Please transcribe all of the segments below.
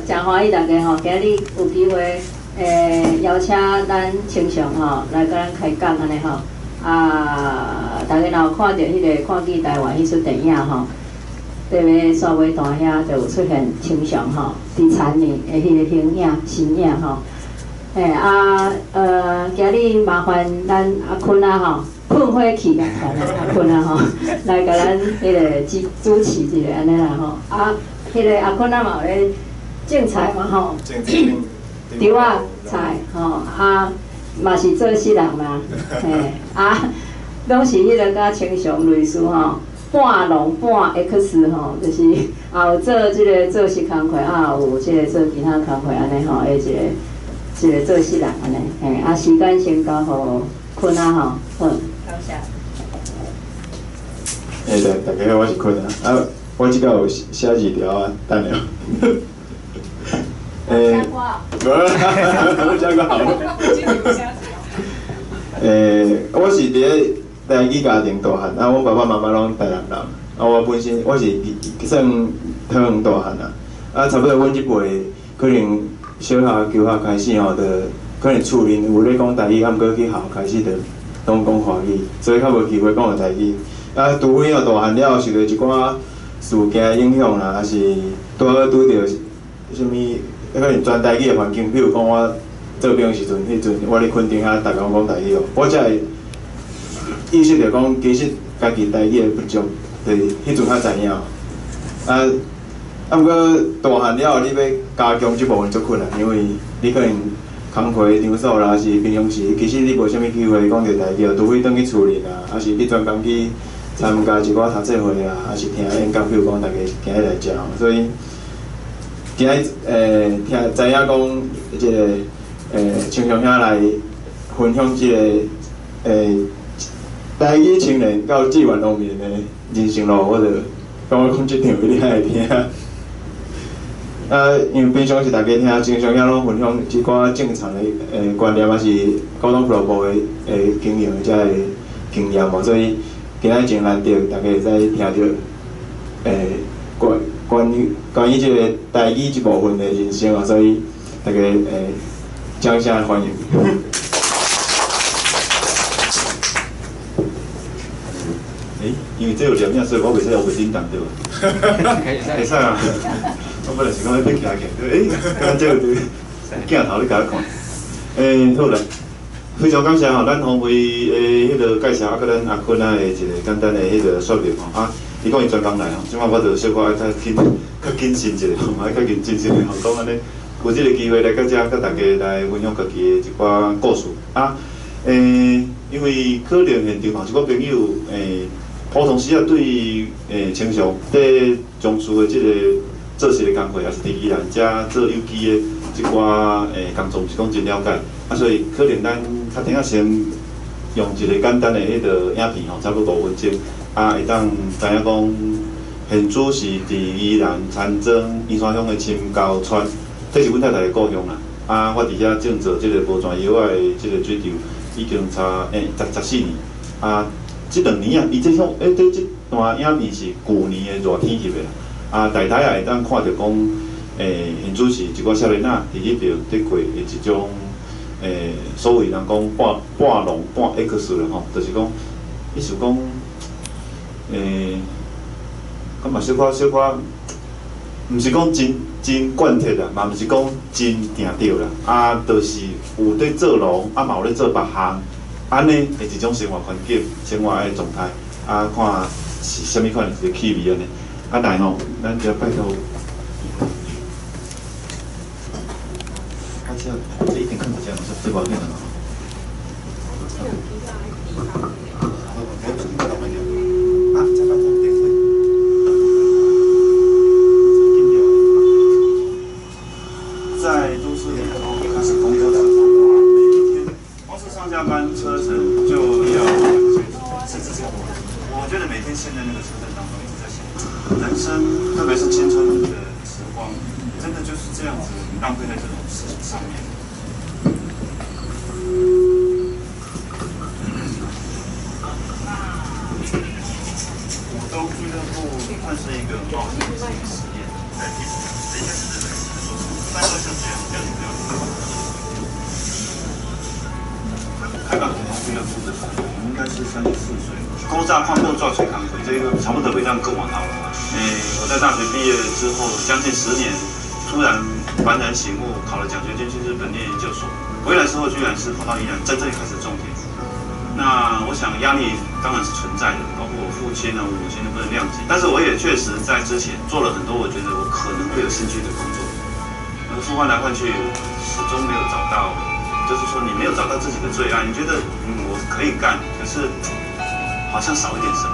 真欢喜大家吼，今日有机会邀请咱青雄吼来甲咱开讲安尼吼。啊，大家若有看到迄个看见台湾迄出电影吼，特别沙尾大遐就有出现青雄吼，伫残年的迄个形影身影吼。今日麻烦咱阿坤啊吼。 困火气啦，阿坤啊吼，来甲咱迄个主持一下安尼啦吼。啊，迄个阿坤啊嘛有咧种菜嘛吼，稻啊菜吼，啊嘛是做事人嘛，嘿啊，拢是迄个甲青雄类似吼，半农半 X 吼，就是也有做即个做事工课，啊有即个做其他工课安尼吼，一个做事人安尼，嘿啊时间先交互坤啊吼，好。 大家好，我是坤啊。啊，我即个有写字条啊，等下。我写过好。我是伫台语家庭大汉，啊，我爸爸妈妈拢台南人，啊，我本身我是算桃园大汉啊，啊，差不多阮即辈可能小学、中学开始吼，就可能厝里有咧讲台语，啊，毋过去校开始就拢讲华语，所以较无机会讲台语。 啊，除非哦大汉了，受到一寡事件影响啦，还是拄着什物可能全台语的环境，比如讲我做兵时阵，迄阵我咧垦丁遐，逐工讲台语哦，我才会意识到讲，其实家己台语的不足，就是迄阵较知影。毋过大汉了后，你要加强即部分足困难，因为你可能工课场所啦，是平常时，其实你无啥物机会讲着台语，除非转去厝里啦，还是你专工去。 参加一寡读册会啊，还是听演讲，比如讲大家今日来食吼，所以今日听知影讲即个青雄兄来分享即个台语青年到志愿农民的人生路，我就感觉讲即场你爱听。啊，因为平常是大家听青雄兄拢分享一寡正常的观念，还是高中俱乐部的经营遮个经验嘛，所以。 今仔真难得，大家会使听到关于这个台语这部分的人生啊，所以大家掌声欢迎。因为这有两样，所以我袂使用卫生档对吧？会使啊！我本来是讲要起来去，刚这个镜头你甲我看，好啦。 非常感谢吼，咱方位迄个介绍，啊，甲咱阿坤啊的一个简单的迄个说明吼啊，伊讲伊专工来吼，即摆我就小可爱较谨慎一下吼，爱较认真一下吼，讲安尼有即个机会来到遮，甲大家来分享家己的一寡故事啊，因为可能现场嘛，一个朋友普通时啊对青雄在中枢的即个做事的工课，也是伫宜兰遮做有机的一寡工作，是讲真了解。 啊，所以可能咱较顶仔先用一个简单的迄个影片吼，差不多5分钟，啊，会当知影讲现主是伫宜兰田庄宜山乡的深沟村，这是阮太太的故乡啦。啊，我伫遐种做即个无全药的即个水稻，已经差14年。啊，即2年啊，伊即种即段影片是旧年的热天翕的啦。啊，大体也会当看到讲，现主是一个少年仔伫迄边伫过的一种。 所谓人讲半农半 X 啦吼，就是讲，意思讲，感觉小可，毋是讲真贯彻啦，嘛毋是讲真定着啦，啊，就是有在做农，啊嘛有咧做别项，安尼的一种生活环境、生活的状态，啊，看是啥物款一个气味安尼，啊，但吼，咱就拜托。 这一点看不见，是最保健的嘛。啊，再把它点回。在都市里头开始工作的时候，每一天光是上下班车程就要甚至超过。我觉得每天陷在那个车阵当中，一直在想，人生特别是青春的时光，真的就是这样子浪费在这种事情上面。 俱乐部算是一个冒险实验，在日本，这应该是日本人说的。开港比较负责，应该是34岁。古早看过做水工课，这个差不多袂当讲完头了。我在大学毕业之后将近10年，突然幡然醒悟，考了奖学金去日本念研究所。回来之后居然是跑到宜兰，在这里开始种田。那我想压力当然是存在的，包括我父亲啊、我母亲都不能谅解。但是我也确实在之前做了很多我觉得我可能会有兴趣的工作，说换来换去，始终没有找到。就是说，你没有找到自己的最爱，你觉得我可以干，可是好像少一点什么。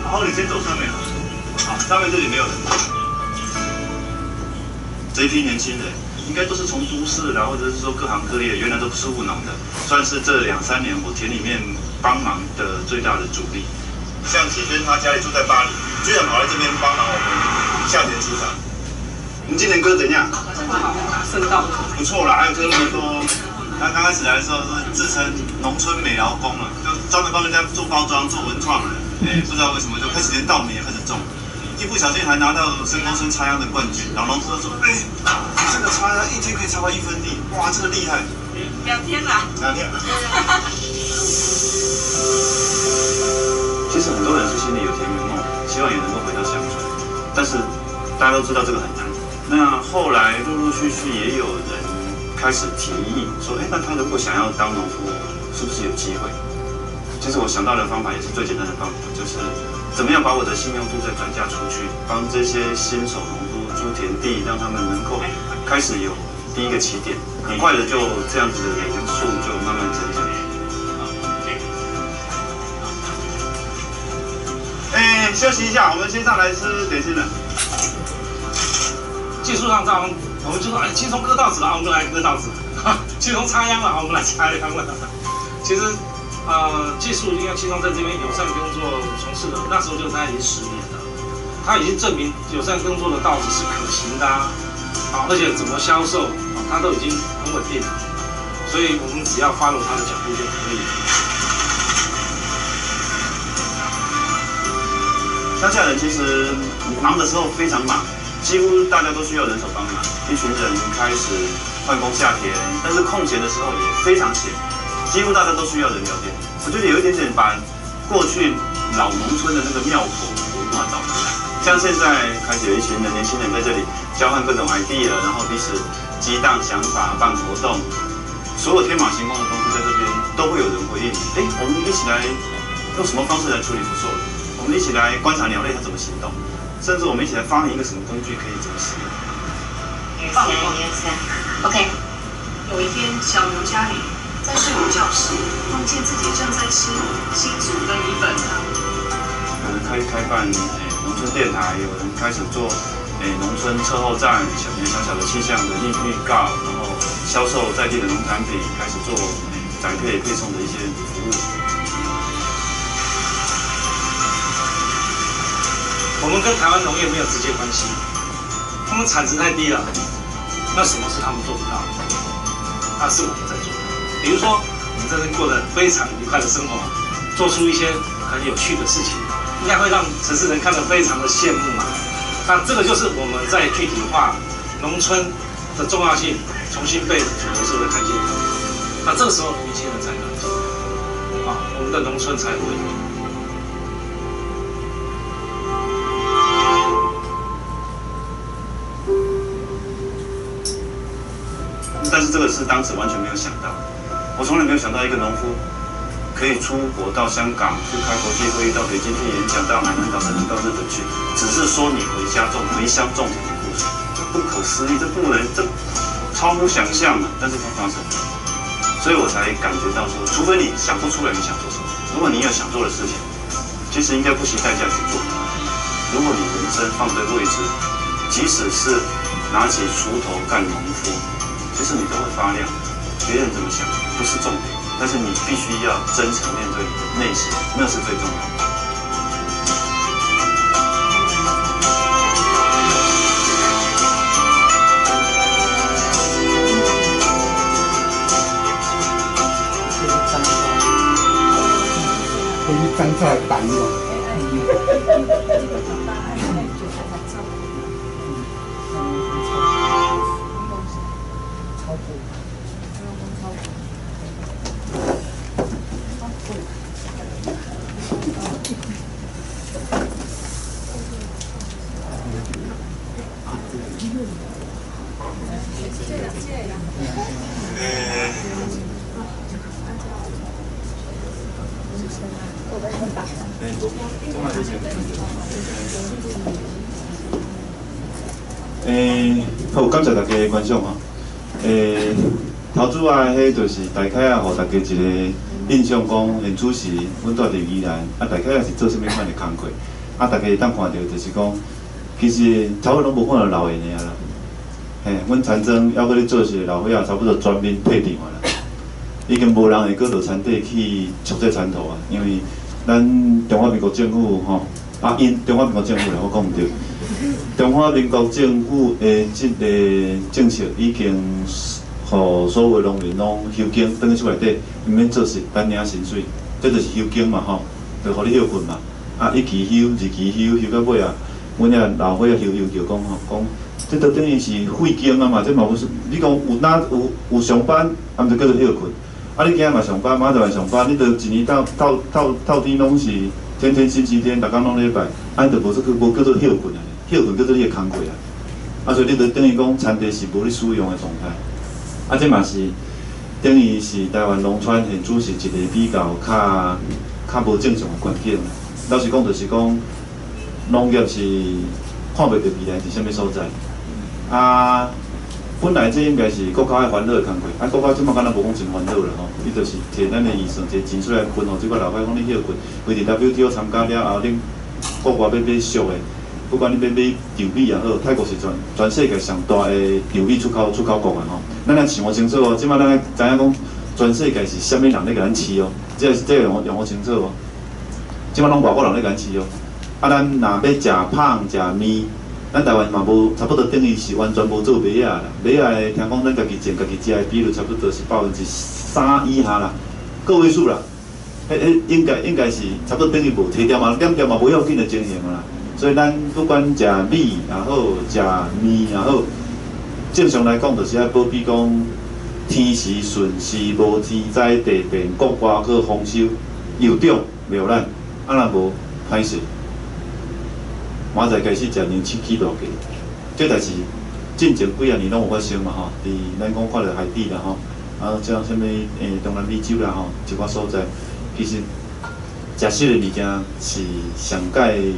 好，你先走上面。好，上面这里没有人。这一批年轻人应该都是从都市啦，或者是说各行各业，原来都不是务农的，算是这2、3年我田里面帮忙的最大的主力。像启轩他家里住在巴黎，居然跑来这边帮忙我们下田除草。你今年割怎样？升到不错啦，还有割那么多。他刚开始来的时候是自称农村美劳工了，就专门帮人家做包装、做文创的。不知道为什么就开始连稻米也开始种，一不小心还拿到深沟村插秧的冠军。老农夫都说：“你这个插秧1天可以插完1分地，哇，这个厉害。2天啦。2天。其实很多人是心里有田园梦，希望也能够回到乡村，但是大家都知道这个很难。那后来陆陆续续也有人开始提议说，那他如果想要当农夫，是不是有机会？其实我想到的方法也是最简单的方法，就是怎么样把我的信用度再转嫁出去，帮这些新手农夫租田地，让他们能够开始有第一个起点，很快的就这样子的人数就慢慢增加。休息一下，我们先上来吃点心了。技术上，我们就说，轻松割稻子了，我们来割稻子；轻松插秧了，我们来插秧了。其实，技术应该轻松在这边友善耕作从事的，那时候就他已经10年了，他已经证明友善耕作的稻子是可行的而且怎么销售他都已经很稳定了，所以我们只要 follow 他的脚步就可以。乡下人其实忙的时候非常忙，几乎大家都需要人手帮忙。一群人开始换工下田，但是空闲的时候也非常闲，几乎大家都需要人聊天。我觉得有一点点把过去老农村的那个庙口文化找回来。像现在开始有一群的年轻人在这里交换各种 idea， 然后彼此激荡想法、办活动，所有天马行空的东西在这边都会有人回应。我们一起来用什么方式来处理不错的？我们一起来观察鸟类它怎么行动，甚至我们一起来发明一个什么工具可以怎么使用。OK。有一天，小牛家里在睡午觉时，梦见自己正在吃新煮的米粉汤。有人开办农村电台，有人开始做农村测候站，小小的气象的预告，然后销售在地的农产品，开始做宅配配送的一些服务。我们跟台湾农业没有直接关系，他们产值太低了，那什么是他们做不到的？那是我们在做的。比如说，我们在这过得非常愉快的生活，做出一些很有趣的事情，应该会让城市人看得非常的羡慕嘛。那这个就是我们在具体化农村的重要性，重新被主流社会看见。那这个时候，年轻人才能我们的农村才会。但是这个是当时完全没有想到，我从来没有想到一个农夫可以出国到香港去开国际会议，到北京去演讲，到海南岛甚至到日本去，只是说你回乡种田的故事，这不可思议，这超乎想象的，但是它发生，所以我才感觉到说，除非你想不出来你想做什么，如果你有想做的事情，其实应该不惜代价去做。如果你人生放对位置，即使是拿起锄头干农夫，其实你都会发亮，别人怎么想不是重点，但是你必须要真诚面对你的内心，那是最重要的。可以干菜板哦。好，感谢大家的观赏吼。头主啊，迄就是大概啊，互大家一个印象讲，现主时阮住伫宜兰，啊，大概也是做啥物款的工课，啊，大家会当看到就是讲，其实差不多拢无看到老的尔啦。嘿，阮田庄还搁咧做是老伙仔，差不多全面退场啊啦。已经无人会搁落田地去触这田土啊，因为咱中华民国政府吼，因中华民国政府啦，我讲毋对。中华民国政府的即个政策已经，互所有农民拢休耕，等于厝内底毋免做事，单领薪水，这就是休耕嘛吼，就互你休困嘛。啊，一期休、二期休，休到尾啊，阮遐老伙仔休就讲吼，讲这都等于是废耕啊嘛，这嘛无是，你讲有上班，啊毋就叫做休困。啊，你今日嘛上班，明仔就来上班，你着一年到天拢是天天星期天，逐工拢礼拜，啊，就无叫做休困啊。休困叫做你的工课啊，啊，所以你就等于讲田地是无你使用的状态，啊，这嘛是等于是台湾农村现主是一个比较较无正常的环境。老实讲，就是讲农业是看袂到未来是啥物所在，啊，本来这应该是国家爱烦恼的工课，啊，国家即马敢若无讲真烦恼啦吼，伊就是摕咱的预算摕钱出来分互即个老百姓你休困，为伫 WTO 参加了后，恁国外要买俗的。不管你要买稻米也好，泰国是全世界上大的稻米出口国啊吼。咱来想清楚哦，即摆咱知影讲全世界是啥物人咧甲咱饲哦，这用好清楚哦。即摆拢外国人咧甲咱饲哦。啊，咱若要食芳食面，咱台湾嘛无差不多等于是完全无做麦仔啦。麦仔听讲咱家己种家己食的比率差不多是3%以下啦，个位数啦。应该是差不多等于无提掉嘛，减掉嘛无要紧的情形啦。所以咱不管食米也好，食面也好，正常来讲，就是爱保庇讲天时顺时无天灾地变，国外搁丰收有种苗咱，啊若无歹势，明仔开始食牛起起落去，这代志进前几啊年拢有发生嘛吼，伫咱讲看到海底啦吼，啊像啥物东南美洲啦吼，一寡所在，其实食食的物件是上界。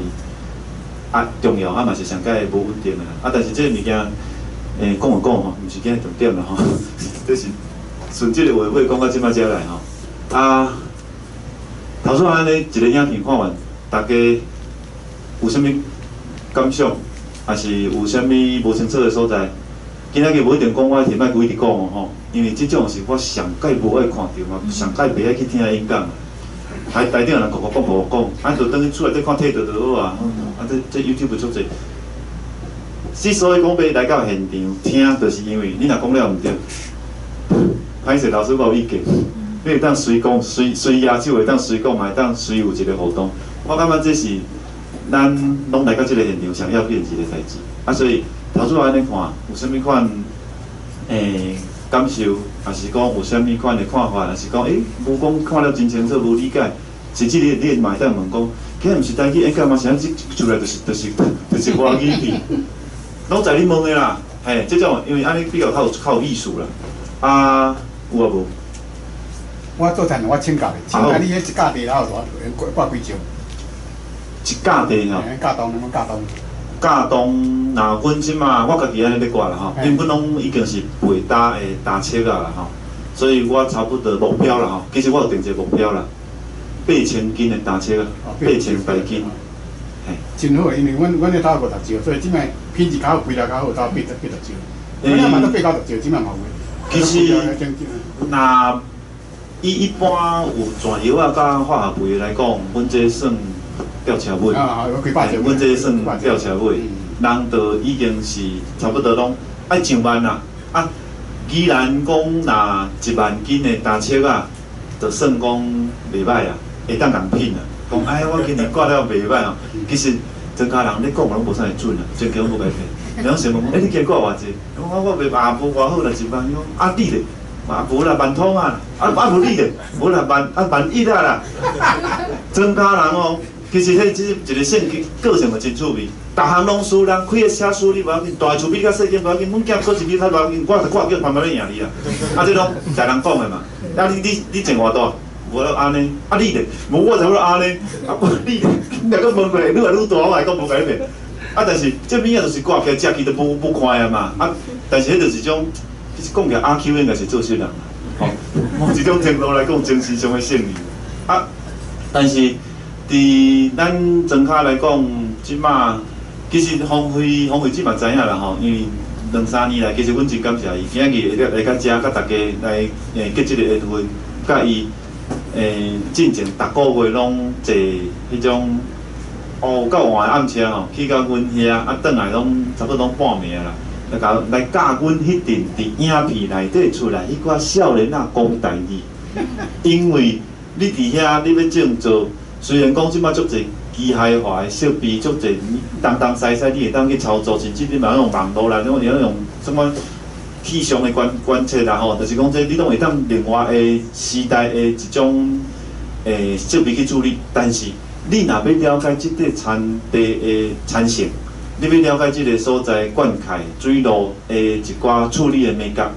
重要嘛是上界无稳定的啊，但是这个物件，讲就讲吼，毋是今日重点啦吼，这是顺即个话尾讲到即摆才来吼。啊，头先安尼一个影片看完，大家有啥物感想，还是有啥物无清楚的所在？今仔日无一定讲我题卖规直讲哦吼，因为即种是我上界无爱看到嘛，上界袂爱去听演讲。台顶人讲无讲，啊，就等于厝内底看体就好啊。啊，这 YouTube 足济。之所以讲要来到现场听，就是因为你若讲了毋对，歹势老师无意见，你会当随讲随亚洲会当随讲，嘛会当随有一个互动。我感觉这是咱拢来到这个现场上要紧一个代志。啊，所以头拄安尼看，有啥物款感受，还是讲有啥物款的看法，还是讲无讲看了真清楚，无理解，甚至你嘛会当问讲，今日毋是单去演讲嘛？现在出来就是外语片，拢在你问的啦。嘿，这种因为安尼比较较有艺术啦。啊，有啊无？我做田我请教的，请教你迄一架地哪有挂几招？一架地吼。架东，拢架东。架东，那阮即马我家己安尼咧挂啦吼，因为阮拢已经是陪搭的搭车啊啦吼，所以我差不多目标啦吼，其实我有定一个目标啦，8000斤的搭车，8000百斤，嘿。真好，因为阮咧头50招，所以即摆品质较好，规条较好，到80招。我嘛都80-90招，即摆嘛有。其实，那一般有全药啊，甲化学肥来讲，阮这算。吊车尾，阮这算吊车尾，人就已经是差不多拢爱上万啦。啊，既然讲若1万斤的单车啊，就算讲袂歹啊，会当人品啊。讲哎，我今年挂了袂歹哦。其实庄家人咧讲拢无啥会准啊，真叫无改变。然后想问，你今挂偌济？我袂啊无偌好啦，1万样。啊你咧？啊无啦，1通啊。无你咧？无啦，11000啦。庄家人哦，其实迄一个性个性嘛真趣味。逐项拢输，人开个车输你无要紧，大厝比较细间无要紧，阮囝做一比较无要紧，我挂叫旁边咧赢你啊！啊，这拢大人讲的嘛。啊，你挣偌大？无了安尼，啊你咧？无我才要安尼，啊无你若个问过来，愈来愈大，我来讲无改变。啊，但是这物啊，就是挂起来食起都不快啊嘛。啊，但是迄就是种，其实讲起来阿 Q 应该是做小人啦，吼，某一种程度来讲，精神上的胜利。啊，但是伫咱庄脚来讲，即马。其实方慧即嘛知影啦吼，因为2、3年来，其实阮真感谢伊，今日来到遮，甲大家来结即个缘分，甲伊进前逐个月拢坐迄种到晚暗车吼，去到阮遐，啊，转来拢差不多拢半暝啦，来教阮迄阵伫影片内底出来迄寡少年仔讲台语，因为你伫遐你要种做，虽然讲即马足侪。机械化的设备足侪，东西你会当去操作，甚至你嘛用网络啦，你用什么气象的观测啦吼，就是讲这你拢会当另外的时代的一种设备去处理。但是你若要了解即个产地的产线，你要了解即个所在灌溉、水路的一寡处理的美角、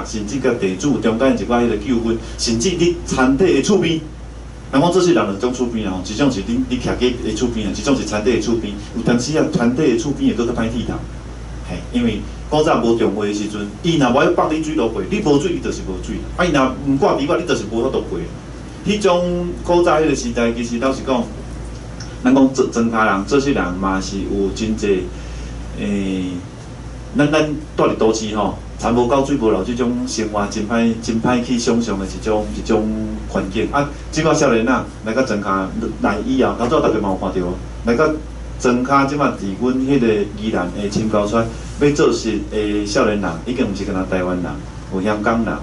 甚至甲地主中间一寡迄个纠纷，甚至你产地的厝边。人讲做事人2种厝边啊，一种是你徛过的厝边啊，一种是产地的厝边。有当时啊，产地的厝边会搁较歹剃头，嘿，因为古早无重话的时阵，伊若无要放你水路过，你无水，伊就是无水。啊，伊若毋挂堤壩，你就是无法度过。迄种古早迄个时代，其实老实讲，咱讲庄脚人、做事人嘛是有真侪咱住伫都市吼。田无够水无流，即种生活真歹去想象的一种环境。啊，即摆少年仔来到庄脚来以后，老早大家嘛有看到，来到庄脚即摆伫阮迄个宜兰的深沟村，要做事的少年人，已经毋是干那台湾人，有香港人，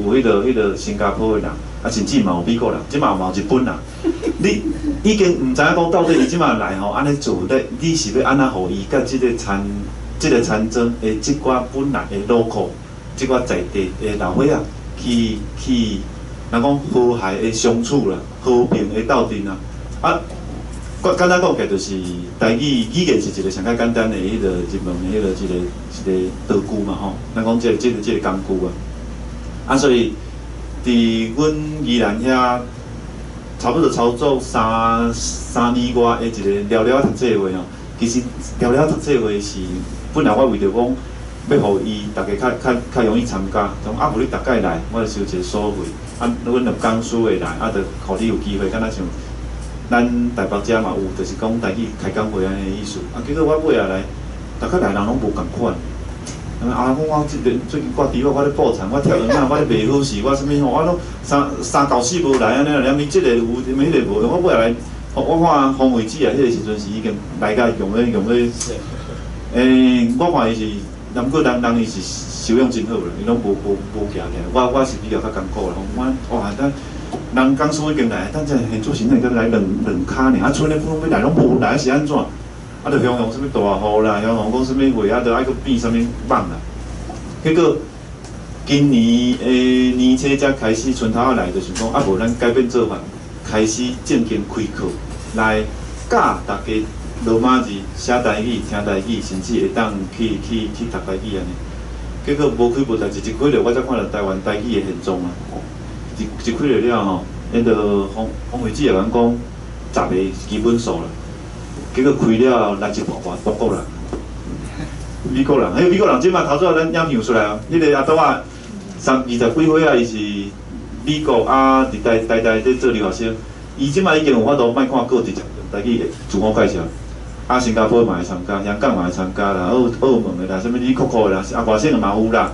有迄个新加坡的人，啊，甚至嘛有美国人，即摆嘛有日本人。你已经毋知影讲到底伊即摆来吼，安尼做咧，你是要安怎互伊甲即个田庄的即寡本来的路口，即寡在地的老伙仔去，咱讲和谐的相处啦，和平的斗阵啦。啊，简单讲起来就是台语言是一个上较简单的迄个入门的迄个一个道具嘛吼。咱讲即个工具啊。啊，所以伫阮宜兰遐，差不多操作三年外的一个了读册会吼。其实了读册会是。本来我为着讲要互伊大家较容易参加，种啊无你逐届来，我就收一个所费，啊，阮就讲师会来，啊，就互你有机会，敢若像咱台北遮嘛有，就是讲台语开讲会安尼意思。啊，结果我尾下来，逐届来人拢无共款。啊，我最近挂猪肉，我咧补偿，我跳鱼仔，我咧卖好势，我啥物吼，我拢三到4无来安尼，连伊即个有，连迄个无，我尾下来，我看方位子啊，迄个时阵是已经来甲用咧。我看伊是，南国人伊是修养真好啦，伊拢无行起来。我是比较较艰苦啦。我哇，人讲师已经来，但这现做时阵才来两骹尔，啊，剩咧拢要来拢无来是安怎？啊，着向啥物大雨啦，向讲啥物话啊，着爱搁变啥物网啦。结果今年年初才开始春头仔来，就是讲啊，无咱改变做法，开始正经开课来教大家。罗马字写台语、听台语，甚至会当去读台语安尼。结果无开无代志，一开了我才看到台湾台语的现状啊！一开了吼，迄个方会子也讲10个基本数啦。结果开了来一半外国人，美国人，美国人即马头先咱影片出来啊！迄个阿斗啊，20几岁啊，伊是美国啊，伫台咧做留学生，伊即马已经有法度卖看各地台语自我介绍。啊，新加坡嘛会参加，香港嘛会参加啦，澳门的啦，什物李可可啦，啊外省的嘛有啦。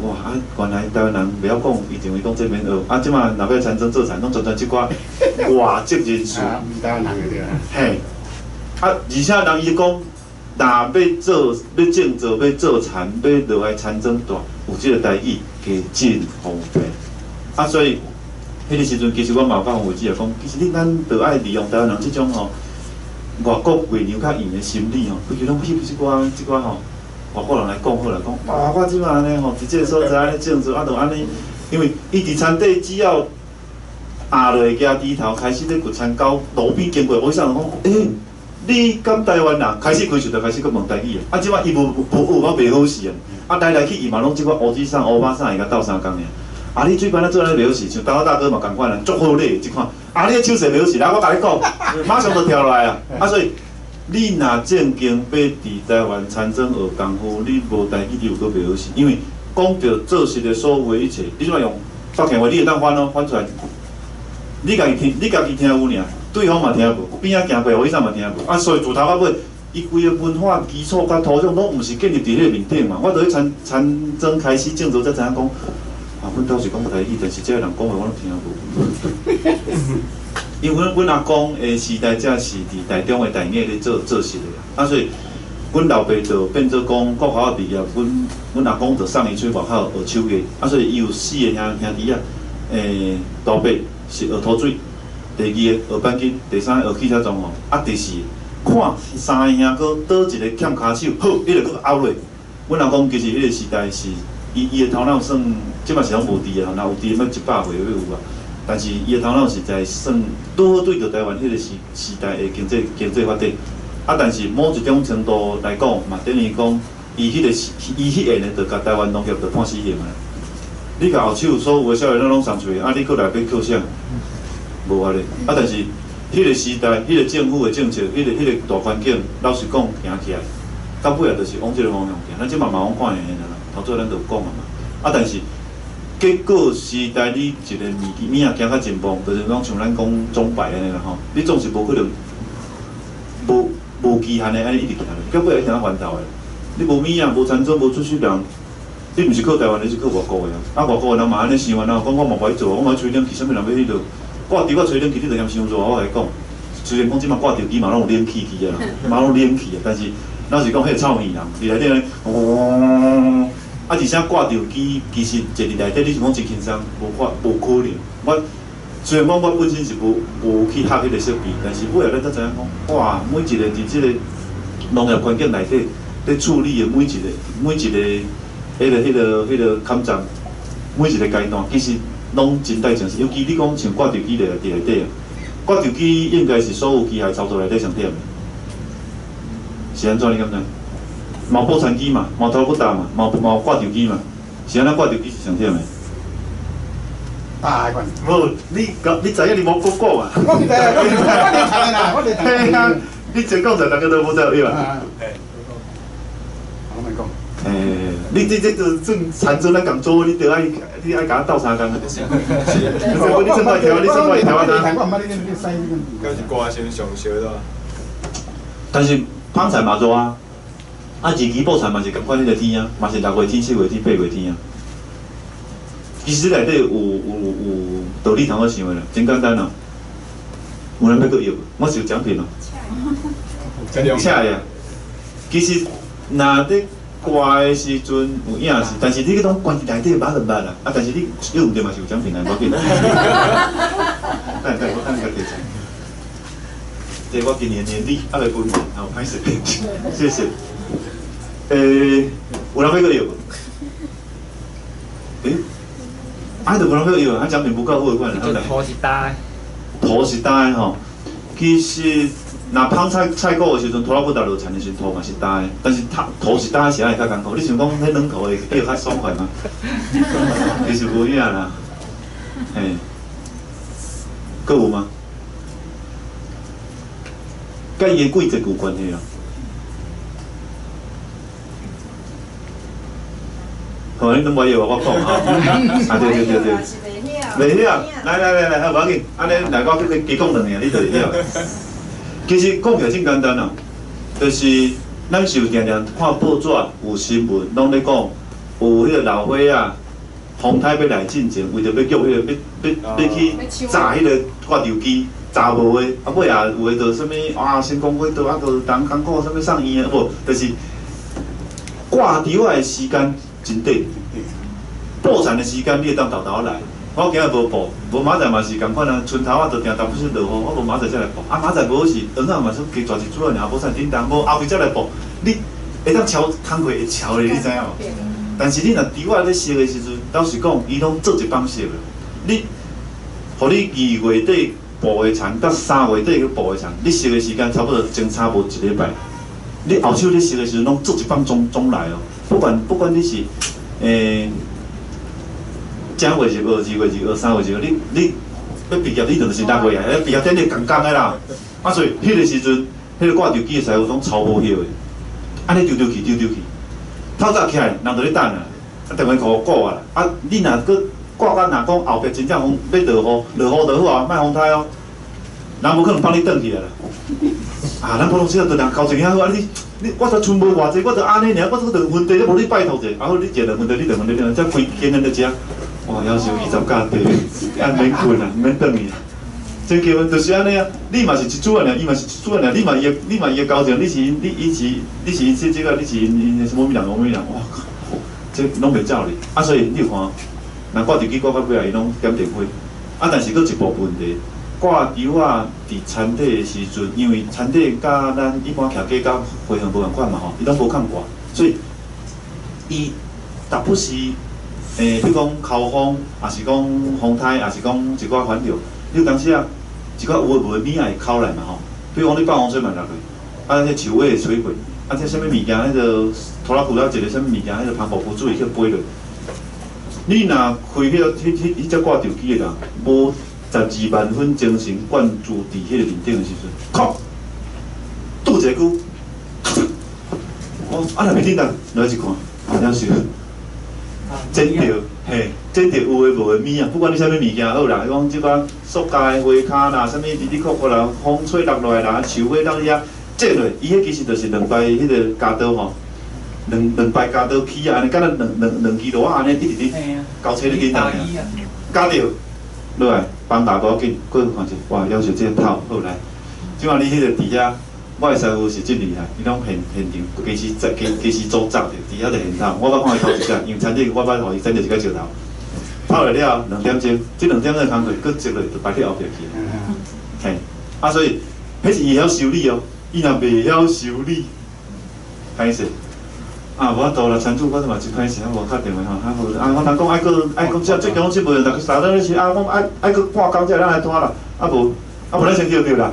哇！啊，原来台湾人袂晓讲，伊认为讲这免学。啊，即马若要产生做产，拢全即寡外籍人士。台湾人就对啦。嘿，啊，而且人伊讲，若要种植、要做田、要落来田庄大，有即个台语，加真方便。啊，所以迄个时阵，其实我嘛有甲黄伟姐讲，其实咱着爱利用台湾人即种吼外国月娘较硬的心理吼，规矩拢翕即寡吼外国人来讲好来讲，哇，我即摆安尼吼，伫即个所在安尼种植，啊，着安尼，因为伊伫田底只要压落去低头，开始咧掘田沟，路边经过，我想讲，你敢台湾人开始开始就开始去问台语啊，即摆伊无我袂好势啊，啊来去伊嘛拢即款乌子衫、乌巴衫会甲斗相共尔。啊！你水班咧做咧袂好势，像大哥嘛共款啊，足好咧即款。啊！你个手势袂好势，来我甲你讲，马上就跳落来啊！啊，所以你若正经要伫台湾参政学功夫，你无台语你有个袂好势，因为讲着做事的所有一切，你怎么用福建话，你会当翻出来。你家己听有尔，对方嘛听无，边仔行过我以上嘛听无。啊，所以自头到尾，伊规个文化基础甲土壤拢毋是建立伫迄个面顶嘛。我着去参政开始种植才知影讲。啊，阮倒是讲台语，但是即个人讲话我拢听无。因为阮阿公的时代，才是伫台中的大业咧做事的啊，所以阮老爸就变做讲国校毕业，阮阿公就送伊出外口学手艺，啊，所以伊有4个兄弟啊，大伯是学土水，第2个学板筋，第3个学汽车装潢，啊，第4个看3个兄哥倒一个欠骹手，好，伊就搁拗落。阮阿公其实迄个时代是。伊的头脑算，即嘛是拢无伫啊，若有伫要100岁要有啊。但是伊的头脑实在算拄好对着台湾迄个时代的经济发展。啊，但是某一种程度来讲，嘛等于讲，伊迄下呢，就甲台湾农业就判死刑啊。你甲后手所有的消息拢送出去，啊，你过来要扣啥？无啊咧。啊，但是迄个时代，迄个政府的政策，迄个大环境，老实讲行起来，到尾也就是往即个方向行。咱即嘛往看下啦。头做咱就有讲啊嘛，啊但是结果时代你一个物仔行较进步，就是讲像咱讲钟摆安尼啦吼，你总是无可能无期限的安尼一直行落，到尾会行翻头的。你无物仔、无田种、无出息人，你毋是靠台湾，你是靠外国的啊。啊外国的人嘛安尼想啊，讲我嘛不爱做，我嘛吹冷气，啥物人要去做？挂除我吹冷气，你就嫌伤热。我来讲，虽然讲即马挂著机嘛拢有冷气机啊，嘛拢冷气啊，但是咱是讲迄个臭耳人，伫内底安尼，啊！而且挂着机，其实坐伫内底，你是讲真轻松，无可能。我虽然讲我本身是无去学迄个设备，但是尾后咱才知影讲，哇！每一个伫即个农业环境内底，咧处理的每一个迄个坎站，每一个阶段，其实拢真带正式。尤其你讲像挂着机伫内底啊，挂着机应该是所有机械操作内底上忝的，是安怎你感觉？毛破产机嘛，毛头不打嘛，毛挂吊机嘛，是安怎挂吊机是上忝的？大款。无，你知影你无讲过嘛？我唔知啊，我连读的啦，我连读。嘿啊，你真讲在大家都无知有影。我咪讲。你这就算田种咱共做，你爱甲我斗相共的就是。你算我条，你算我条啊！我唔捌你使你个。是歌先上小的。但是芳菜嘛做啊。啊，日期报产嘛是共款迄个天啊，嘛是6月天、7月天、8月天啊。其实内底有道理通好想的啦，真简单啦。有人要搁要，我是有奖品咯。请呀！其实若伫挂的时阵有影是，但是你迄种关伫内底捌就捌啦。啊，但是你约毋对嘛是有奖品啦，无要紧。我等下提出。这我今年年底啊来分年，好歹势，谢谢。有人要搁要无？啊，就无人要要，啊奖品不够好款，后来。土是搭的。土是搭的吼，其实若芳菜果的时阵，土老不达落田的时阵，土嘛是搭的，但是土是搭的时候会较艰苦。你想讲迄软土会叫较爽快吗？其实无遐啦，嘿，搁有吗？甲伊的季节有关系啊。好，你拢无要我讲啊？啊对。袂晓，来，好，无要紧，安尼来我加讲2个，你就会晓。其实讲起来真简单啊，就是咱是有定看报纸有新闻，拢咧讲有迄个老伙仔风台要来进前，为着要叫迄个要去炸迄个挂吊机，炸无的，啊尾也有诶着啥物啊，先讲火倒啊，着当工课啥物送医啊，无，就是挂吊的时间真短。报产的时间你会当豆来，我今日无报，无明仔嘛是共款啊。春头啊，就定当不是落雨，我无明仔才来报。啊，明仔无好是黄仔嘛说加大一主任，也无啥叮当，无后壁才来报。你会当超工课会超咧，你知影无？但是你若伫我咧熟的时阵，老实讲，伊拢做一帮熟的。你，互你2月底报的田，到3月底去报的田，你熟的时间差不多前差无1礼拜。你后手你熟的时阵，拢做一帮总来哦。不管你是正月是2月是3月是你要毕业，你就是6月啊，毕业典礼刚的啦。啊，所以迄个时阵，迄个挂吊机的师傅拢超无晓的，安尼丢去，透早起来，人就咧等啊，电话给我挂啊。啊，你若搁挂到若讲后壁真正风要落雨就好啊，莫风台哦。人无可能帮你转去啦。啊，咱普通时就人交情遐好啊，我才存无偌济，我就安尼尔，我这2分地，无你拜托者，啊好，你坐2分地，你2分地，才开今日就食。哇，夭寿20家地，啊免困啊，免转去。这结婚就是安尼啊，你嘛是一主人尔，伊嘛是一主人尔，你嘛伊的交情，你是这个，你是因什么物人，哇靠，这拢袂走哩。啊，所以你有看，若挂吊机挂到尾来，伊拢点电费。啊，但是佫一部分题，挂油啊，伫田底的时阵，因为田底甲咱一般徛价甲花园无共款嘛吼，伊拢无抗挂，所以伊达不是比如讲扣风，也是讲风台，也是讲一寡反流。你有当时啊，一寡有诶无诶米仔会口来嘛吼。比如讲你放风水嘛落去，啊，迄树尾会吹过，啊，这啥物物件，迄个拖拉库了一个啥物物件，迄个澎湖浮水去飞落。你若开迄只挂吊机诶人，无12万分精神灌注伫迄个面顶诶时阵，靠，拄一个句，我啊，若袂叮当，落去一看，了是。剪掉，嘿，剪掉有诶无诶物啊，不管你啥物物件好啦，讲即款塑胶诶花骹啦，啥物哩哩扣扣啦，风吹落来啦，树尾落遐折落，伊迄其实就是2摆迄个加刀吼，两摆加刀起啊，安尼，敢若两支螺安尼直直交叉咧紧当尔，加掉落来，放大无要紧，过去看者，哇，要求这个套好来，即摆你迄个伫遐。我诶师傅是真厉害，伊拢现场其实组扎着，伫遐就现套。我捌看伊头一下，因为餐厅我捌互伊真着一个石头，泡了了2点钟，这2点钟的工课，佫接落就摆去后壁去。嘿，啊所以，迄是伊晓修理哦，伊若袂晓修理，歹势。啊，无法度啦，餐主我嘛真歹势，我无敲电话吼，较好。啊，我人讲爱讲这最近这无用，逐个三顿是啊，我爱佫半工才咱来拖啦，啊无咱先叫啦。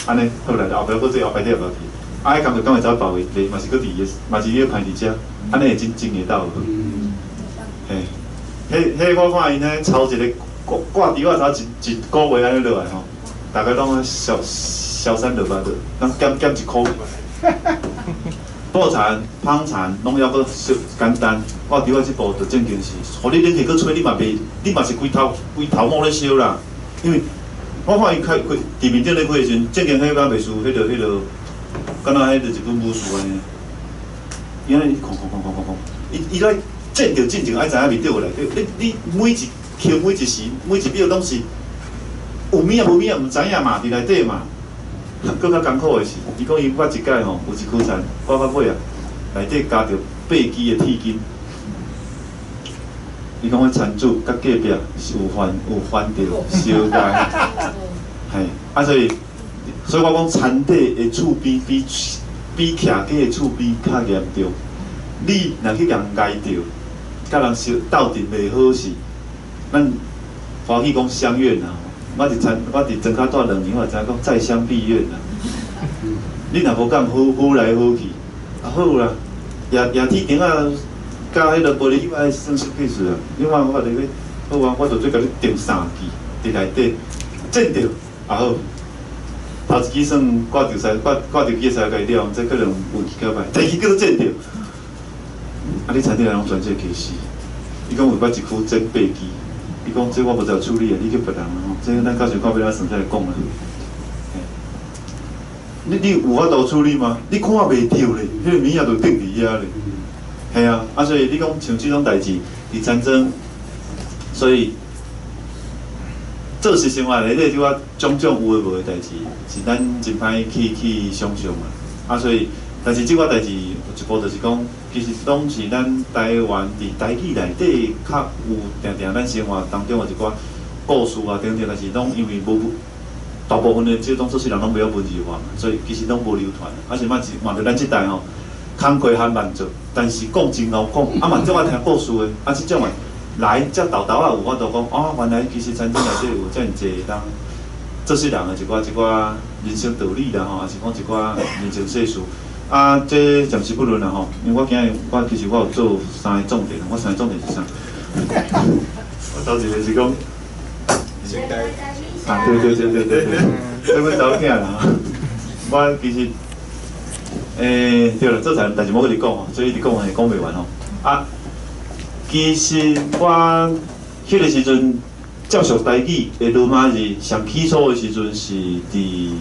安尼好来，后壁佫做后摆底后壁去，啊，迄工作敢会走包位，嘛是佫伫个，嘛是伊个排伫遮，安尼会真会到。嘿，迄我看因迄抄一个挂伫我头一个月安尼落来吼，大概拢小3落巴落，咱减1箍。布田、芳田拢要佫简单，我伫我即步就正经是，互你冷气佫吹，你嘛是规头毛咧烧啦，因为。我看伊开地面顶咧开时阵，正经迄敢袂输迄个，敢若迄个一本武术安尼。伊安尼哐，伊来震着进前爱知影面顶有内底。你每一刻每一时每一秒拢是有物啊无物啊，毋知影嘛，伫内底嘛。佫较艰苦的是，伊讲伊捌一摆吼，有一区田，我到尾啊，内底加着8支的铁筋。伊讲迄田主甲隔壁是有翻着烧解，嘿，啊所以我讲田底的厝边比徛家的厝边较严重。你若去人挨着，甲人斗阵袂好势，咱欢喜讲相怨啊！我伫庄脚住2年，我知影讲再相避怨啦。你若无敢好来好去，啊好啦，夜铁顶啊！甲迄个玻璃以外算是屁事啊！你看我伫咧，好啊，我就做甲你订3支，伫内底震着也好。头一支算挂吊机的赛改了，这可能运气较歹。第2支佫震着，啊！你田底人拢全这气死。伊讲有捌一区整8支，伊讲这我无知处理啊，你叫别人吼，这咱到时看要咱算再来讲啦。你有法度处理吗？你看袂着咧，迄个物仔就顶伫遐咧。系啊，啊所以你讲像这种代志，伫战争，所以做实生活内底即个种有诶无诶代志，是咱真歹去想象啊。啊所以，但是即个代志一部就是讲，其实拢是咱台湾伫台语内底较有定定咱生活当中的一寡故事啊，等等，但是拢因为无大部分的这种做事人拢袂晓文字化嘛，所以其实拢无流传。而且嘛着咱即代吼，工课还慢做，但是讲真好讲，啊嘛种爱听故事的，啊即种诶来遮豆豆啊有法度讲，哦原来其实餐厅内底有遮尔济当做事人的一寡人生道理啦吼，还是讲一寡人情世事。啊，这暂时不论啦吼，因为其实我有做3个重点，我3个重点是啥？我头一个是讲，啊，对，这阮查某囝啦，我其实，对了，做菜但是无跟你讲吼，所以你讲也讲袂完吼。啊，其实我迄个时阵接触台语的罗马字上起初的时阵是伫。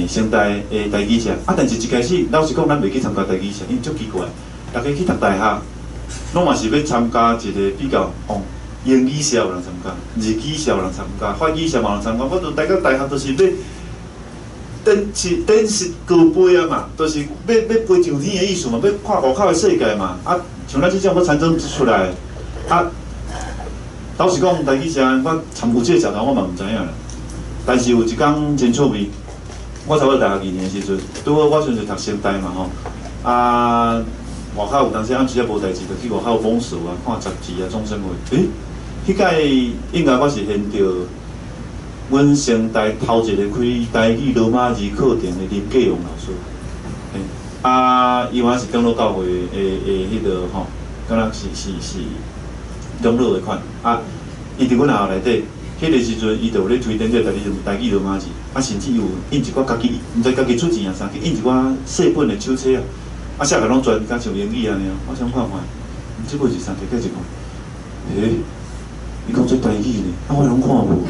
成大的台语社，啊，但是一开始老实讲，咱袂去参加台语社，因为足奇怪，大家去读大学，拢嘛是要参加一个比较英语社有人参加，日语社有人参加，法语社有人参加，我大家大学都是要等是高飞啊嘛，都是要飞上天的意思嘛，要看外口的世界嘛，啊，像咱这种要产生出来，啊，老实讲，台语社我参有这个社团，我嘛毋知影啦，但是有一天真趣味。我差不多大学2年的时阵，拄好我阵就读成大嘛吼，啊，外口有当时暗时也无代志，就去外口访视啊，看杂志啊，种生活。迄届应该我是见到阮成大头一个开台语罗马字课程的林继荣老师，啊，伊嘛是长老教会的迄个吼，敢若是长老的款，啊，伊伫阮学校内底。迄个时阵，伊就有咧推荐这台语罗马字，啊，甚至有印一寡家己，毋知家己出钱啊啥，去印一寡细本的手册啊，啊，写个拢全甲像英语安尼啊，我想看看，即本是啥？摕起一看，伊讲做台语呢，啊，我拢看无，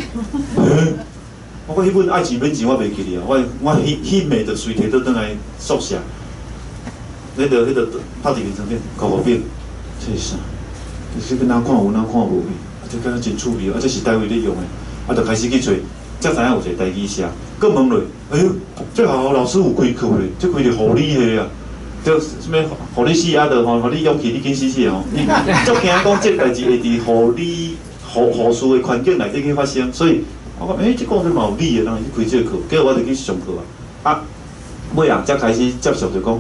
我迄本爱钱免钱我袂记哩啊，我迄暝就随摕倒转来宿舍，迄个拍一面相片，5遍，这是啥？这个哪看有哪看无去。这敢若真趣味，这是台位咧用的，啊，就开始去找，才知影有一个台语社，佮问落，哎呦，这学校老师有开课咧，这开着护理的啊，这什么护理系啊，就吼，互你勇气，你紧死死哦，足惊讲这代志会伫护士的环境内底去发生，所以我讲，这讲是嘛有理的，人去开这课，结果我就去上课啊，尾啊才开始接触就讲，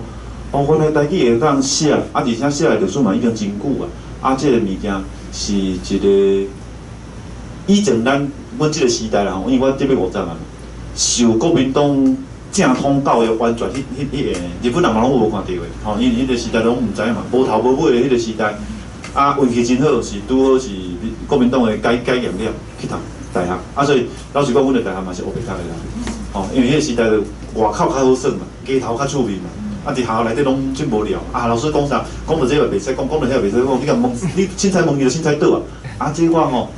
原来台语会当写，啊，而且写的历史嘛已经真久啊，这个物件。是一个以前阮这个时代啦，因为我这边50嘛，受国民党正统教育完全日本人嘛拢无看到的，吼，因为迄个时代拢毋知嘛，无头无尾的迄个时代，啊，运气真好，是拄好是国民党的改严了去读大学，啊，所以老实讲，阮的大学嘛是黑白读的啦，吼，因为迄个时代的外口较好耍嘛，街头较趣味嘛。啊！伫学校内底拢真无聊啊！老师讲啥，讲到这个袂使讲，讲到遐袂使讲。你甲问，你凊彩问伊就凊彩倒啊！啊，这我吼，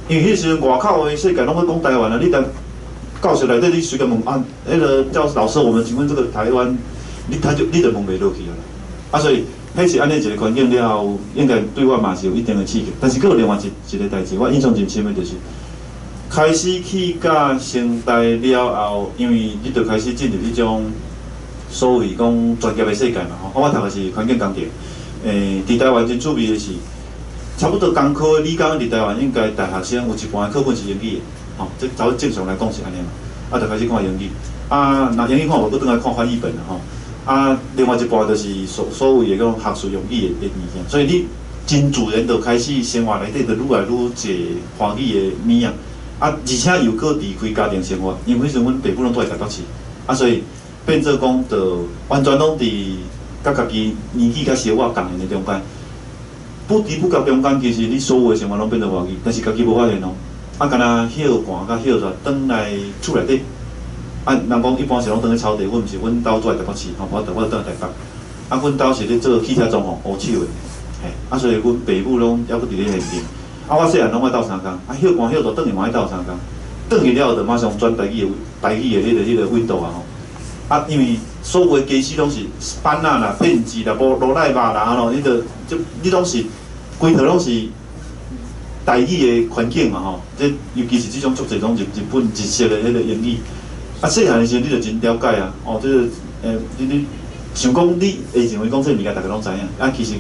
因为迄时阵外口的世界拢要讲台湾啊，你当教室内底你随便问啊，迄个教老师，我们请问这个台湾，你就问袂落去啊！啊，所以迄是安尼一个环境了后，应该对我嘛是有一定的刺激。但是佫有另外一个代志，我印象真深的就是，开始去甲成大了后，因为你就开始进入迄种。所谓讲专业的世界嘛，吼，我读的是环境工程。伫台湾真趣味的是，差不多工科、理工伫台湾应该大学生有一半的课本是英语的，吼，这照正常来讲是安尼嘛。啊，就开始看英语，啊，若英语看无，佫转来看翻译本啦，吼。啊，另外一半就是所谓的讲学术用语的物件，所以你真自然就开始生活内底就愈来愈侪欢喜的物啊。啊，而且又佫离开家庭生活，因为迄阵阮爸母拢住在台北市，啊，所以。变做讲，就完全拢伫甲家己年纪较小我共的中间，不知不觉中间，其实你所有的生活拢变做外语，但是家己无发现哦。啊，敢若歇寒甲歇热，转来厝内底，啊，人讲一般是拢转去草地，阮毋是，阮兜住在台北市，吼，我转来台北。啊，阮兜是咧做汽车装潢、乌手的，嘿，啊，所以阮爸母拢还佫伫咧现场。啊，我细汉拢爱斗3工，啊，歇寒歇热，转去嘛爱斗3工，转去了后就马上转台语的迄个window啊吼。啊，因为所有的机器拢是板仔啦、片子啦、无罗赖吧啦，吼，你拢是规套拢是台语的环境嘛，吼。这尤其是这种足侪种日本日式的迄个英语，啊，细汉的时候你就真了解啊，哦，这个你想讲你会认为讲这物件大家拢知影，啊其实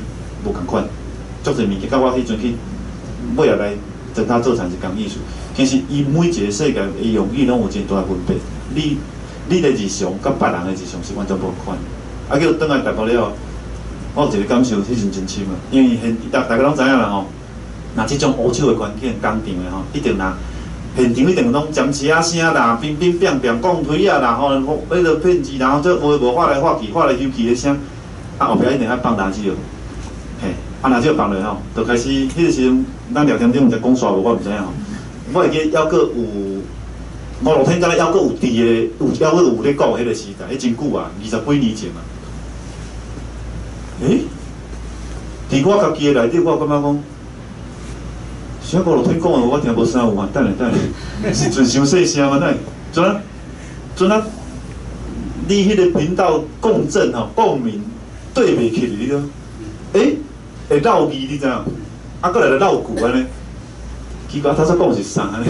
无共款，足侪物件，甲我迄阵去尾下来整他做产一工艺术，其实伊每一个世界的用语拢有真大分别。你的日常甲别人的日常是完全无款。啊，叫倒来台北了，我有一个感受，迄阵真深啊，因为大家拢知影啦吼，若即种乌手的关键工厂的吼，一定啦。现场一定拢尖刺啊声啦，乒乒乓乓钢推啊啦，吼，迄个片子，然后这无画来画去，画来游去的声，啊后壁一定爱放垃圾哦，嘿，啊垃圾放落吼，就开始迄个时阵，咱聊天顶在讲煞无，我毋知影吼，我会记还阁有，我路天敢若还阁有伫个，还阁有咧讲迄个时代，迄真久啊，20几年前啊，伫我家己的内底，我感觉讲。啥个路天讲的我听无啥有啊，等下，是阵伤细声嘛？乃阵啊，你迄个频道共振吼，共鸣对袂起你了，会绕味你知影？啊，过来绕句安尼，奇怪，他说讲是啥安尼？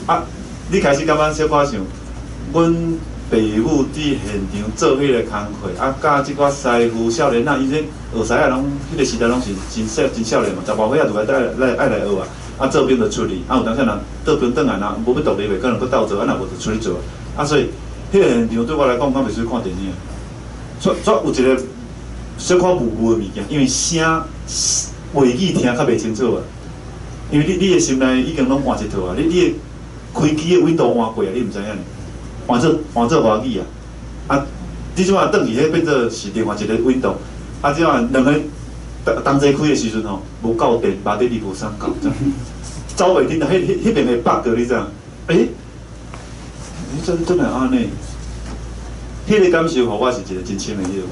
啊，你开始感觉小可想，阮爸母伫现场做迄个工课，啊，甲即寡师傅少年仔，伊这学师仔拢迄个时代拢是真少年嘛，10外岁啊就爱来学啊。啊，做兵就出去，啊有当时人倒兵转来，若无要独立的，可能搁斗做，啊若无就出去做。啊，所以迄个现场对我来讲，我袂属于看电影。所有一个小可模糊的物件，因为声话语听较袂清楚啊。因为你的心内已经拢换一套啊，你开机的 Windows 换过啊，你毋知影呢？换做华语啊。啊，你即摆转去迄变做是另外一个 Windows， 啊，即摆两个。同齐开的时阵吼，无够电，马底里无啥够，走袂紧啦。迄边会 bug 你知影？真系安尼。迄个感受，互我是一个真深的迄个。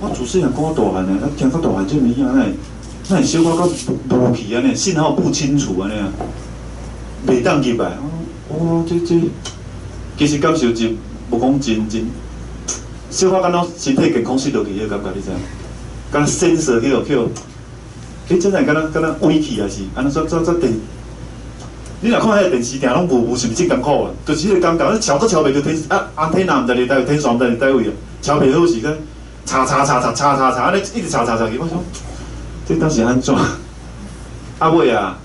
我自细汉讲大汉呢，听到大汉这物件，那会小可到无去安尼，信号不清楚安尼啊，袂当入来。这，其实感受真无讲真，小可敢若身体健康失落去迄个感觉，你知影？敢若sensor去了，真系敢若歪去也是，安尼电。你若看迄个电视订拢无是毋是真艰苦啊？就是迄个感觉，你瞧都瞧袂着天安天哪毋知你台天线毋知你台位啊，瞧袂好是个查，安尼一直查去，我想这当时安怎？啊尾啊，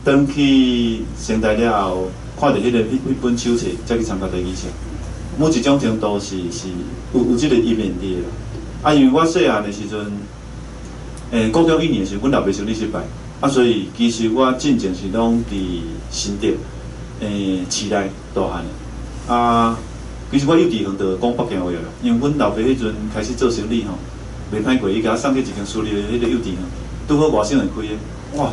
转去仙台了后，看着迄本手册，才去参加第二场。每一种程度是有即个一面伫啦。啊，因为我细汉的时阵，高中1年的时候，阮老爸生理失败，啊，所以其实我进前是拢伫新竹，市内大汉的。啊，其实我幼稚园就讲北京话了，因为阮老爸迄阵开始做生意吼，袂歹过，伊甲我送去一间私立的迄个幼稚园，拄好外省人开的，哇！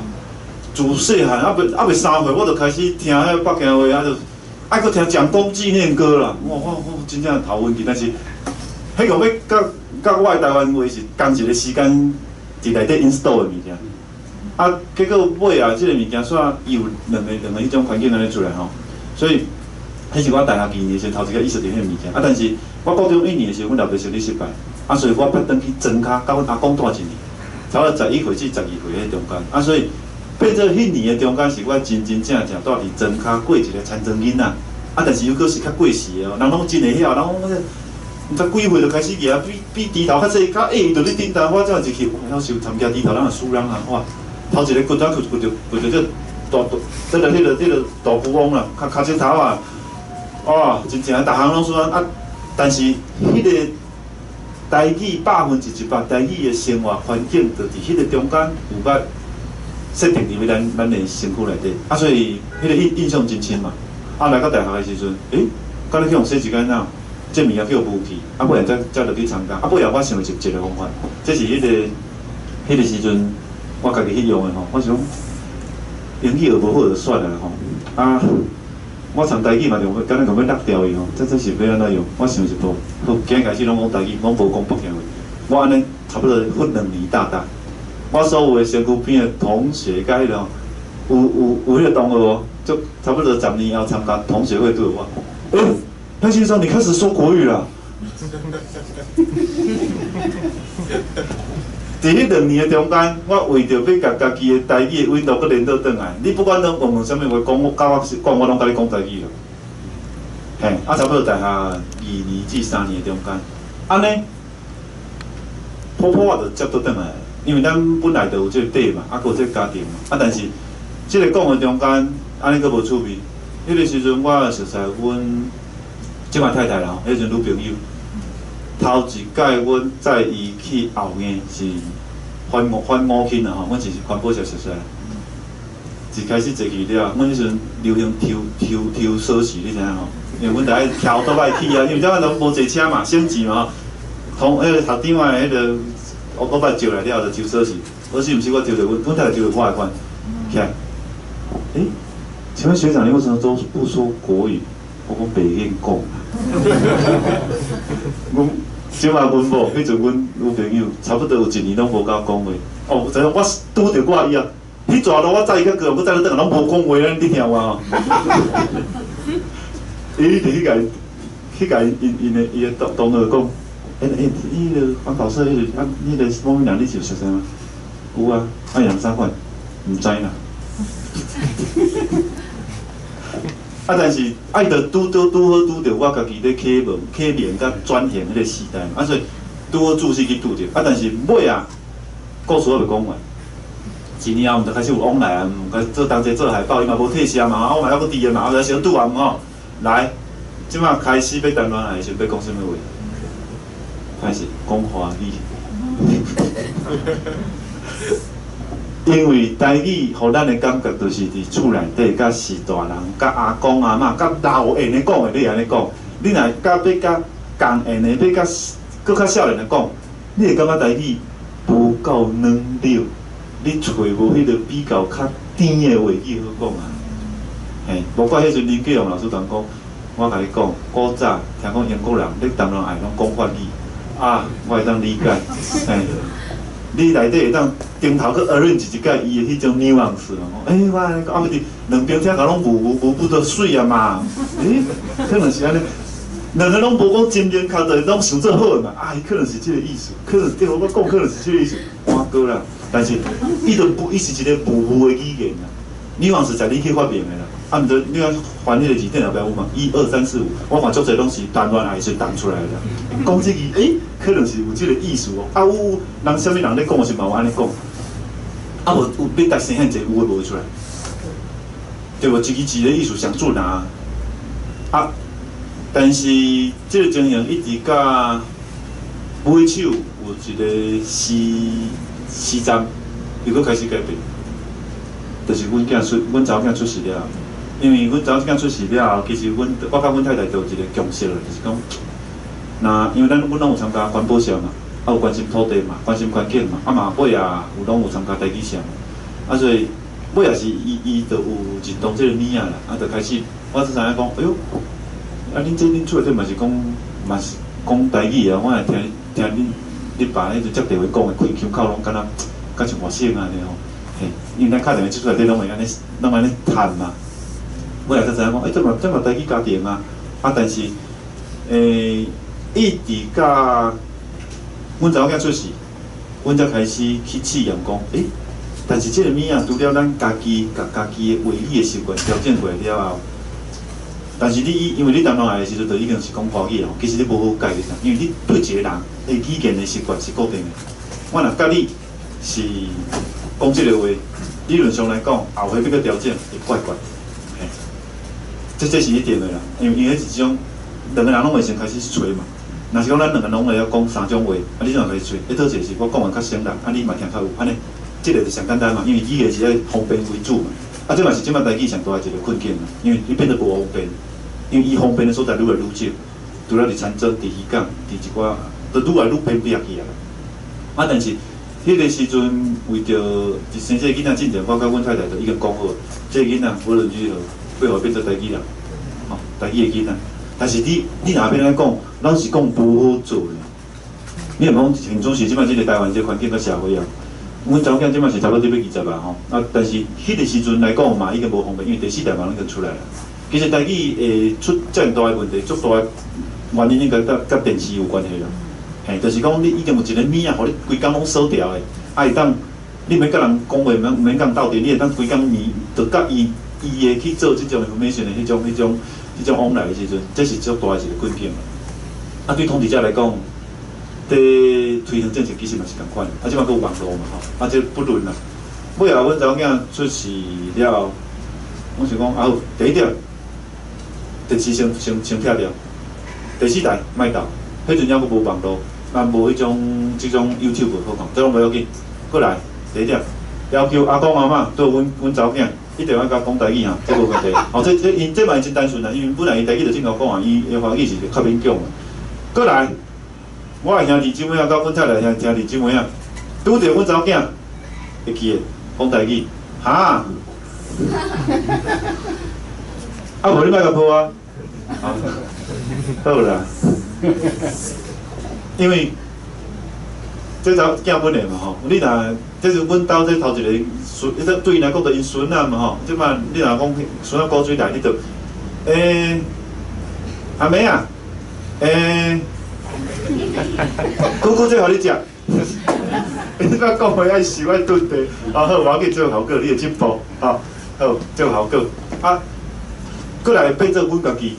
自细汉啊袂3岁，我就开始听迄北京话，啊就爱搁听蒋公纪念歌啦，我真正头晕去，但是迄个要甲我的台湾话是同一个时间伫内底 install 的物件，啊，结果尾啊，即个物件煞有两个迄种环境安尼出来吼，所以迄是我大学2年时头一个意识到迄个物件，啊，但是我高中1年的时候，阮老爸生理失败，啊，所以我转去庄脚，甲阮阿公住1年，差不多11岁至12岁迄中间，啊，所以变做迄年的中间是我真正住伫庄脚过一个田庄囡仔，啊，但是又搁是较过时的哦，人拢真会晓，人讲毋知几岁就开始举，比低头较细，较矮就咧顶头，我这样入去，我受参加低头，人也输人啊，哇！头一个骨头骨着这迄个大富翁啦，脚趾头啊，哇！真正逐项拢输人啊，但是迄个台语100%，台语的生活环境就伫迄个中间有甲设定入去咱的身躯内底，啊，所以迄个印象真深嘛。啊，来到大学的时阵，敢若去用洗一间呐。这物件叫无去，啊，尾仔才落去参加，啊，尾仔我想一个方法，这是迄个时阵我家己去用的吼，我想英语学无好就算了吼，啊，我参台语嘛，敢若讲要落掉伊吼，这是要安怎用？我想一步，好，今开始拢讲台语，拢无讲北京话，我安尼差不多混2年大，我所有的身躯边的同学甲迄个有迄个同学哦，就差不多10年后参加同学会对我。潘先生，你开始说国语了。在迄2年的中间，我为着要甲家己的台语的温度搁连倒转来，你不管侬用啥物话讲我拢甲你讲台语了。嘿，啊，差不多大学2年至3年的中间，安尼普我就接倒转来，因为咱本来就有这个底嘛，啊，佮有这个家庭嘛，啊，但是这个讲的中间，安尼佮无趣味。迄个时阵，我熟悉阮即摆太太啦，迄阵女朋友。头一届阮载伊去后硬是反五轻啦吼，阮是环保社熟悉啦。一开始坐去了，阮迄阵流行抽锁匙，你知影吼？因为阮着爱挑倒来去啊，因为遮咱无坐车嘛，省钱嘛。从迄个头顶啊，迄个倒来招来了，就抽锁匙。可是毋是我抽着，阮太太抽着我的款，起来。请问学长，你为什么都不说国语？我讲袂愿讲。阮即马阮某，迄阵阮女朋友差不多有1年拢无甲我讲话。哦，知影我拄着我伊啊，迄蛇路我载伊较过，我载到倒来拢无讲话咧，你听有啊？伊伫去甲伊的同学讲，迄个环保社迄个某名人你是有熟悉吗？有啊，爱养啥款？毋知啦。啊，但是爱着拄着我家己咧启蒙甲转型迄个时代嘛，啊，所以拄好注释去拄着，啊，但是尾啊，故事我袂讲完。1年后，毋就开始有往来啊，做同齐做海报，伊嘛无退销嘛，啊，我嘛还佫伫个嘛，后来先拄完吼，来，即马开始要谈恋爱时，要讲啥物话？开始讲华语。因为台语，互咱的感觉就是伫厝内底，甲是大人、甲阿公阿嬷、甲老会的讲的，你安尼讲。你若甲要甲共缘的，要甲搁较少年的讲，你会感觉台语无够软溜，你找无迄个比较较甜的话语好讲啊。嘿，无怪迄阵林继荣老师同讲，我甲你讲，古早听讲英国人咧谈恋爱拢讲法语，啊，我会当理解，嘿。你内底会当顶头去 arrange 一下伊的迄种 nuance 嘛？我安尼讲，啊，两边听讲拢无得水啊嘛？可能是安尼，两个拢无讲真面靠着拢想做好的嘛？伊可能是这个意思，可能对我讲可能是这个意思，换过啦。但是伊是一个模糊的语言啊，nuance 在你去发明的啦。啊，毋对，你看翻迄个字典后壁有嘛？1、2、3、4、5，我看足侪拢是谈恋爱时谈出来的。讲这个，可能是有这个意思哦。啊，有人啥物人咧讲是嘛有安尼讲，啊无有要达成遐济有诶无出来，对无？一个字的意思上准啊。啊，但是这个情形一直甲尾手有一个时站，又搁开始改变，就是阮查某囝出世了。因为阮查某囝出世了后，其实我甲阮太太都有一个共识啦，就是讲，那因为阮拢有参加环保社嘛，啊有关心土地嘛，关心环境嘛，啊嘛尾啊拢有参加台语社嘛，啊所以尾也是伊就有认同这个物啊啦，啊就开始我只知影讲，哎哟，啊恁厝内底嘛是讲台语啊，我也听恁爸迄阵接电话讲的，开腔口拢敢像外省安尼吼，嘿，因为咱敲电话接出来，拢会安尼谈嘛。我也才知影讲，这嘛台语家庭啊，啊，但是，一直甲阮查某囝出世，阮才开始去试验讲，但是这个物啊，除了咱家己的话语的习惯调整过来了后，但是因为你谈恋爱的时阵，就已经是讲华语哦，其实你无好改的啦，因为你对一个人的语言的习惯是固定的。我若甲你是讲这个话，理论上来讲，后回要搁调整会怪怪。这是一定的啦，因为迄是种两个人拢会先开始吹嘛。若是讲咱两个拢会晓讲3种话，啊，你怎开始吹？倒一个是我讲完较省人，啊，你嘛听较有，安尼，这个就上简单嘛，因为语言是咧方便为主嘛。啊，这嘛是即摆台语上大一个困境嘛，因为你变得无方便，因为伊方便的所在愈来愈少，除了伫田庄、伫渔港、伫一寡，都愈来愈偏僻去啊。啊，但是迄个时阵为着生这个囡仔进前，我甲阮太太就已经讲好，这个囡仔无论如何。最后变做台语人，吼，台语的囡仔。但是你若要来讲，老实讲无好做咧。你若讲现总是即摆即个台湾即个环境甲社会啊，阮查某囝即摆是差不多要20啊吼，啊，但是迄个时阵来讲嘛，已经无方便，因为第4代嘛已经出来了。其实台语会出遮大的问题，足大的原因应该甲电视有关系啦。嘿，就是讲你已经有一个物啊，互你规工拢锁掉的，啊会当你免甲人讲话，免甲人斗阵，你会当规工就甲伊会去做即种 information 的迄种往来的时阵，这是足大的一个困境啊。对统治者来讲，伫推行政策其实嘛是共款，即嘛佫有网络嘛吼，这不论啦。尾后阮查某囝出世了，我想讲啊，第一点，电视先撇掉，第四台卖到，迄阵还佫无网络，嘛无迄种YouTube 好看，这拢无要紧。过来，第一点，要求阿公阿嬷对阮查某囝一定要甲讲台语哈，这无问题。哦，这嘛真单纯啦，因为本来伊台语就正常讲啊，伊华语是较勉强。过来，我的兄弟姊妹啊，甲阮太太兄弟姊妹啊，拄着阮查某囝会记的讲台语，哈。啊，无你莫甲抱啊，好啦，因为这查囝本的嘛吼，你若这是阮兜这头一个孙，这对伊来讲就因孙啊嘛吼，即摆你若讲孙啊古水来，你就阿妹啊，姑姑这互你食。你甲讲话爱收爱顿地，啊好，我要去做效果，你会进步，啊好做效果，啊，过来变做阮家己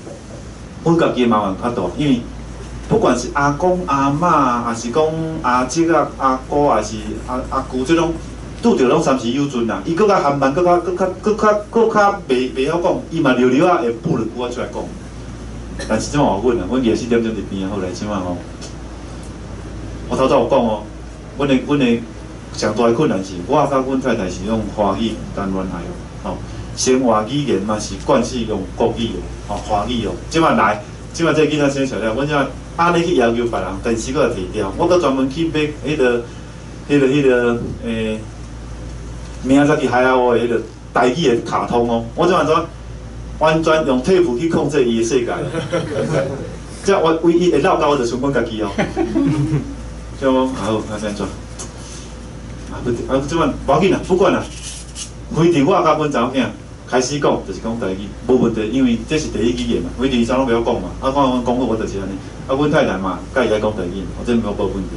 的麻烦较大，因为不管是阿公阿嬷，还是讲阿叔啊、阿姑，还是阿舅这种，拄着拢三时有准啦。伊搁较含慢，搁较袂晓讲，伊嘛溜溜啊会补一句仔出来讲。但是即马我稳啊，阮24点钟伫边啊，后来即马吼，我头早有讲哦。阮的上大的困难是，我甲阮太太是用华语谈恋爱哦，吼，生活语言嘛是惯势用国语哦，吼华语哦。即摆来，即摆这囡仔生出来，阮即摆安尼去要求别人，电视搁摕掉，我搁专门去买迄个明仔载去海牙湾的迄个台语的卡通哦，我即摆怎完全用替补去控制伊的世界，即我唯一会绕到我就剩阮家己哦。就讲好，那安怎？即摆无要紧啦，不管啦。非伫我甲阮查某囝开始讲，就是讲台语，无问题，因为这是第一语言嘛，非伫啥拢袂晓讲嘛。啊，阮讲好，我就是安尼。啊，阮太太嘛，甲伊爱讲台语，我真无问题。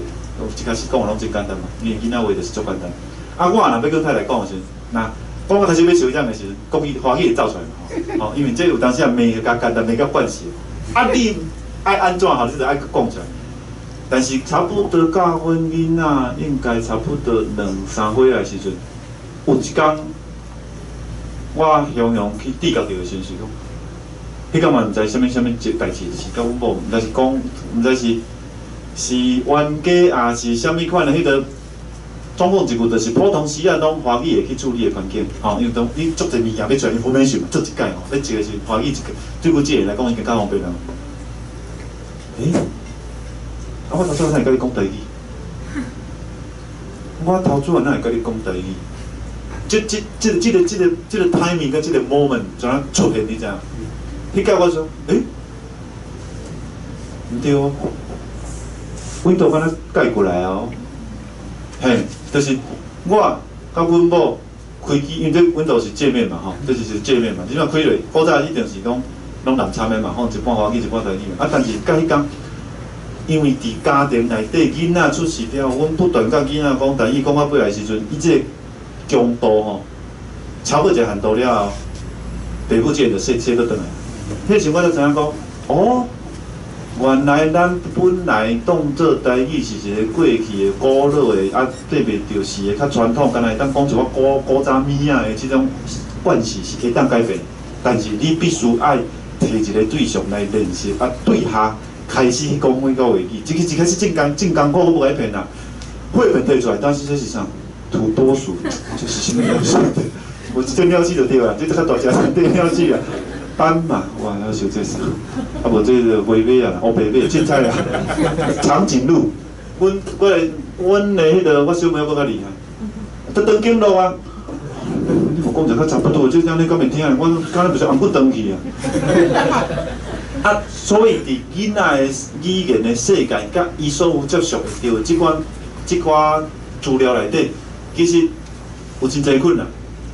一开始讲拢真简单嘛，因为囡仔话就是足简单。啊，我若要跟太太讲的时，那讲到开始要收账的时，国语华语会走出来嘛。吼，因为这有当时啊，袂较简单，袂较惯势。啊，你爱安怎好，你就爱讲出来。但是差不多教阮囡仔，应该差不多2、3岁的时阵，有一天，我雄去地角着的讯息讲，迄个嘛毋知啥物代志，是甲阮某，毋知是讲，毋知是冤家还是啥物款的迄个。总共一句就是普通时啊，拢华语会去处理的环境，吼，因为你足侪物件要转 information 嘛，做一届吼，你一个是华语一个，对阮即个来讲已经较方便啦。啊！我头先哪会甲你讲台语？我头主哪会甲你讲台语？这个 timing 跟这个 moment 怎样出现？你知影？迄个我说，唔对哦，阮都敢若改过来哦。嘿，就是我甲阮某开机，因为这阮都是界面嘛吼，这就是界面嘛。即摆开落，古早一定是讲拢南参的嘛，吼，一半华语一半台语嘛。啊，但是甲迄工。因为伫家庭内底，囡仔出事了，阮不断甲囡仔讲台语，讲到尾来时阵，伊这个强度吼，超过一个限度了后，爸母即个就说倒转来。迄时我才知影讲，哦，原来咱本来当做台语是一个过去的古老的，啊，对袂着是的较传统，敢若会当讲一个古早物仔的即种惯势是会当改变，但是你必须爱摕一个对象来练习，啊，对下。开始讲迄个话语，一开始正艰苦，我无爱骗啦。绘本摕出来，但是这是啥？土拨鼠，这是什么东西？我这鸟鼠就对啦，这较大只对鸟鼠啊，斑马，哇，要想这啥？啊无这个龟尾啊，乌白尾，凊彩啦。长颈鹿，阮的迄个我小妹佫较厉害，长颈鹿啊。你无讲就较差不多，这样你敢会听？我敢若不是红骨长去啊。啊，所以伫囡仔的语言的世界，甲伊所有接触到即寡资料内底，其实有真侪困难。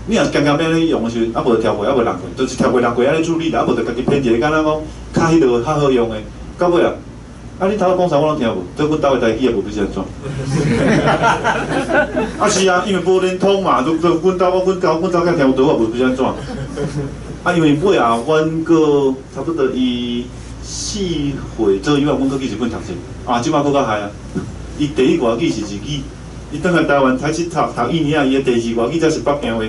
你若刚刚要咧用的时阵，啊无跳过，啊无人过，就是跳过人过安尼处理啦，啊无就家己编一个，敢若讲较迄落较好用的，到尾啊，啊你头仔讲啥我拢听无，对阮兜的台语也无知安怎。啊是啊，因为无连通嘛，阮兜甲听有倒，我无知安怎。啊，因为尾啊，阮个差不多伊4岁左右啊，阮搁去日本读册，啊，即摆搁较害啊。伊第一外语是日语，伊倒来台湾开始读1年啊，伊的第2外语才是北京话。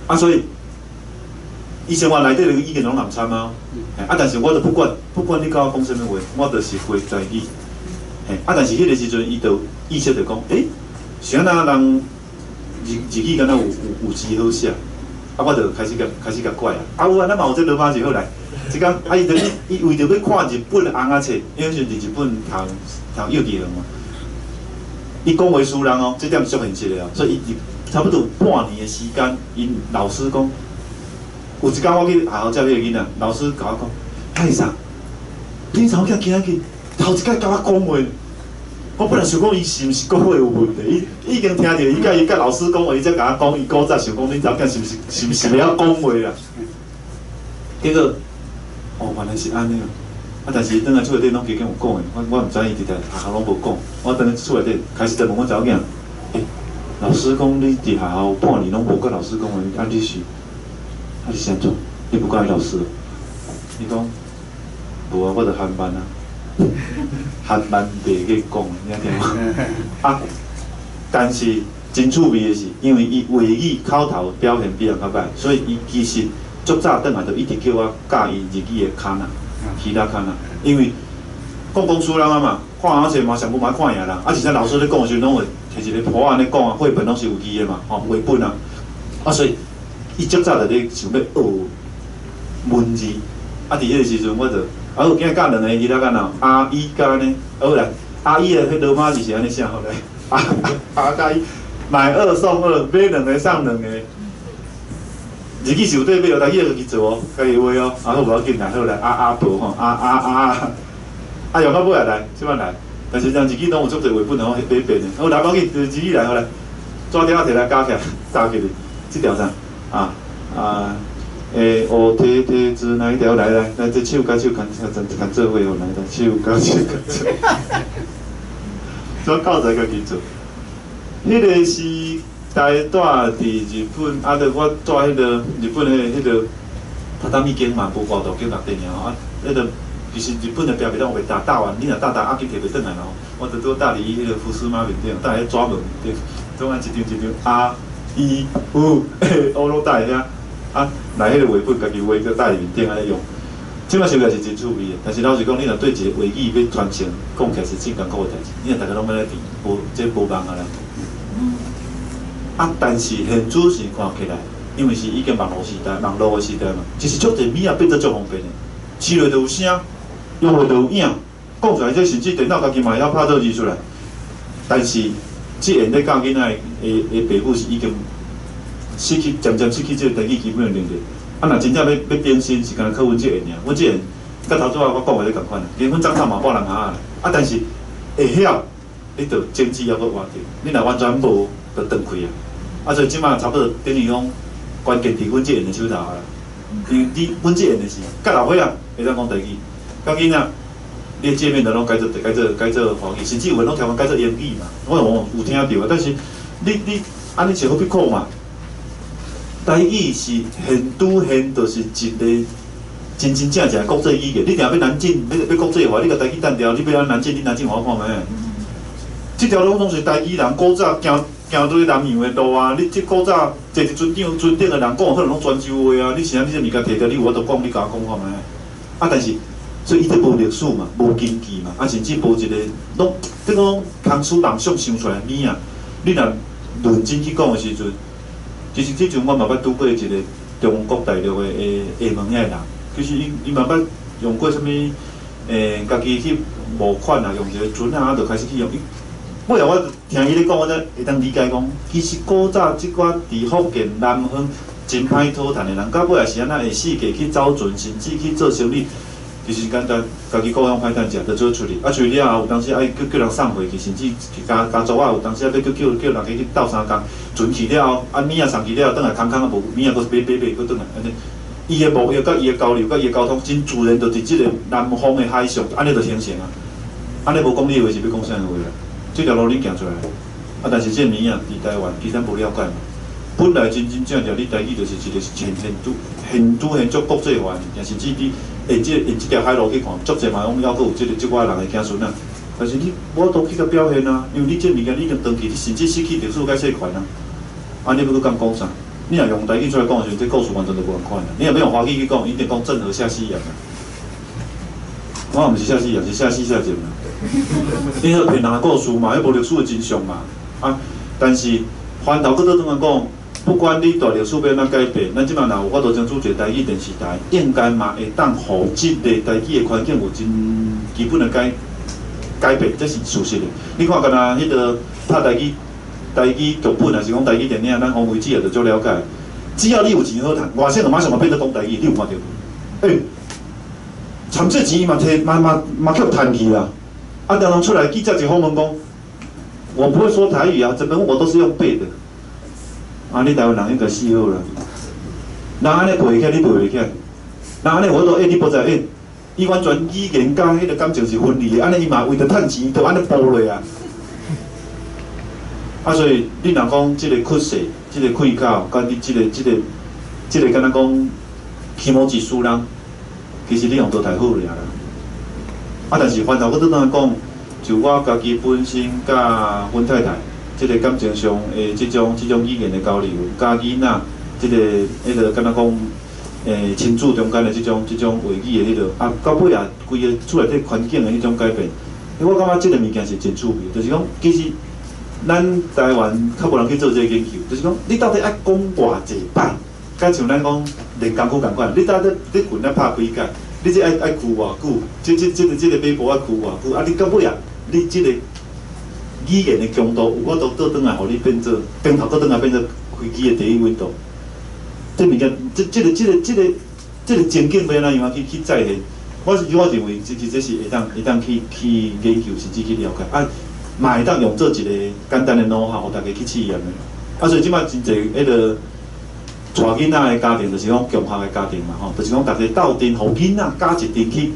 啊，所以伊生活内底已经拢南参啊。啊，但是我都不管你甲我讲啥物话，我就是会台语。啊，但是迄个时阵，伊就意识着讲，是安那人日语敢若有字好写，啊，我就开始甲怪啊。啊，有啊，咱嘛有这罗马字好来。即讲啊，伊为着要看日本红仔册，因为是伫日本读幼稚园嘛。伊讲话输人哦，这点是足现实的哦。所以伊差不多半年的时间，因老师讲，有一天我去学校接迄个囡仔，老师甲我讲，太啥？恁查某囝今仔日头一摆甲我讲话，我本来想讲伊是毋是讲话有问题，伊已经听着伊甲老师讲话，伊才甲我讲，伊古早想讲恁查某囝是毋是要讲话啦？结果。原来是安尼啊！啊，但是倒来厝内底拢加减有讲的，我毋知伊伫台学校拢无讲。我倒来厝内底开始在问我查某囝，老师讲你伫学校半年拢无甲老师讲话，啊你是安怎？你不甲伊老师？伊讲无啊，我着韩班啊，韩班袂去讲，你听无？啊，但是真趣味的是，因为伊话语口头表现比人较歹，所以伊其实。足早转来就一直叫我教伊日语的卡呐，其他卡呐，因为讲书人啊嘛，看学册嘛上不买看赢啦，而且老师咧讲的时候，拢会摕一个谱安尼讲啊，绘本拢是有字的嘛，绘本啊，所以伊足早就咧想要学文字，伫迄个时阵我就有今教2个其他干呐，阿伊加呢，好来，阿伊的迄罗马字是安尼写好来，阿加伊买2送2，买2个送2个。日语是有对买哦，但迄个去做哦，家己话哦，啊好无要紧啦，好来阿婆吼，用到尾也来，即摆来，但是像日语拢有足侪话本吼改变的，好来讲去日语来好来，纸条摕来加起来，加起来，即条啥O T 字哪一条来，这手甲手牵做伙哦，来手甲手牵做，做教材家己做，迄个是。待住伫日本，啊！着我住迄个日本的迄个榻榻米间嘛，无偌大间6间尔啊。迄个其实日本的标袂当袂大完，你若大阿去摕袂转来咯。我着拄搭伫迄个福斯马面顶，搭迄纸门面顶，总安一张啊、伊、有、我拢搭伫遐。啊，来迄个画本家己画个搭伫面顶安尼用。即摆想起来是真趣味的，但是老实讲，你若对一个画语要传承，讲起来是真艰苦的代志。你若大家拢要来填，无忙啊啦。啊，但是现主是看起来，因为是已经网络的时代嘛，其实足侪物啊变得足方便的，试落就有声，用落就有影，讲出来这甚至电脑家己嘛会晓拍做字出来。但是，即个咧教囡仔的爸母是已经渐渐失去这个台语基本的能力。啊，若真正要变身，是干靠阮这个尔。阮这个甲头拄仔我讲话咧共款，连阮长头嘛报人下啦。啊，但是会晓，你着经济还佫活着，你若完全无，就断开啊。啊，所以即摆差不多等于讲关键伫阮这个的手头啊。因为阮这个的是甲老伙仔会当讲台语，甲囡仔你见面就拢改做华语，甚至有人拢调改做英语嘛。我有听到啊，但是你安尼是好必苦嘛。台语是现就是一个真正的国际语言。你定要南进，要国际化，你甲台语单调，你要南进，你南进我看觅。这条路拢是台语人古早行对南洋的路啊！你即古早坐一船顶的人讲可能拢泉州话啊！你是安你这物件摕着，你有法度讲，你甲我讲看觅。啊，但是所以伊都无历史嘛，无经济嘛，啊，甚至无一个拢即讲康书人想想出来物啊！你若认真去讲的时阵，其实即阵我嘛捌拄过一个中国大陆的厦门遐人，其实伊嘛捌用过啥物家己去募款啊，用一个船啊，就开始去用。尾后我听伊咧讲，我才会当理解讲，其实古早即寡伫福建南方真歹讨趁的人，到尾也是安那会四界去找船，甚至去做生意，就是简单家己故乡歹趁食，就做出去。啊，出去了后，有当时爱叫人送回去，甚至家族啊，有当时要叫人去斗相共。船去了后，啊米啊送去了，倒来空啊无米啊，佫买，佫倒来安尼。伊的贸易甲伊的交流，甲伊的交通，真自然就伫即个南方的海上，安尼就形成啊。安尼无讲你的话是要讲啥话啦？这条路你行出来，啊！但是这物啊，伫台湾其实咱无了解嘛。本来真正你台语就是一个现足国际化的物件，甚至你沿这条海路去看，足侪嘛讲还佫有即我人的子孙啊。但是我都去甲表现啊，因为你这物件你已经长期，你甚至失去历史甲社权啊。啊，你要佮讲啥？你若用台语出来讲的时阵，这故事完全就无共款啦。你若要用华语去讲，一定讲郑和下西洋啊。我也毋是下西洋，是下西下井啊。你迄骗人的故事嘛，迄无历史的真相嘛。啊，但是翻头搁倒转来讲，不管你大历史要安怎改变，咱即摆若有法度争取一个台语电视台，应该嘛会当互即个台语的环境有真基本的改变，这是事实的。你看，敢若迄个拍台语剧本，还是讲台语电影，咱黄梅子也就足了解。只要你有钱好赚，外省人马上嘛变做讲台语，你有看到？参这钱嘛摕嘛叫赚去啦。啊，当然出来记者一访问讲，我不会说台语啊，整本我都是用背的。啊，你台湾人应该死好啦。人安尼背起来，你背袂起来。人安尼我都你不知伊完全语言甲迄个感情是分离的，安尼伊嘛为着趁钱，就安尼剥落啊。啊，所以你若讲即个缺失、即个开口，甲你即个，敢若讲起毛技术人，其实你用都太好了啦。啊，但是翻头搁倒来讲，就我家己本身甲阮太太，即个感情上诶，即种语言的交流，甲囡仔，即个迄个敢若讲。亲子中间的即种话语的迄个，啊，到尾啊，规个厝内底环境的迄种改变，我感觉即个物件是真趣味，就是讲，其实咱台湾较无人去做这个研究，就是讲，你到底爱讲偌济摆，甲像咱讲练功夫共款，你到底你拳爱拍几下，你这爱跍偌久，这个马步爱跍偌久，啊，你到尾啊，你这个语言的强度，有法度倒转来，互你变做顶头倒转来变做飞机的第一温度。这物件，这个情景要安怎样去再现？我认为，这是会当去研究，甚至去了解。啊，嘛会当用做一个简单的know how，互大家去试验的。啊，所以即摆真侪迄个带囡仔的家庭，就是讲共学的家庭嘛，吼，就是讲大家斗阵，互囡仔加一阵去。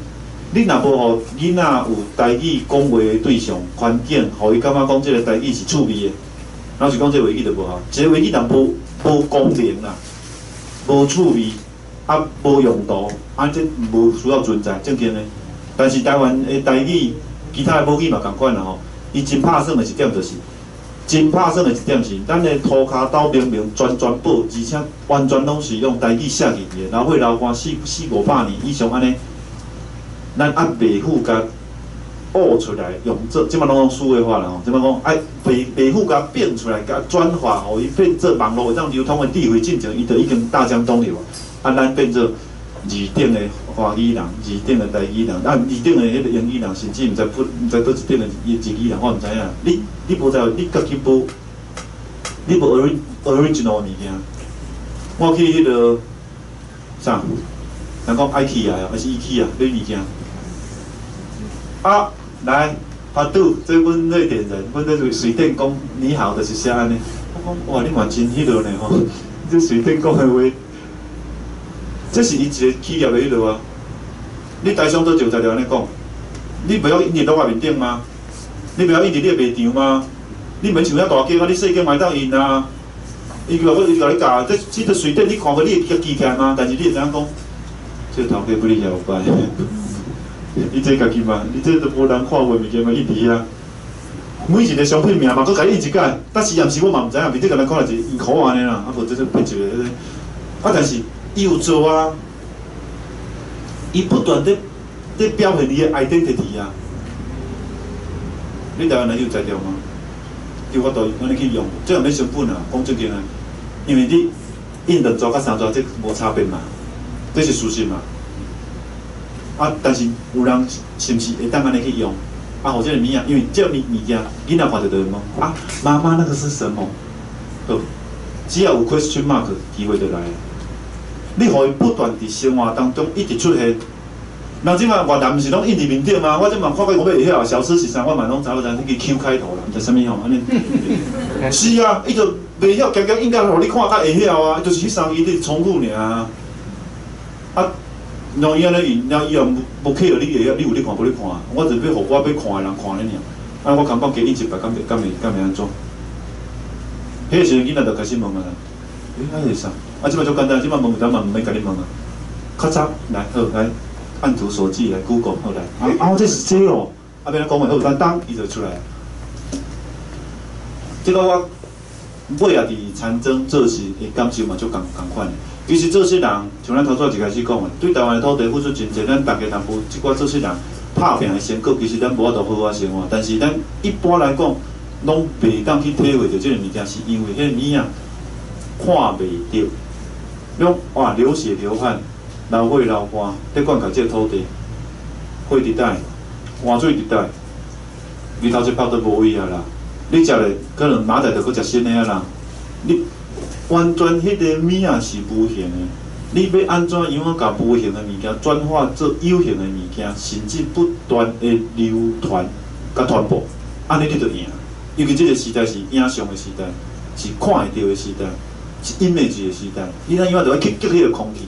你若无互囡仔有台语讲话的对象环境，互伊感觉讲这个台语是趣味的，然后是讲这个话语就无效，这个话语若无功能啦。无趣味，啊，无用途，啊，这无需要存在，正经的。但是台湾的台语，其他的母语嘛共款啦吼。伊真拍算的一点就是，真拍算的一点是，咱的涂骹斗明明全部，而且完全拢是用台语写进去的。老岁老官400-500年以上安尼，咱按白虎甲挖出来用做，即摆拢用数位化啦吼。即摆讲爱白虎甲变出来，甲转化，互伊变做网络会当流通的智慧进程，伊就已经大江东流啊。啊，咱变做二等的华语人，二等的台语人，啊，二等的迄个英语人，甚至毋知倒一等的日语人，我毋知影。你无知，你家己无，你无 original 物件。我去迄个啥，人讲 IKEA 啊，还是 IKEA 买物件。啊，来，法度，这阮瑞典人，阮在水电工，你好，就是写安尼。我讲，哇，你嘛真迄落呢吼，这水电工的话，这是伊一个企业的迄落啊。你台商都就在了安尼讲，你袂晓印伫外面顶吗？你袂晓印伫你的卖场吗？你免像遐大间啊，你细间嘛会当印啊。伊就甲你教，这个水电你看过你会记起来吗？但是你会知影讲，这头家不哩晓办。你这家己嘛，你这都无人看过物件嘛，印伫遐。每一个商品名嘛，佮甲你印一解，但是也毋是我嘛毋知影，面顶甲咱看来是印箍安尼啦，啊无这变一个，啊但是伊有做啊，伊不断地表现伊的 identity 啊。你台湾人有才调吗？有法度安尼去用，这样免成本啊，讲正经啊，因为你印2组甲3组，这无差别嘛，这是事实嘛。啊，但是有人是毋是会当安尼去用？啊，或者是物件，因为这物件囡仔看着就会问啊，妈妈那个是什么？好，只要有 question mark， 机会就来了。你互伊不断伫生活当中一直出现。人即摆越南毋是拢印伫面顶吗？我即嘛看过我会晓，小吃是啥？我嘛拢知影那个 Q 开头啦，毋知啥物吼安尼。是啊，伊就袂晓，强应该互你看较会晓啊，就是迄3个字重复尔啊。让伊安尼用，然后伊又无客你会晓，你有你看无你看，我就要互我要看的人看咧尔。啊，我讲加印100，敢会安怎？迄个时阵囡仔就开始问啊，啊是啥？啊，即摆足简单，即摆问有当嘛毋免甲你问啊。较早来好来，按图索骥来 Google 后来，这是这哦，变咱讲话好，当伊就出来。这个我尾啊伫长征做事的感受嘛，就共款的。其实这些人像咱头先一开始讲的，对台湾的土地付出真济，咱大家淡薄即寡这些人拍拼的成果，其实咱无法度好好生活。但是咱一般来讲，拢袂当去体会到这个物件，是因为迄个物啊看袂到，拢哇流血流汗、流血流汗，伫灌溉这个土地，火伫倒，换水伫倒，日头一泡都无位啊啦。你食咧，可能明仔就搁食新的啊啦。你完全迄个物啊是无形的，你要安怎样啊？甲无形的物件转化做有形的物件，甚至不断的流传甲传播，安尼你就赢。尤其这个时代是影像的时代，是看会到的时代，是image的时代。你怎样就要吸迄个空气？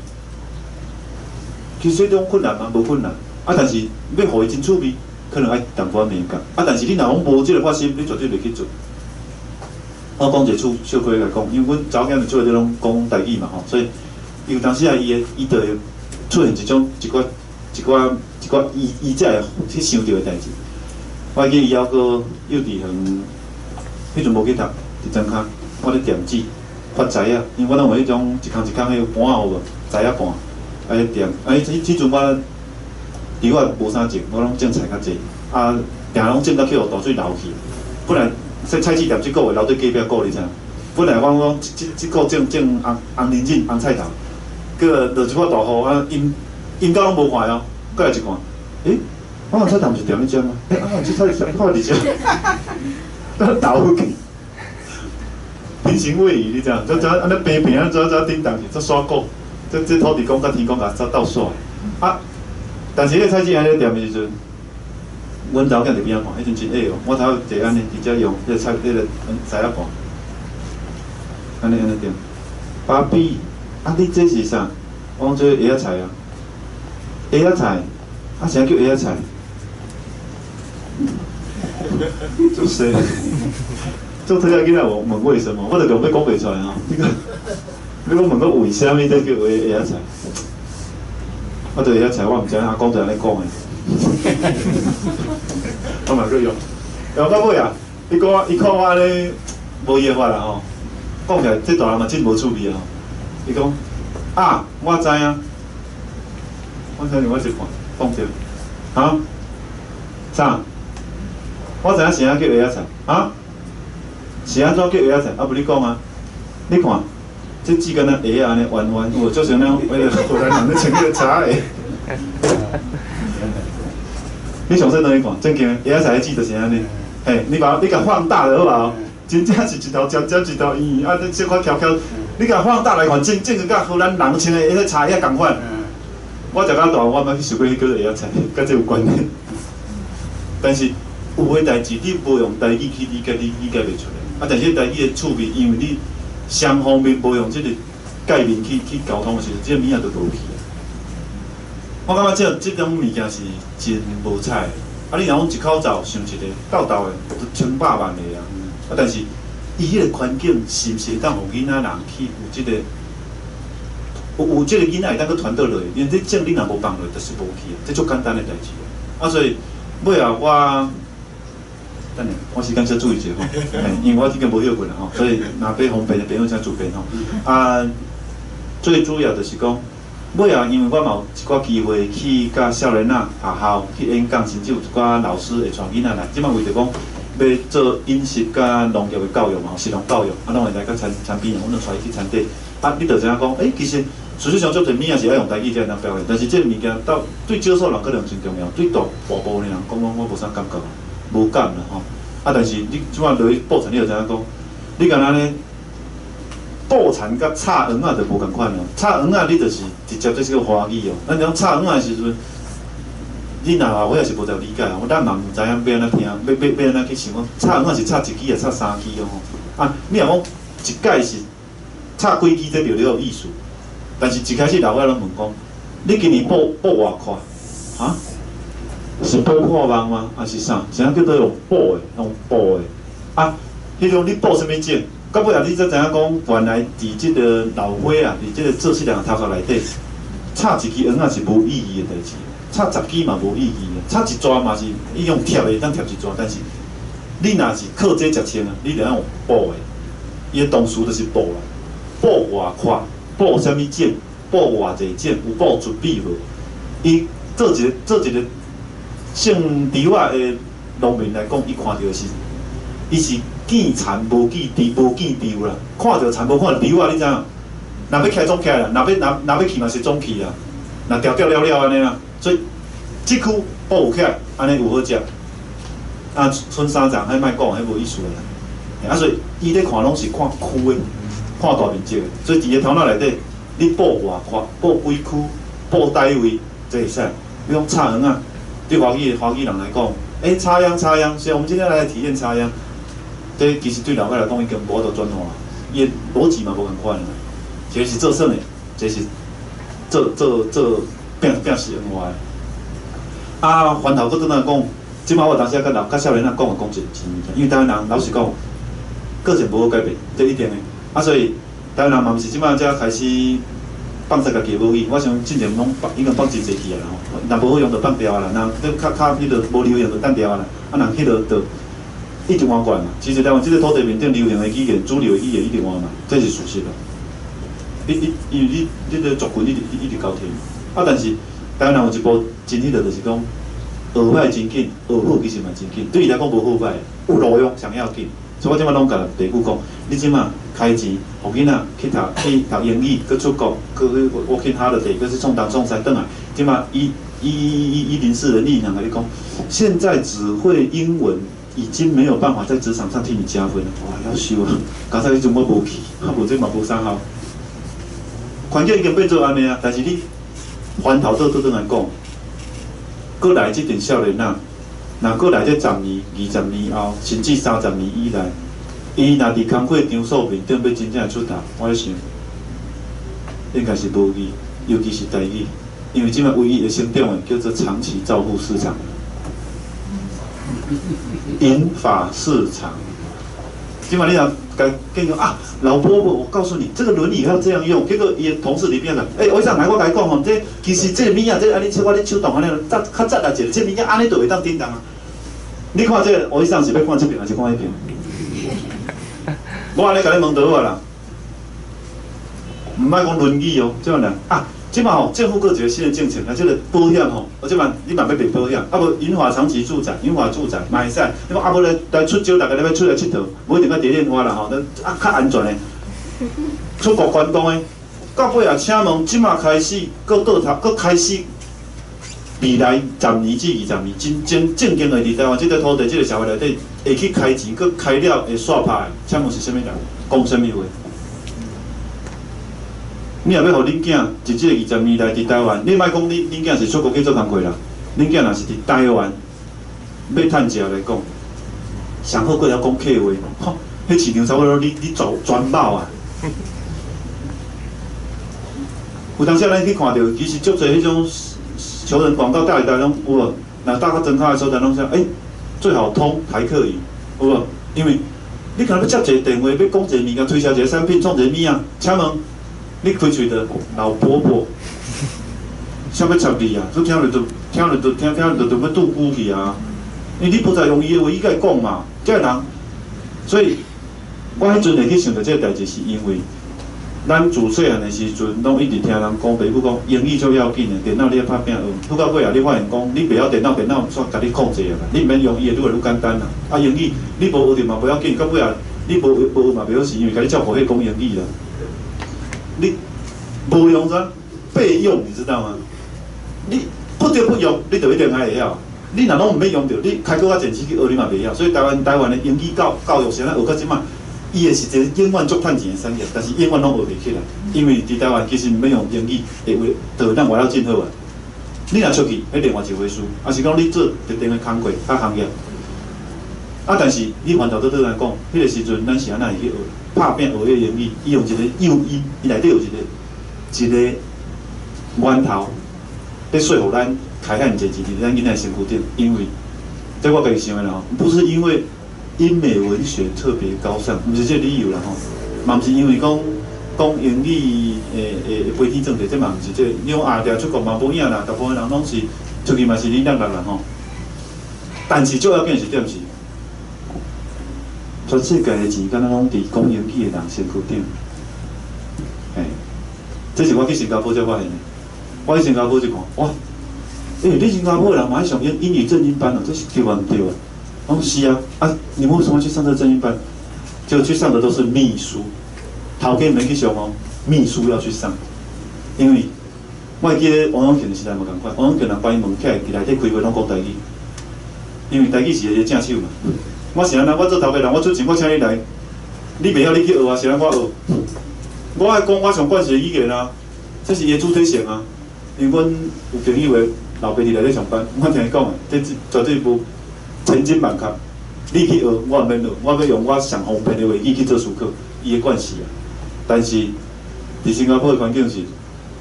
其实这种困难嘛，无困难。但是要互伊真趣味。可能爱淡薄仔敏感，但是你若讲无即个发生，你绝对袂去做。我讲一个小可来讲，因为阮早间就做咧拢讲台语嘛吼，所以有当时啊，伊就会出现一寡伊才会去想到的代志。我记伊还佫幼稚园，迄阵无去读，伫庄骹，我咧点纸发财啊，因为我拢有迄种一空迄个盘啊有无，财啊盘，啊咧点，迄阵我。伫我无啥种，我拢种菜较济，定拢种到去互大水流去。本来说菜市店即个月留对隔壁顾，你知影？本来我讲即个种红人参、红菜头，个落一寡大雨，因到拢无看哦，过来一看，我红菜头毋是踮咧种吗？即菜看伫遮，倒去，平行位移，你知影？就安尼平平啊，怎顶动去，做刷过，这土地公甲天公甲斗煞但是迄个菜市安尼店的时阵，阮查某囝伫边仔看，迄阵真矮哦。我头坐安尼，直接用迄个菜迄个菜仔盘，安尼点。爸比，你这是啥？我讲这蚵仔菜啊，蚵仔菜，啥叫蚵仔菜？就是，做这个囡仔问为什么，我就根本讲袂出来啊。你讲问我为虾米这叫蚵仔菜？我对遐菜，我毋知阿公就安尼讲的。我嘛去用，用到尾啊，伊看我安尼无伊的法啦吼，讲起来这大人嘛真无趣味啊。伊讲我知影，我相信我一看讲着，啥？我知影是安叫蚵仔菜，是安怎叫蚵仔菜？无你讲啊，你看。这几根那蚵仔安尼弯弯，我就像那为了荷兰人咧穿迄个茶蚵。你上细等你看，正经蚵仔菜记就是安尼。你甲放大了好无？真正是一头尖尖，一头圆圆，这块翘翘，你甲放大来看，正个甲荷兰人穿的迄个茶蚵共款。我食到大，我毋捌去想过迄个蚵仔菜，甲这有关系。但是有诶代志，你无用台语去理解，你理解袂出来。但是台语的趣味，因为你。双方面无用即个概念去沟通的时候，即个物仔就落去啊。我感觉即种物件是真无彩的。你若讲一口罩想一个斗的，都千百万个啊。但是伊迄个环境是毋是会当互囡仔人去有即个有即个囡仔会当去传倒落去？因为这种你若无放落，就是无去啊。这足简单的代志所以尾啊我。等下，我时间再注意一下吼，因为我已经无休困啦吼，所以若要方便的朋友才自便吼。最主要就是讲，尾啊，因为我嘛有一寡机会去甲少年仔学校去演讲，甚至有一寡老师会带囡仔来，即摆为着讲要做饮食甲农业的教育嘛，食农教育，拢会来甲产品，阮就带伊去产地。你就知影讲，其实事实上足侪物仔是爱用台语才会当表现，但是这个物件到对少数人可能真重要，对大部分的人讲我无啥感觉。无感啦吼，但是你即摆落去布产，你就知影讲，你敢若呢？布产甲插黄仔就无共款咯。插黄仔你就是直接就是个华语哦。咱讲插黄仔的时阵，你若我也是无得理解啊。咱嘛毋知影要安怎听，要安怎去想讲，插黄仔是插一支啊，插三支哦。你若讲一届是插几支，这就有意思。但是一开始老伙仔拢问讲，你今年布偌快？是布破网吗？还是啥？啥叫做用布的？用布的迄种你布什么种？到尾啊，你才知影讲，原来伫即个老伙仔伫即个做事人头壳内底，插一支黄仔是无意义的代志。插10支嘛无意义啊，插一抓嘛是伊用贴的当贴一抓，但是你若是靠这食穿啊，你就要用补的，伊的动词就是补啦，补偌宽，补啥物种，补偌济种，有补准备无？伊做一个姓猪仔的农民来讲，伊看到是，伊是见田无见猪，无见猪啦，看到田无看到猪啊，你知影？若要开总开啦，若要去嘛是总去啦，若调调了了安尼啦，所以即区补有起来，安尼有好食。啊，剩三层，迄莫讲，迄无意思啦。啊，所以伊咧看拢是看区的，看大面积的，所以伫个头脑内底，你补偌宽，补几区，补单位，这会使。比如讲插秧啊，对华语人来讲，插秧，所以我们今天来体验插秧。这其实对老外来讲，伊根无得转化，伊逻辑嘛无共款啦。一个是做耍的，一个是做变是用外的。啊，翻头搁转来讲，即摆我当时甲少年仔讲一件物件，因为台湾人老实讲，个性无好改变，这一定的。啊，所以台湾人嘛毋是即摆才开始放杀家己无语，我想之前拢应该放真侪去啊啦吼。若无好用就放掉啊啦，若你较迄个无流行就单掉啊啦。啊，人迄个就一直换过来嘛。其实台湾即个土地面顶流行的语言、主流的语言一直换嘛，这是事实啦。因为你个族群一直交替，啊，但是台湾人有一部真迄个就是讲学歹真紧，学好其实嘛真紧。对伊来讲无好歹，有路用上要紧。所以我即摆拢甲爸母讲，你即摆开钱，互囡仔去读英语，去出国，去working holiday，去创东创西转来。即摆104人力人甲你讲，现在只会英文已经没有办法在职场上替你加分了。哇，夭寿啊！刚才迄阵我无去，无这嘛无啥效。环境已经变做安尼啊，但是你翻头倒来讲，过来即阵少年仔，若过来这10年、20年后，甚至30年以来，伊若伫工课场所面顶要真正出头，我咧想，应该是无语，尤其是台语，因为即摆唯一会成长的叫做长期照护市场，银发市场。即摆你若跟讲啊，老婆婆，我告诉你，这个轮椅要这样用。结果伊的同事里边讲，我上来我甲你讲吼，这其实这物啊，这安尼我咧手动安尼，较窄啊一个，这物啊安尼就会当叮当啊。你看这个，我上是要看这边还是看迄边？我安尼甲你问倒好啦，唔莫讲轮椅哦，这样啦啊。即摆吼，政府佫一个新的政策，啊，即个保险吼，即摆你嘛要卖保险，啊无银发长期住宅、银发住宅嘛会使，你讲啊无来出招，大家要出来佚佗，无一定要蝶恋花啦吼，啊较安全的，出国观光的，到尾啊，请问即摆开始，佫开始，未来10年至20年，正经的伫台湾即个土地、即个社会内底，会去开钱，佫开了会煞拍的，请问是啥物人？讲啥物话？你若要互恁囝伫即个20年来伫台湾，你莫讲恁囝是出国去做工课啦，恁囝若是伫台湾要趁食来讲，上好过了讲客话，吼，迄市场差不多你全饱啊！有当时咱去看到，其实足侪迄种求人广告带来拢有无？若大家真卡的所在拢说，最好通台客语，有无？因为你可能要接一个电话，要讲一个物件，推销一个产品，创一个物啊，请问。你开喙的老婆婆，想要插你啊？所以听了就要拄骨去啊！因为你不再用伊的话，伊甲伊讲嘛，这个人，所以我迄阵会去想到这个代志，是因为咱自细汉的时阵，拢一直听人讲，爸母讲英语最要紧的，电脑你要拍拼学，拄到尾啊，你发现讲你袂晓电脑煞甲你控制啊，你毋免用伊的，愈来愈简单啦。啊，英语你无学着嘛袂要紧，到尾啊，你无学嘛袂好是因为甲你照顾迄讲英语啦。你无用啥备用，你知道吗？你不得不用，你就一定爱会晓。你若拢毋免用着，你开搁较前期去学你嘛袂晓。所以台湾的英语教育现在学到即摆，伊的是一个永远足趁钱的产业，但是永远拢学袂起来。因为伫台湾其实毋免用英语，会就咱外口真好啊。你若出去，迄另外一回事。啊是讲你做特定的工课、较行业。啊，但是你翻头倒来讲，迄个时阵咱是安那会去学？拍拼学迄英语，伊用一个诱因，伊内底有一个源头，咧说服咱开汉这咱囡仔身躯顶。因为，这我家己想的啦，不是因为英美文学特别高尚，毋是这理由啦吼，嘛毋是因为讲英语飞天政策，这嘛毋是这。你讲啊，出国嘛无影啦，大部分人拢是出去嘛是你两个人吼，但是最要紧是点是，全世界的钱，敢若拢伫讲英语的人身躯顶。这是我去新加坡才发现的。我去新加坡就看，哇，你新加坡的人嘛爱上英语正音班哦，这是对啊唔对啊？我说是啊，你们为什么去上这正音班？就去上的都是秘书，头家没去上哦，秘书要去上，因为我记得王永庆的时代嘛同款，王永庆人关门起来，伫内底开会拢讲台语，因为台语是伊的正手嘛。我是安那，我做头家人，我出钱我请你来，你袂晓你去学啊，是安我学。我爱讲我上惯势的语言啊，这是伊的主体性啊。因为阮有朋友的老爸伫内底上班，我听伊讲的，这绝对无千金万确。你去学，我免学，我要用我上方便的话语去做思考，伊的惯势啊。但是伫新加坡的环境是，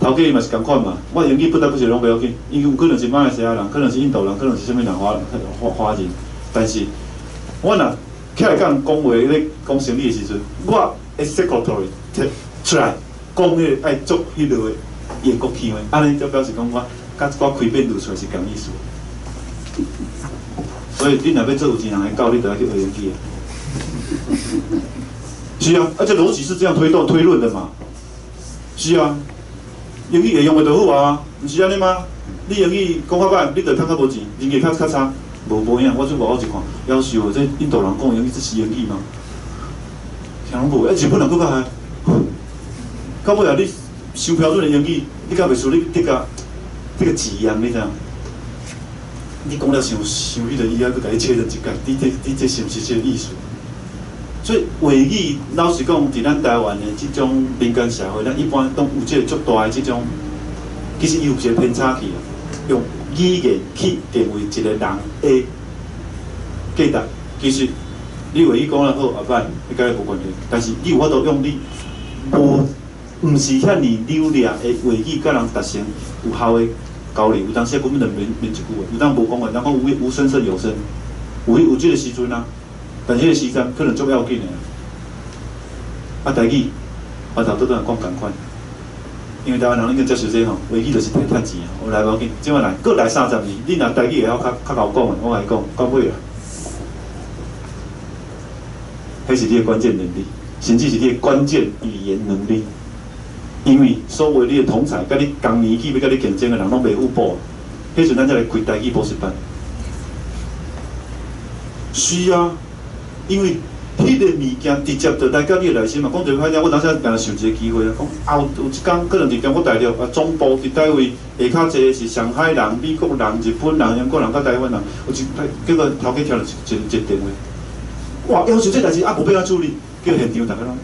头家伊嘛是共款嘛。我英语不得不是拢袂要紧，因为有可能是马来西亚人，可能是印度人，可能是啥物人华人。但是我若起来甲人讲话咧讲生理的时阵，我会 secretary 出来讲迄个爱做迄落的伊的国语话，安尼就表示讲我开辩论出来是共意思。所以你若要做有钱人的教，你就要去学英语啊。是啊，而且逻辑是这样推论的嘛。是啊，英语会用的就好啊，毋是安尼吗？你英语讲较歹，你就赚较无钱，人家较差。无影，我做外口一看，夭寿这印度人讲英语，这是英语吗？听拢无，日本人佫较嗨。到尾啊，你上标准的英语，你敢袂输你这个字样，你知影？你讲了伤迄个以后，佫甲你切成一角，你这是毋是这个意思？所以话语，老实讲，伫咱台湾的这种民间社会，咱一般都有这个足大的这种，其实伊有一个偏差去啊，用语言去定位一个人的价值。其实你话语讲得好也歹，你甲伊无关系，但是你有法度用你毋是遐尼流利的话语，甲人达成有效的交流。有当时根本就免一句话，有当无讲话，人讲无声胜有声，有这个时阵啊。但迄个时间可能足要紧的。台语我头拄都讲共款，因为台湾人已经接受这吼，话语就是摕趁钱啊。我来无要紧，即摆来，搁来30年，你若台语会晓较够讲的，我甲你讲，到尾啊，迄是你的关键能力，甚至是你的关键语言能力。因为所有你的同才，甲你同年纪要甲你竞争的人，拢袂有补。迄阵咱才来开台语补习班。是啊。因为迄个物件直接就来到你的内心嘛。讲一个歹听，我当时定想一个机会啊，讲后有一天可能伫中国大陆总部伫台位下骹坐是上海人、美国人、日本人、英国人、甲台湾人，有一结果头家听了一电话，哇！要求这代志无要安处理，叫现场大家拢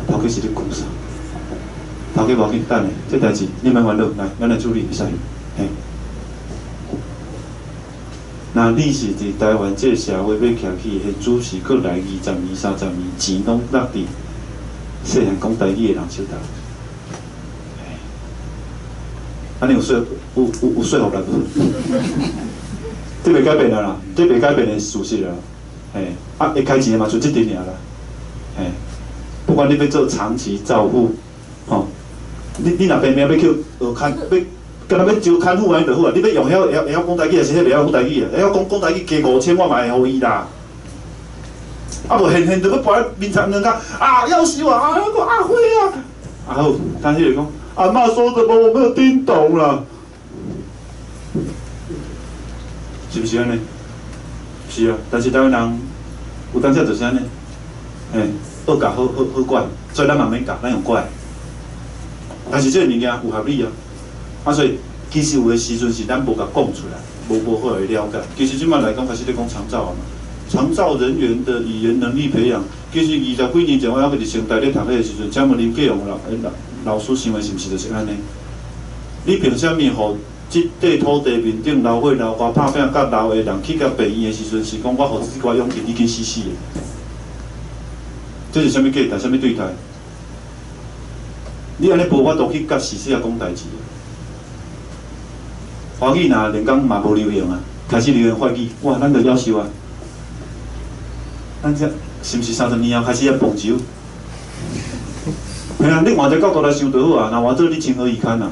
头家是咧讲啥？头家无要紧，等下这代志你莫烦恼，来，咱来处理会使，嘿。那你是伫台湾这个社会要徛起，迄主是搁来20年、30年，钱拢落伫细汉讲台语的人手头。安尼有说服力无？这袂改变啦，这袂改变的事实啦。会开钱的嘛，就这点尔啦。不管你要做长期照护，吼，你若偏偏要去学看要。敢若要招看护安尼就好啊！你要用会晓讲台语，还是迄袂晓讲台语啊？会晓讲台语加5000，我嘛会互伊啦。无现就要摆面前人家要死我那个阿辉啊！好，但是就讲阿嬷说什么我没有听懂啦，是不是安尼？是啊，但是台湾人有当时就是安尼，恶教好怪，所以咱嘛免教，咱用怪。但是这个物件有合理啊。所以其实有的时阵是咱无甲讲出来，无好来了解。其实即摆来讲，开始咧讲长照啊嘛，长照人员的语言能力培养，其实20几年前我还伫成大咧读的时阵，请问林继荣老师想的是毋是就是安尼？你凭啥物互即块土地面顶老伙老瓜拍拼甲老的人去甲病院的时阵，是讲我互即寡勇气已经死的？这是啥物价值？啥物对待？你安尼无法度去甲时事啊讲代志。华语若连讲嘛无流行啊，开始流行法语，哇，咱就夭寿啊！咱这是毋是30年后开始要蹦球？嘿啊，你换一个角度来想就好啊，若换做你情何以堪啊？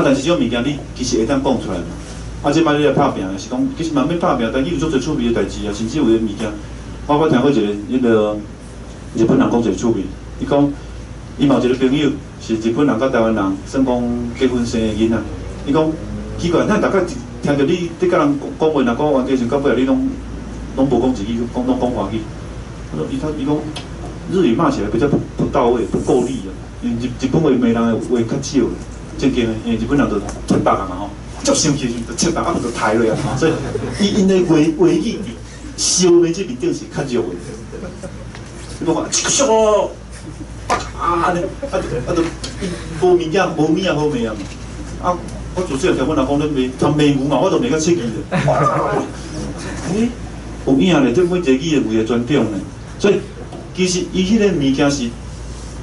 但是这种物件你其实会当讲出来嘛。即摆你来拍拼是讲，其实嘛免拍拼，但伊有足侪趣味的代志啊，甚至有个物件，我听过一个迄个日本人讲一个趣味，伊讲伊嘛有一个朋友是日本人甲台湾人，算讲结婚生个囡仔，伊讲奇怪，咱大概听着你甲人讲话，若讲完时到尾你拢无讲日语，拢讲华语。伊讲日语骂起来比较不到位，不够力啊。因为日本话骂人的话较少，正经的，因为日本人都七八个嘛吼，足生气就七八个就抬落啊，所以因的话语烧的这面顶是较弱的。你讲畜生哦，就无物件好骂嘛。啊，我自细听阮阿公咧骂，他骂牛嘛，我都骂较刺激的。有影咧，这每一个语的为个尊重呢，所以其实伊迄个物件是，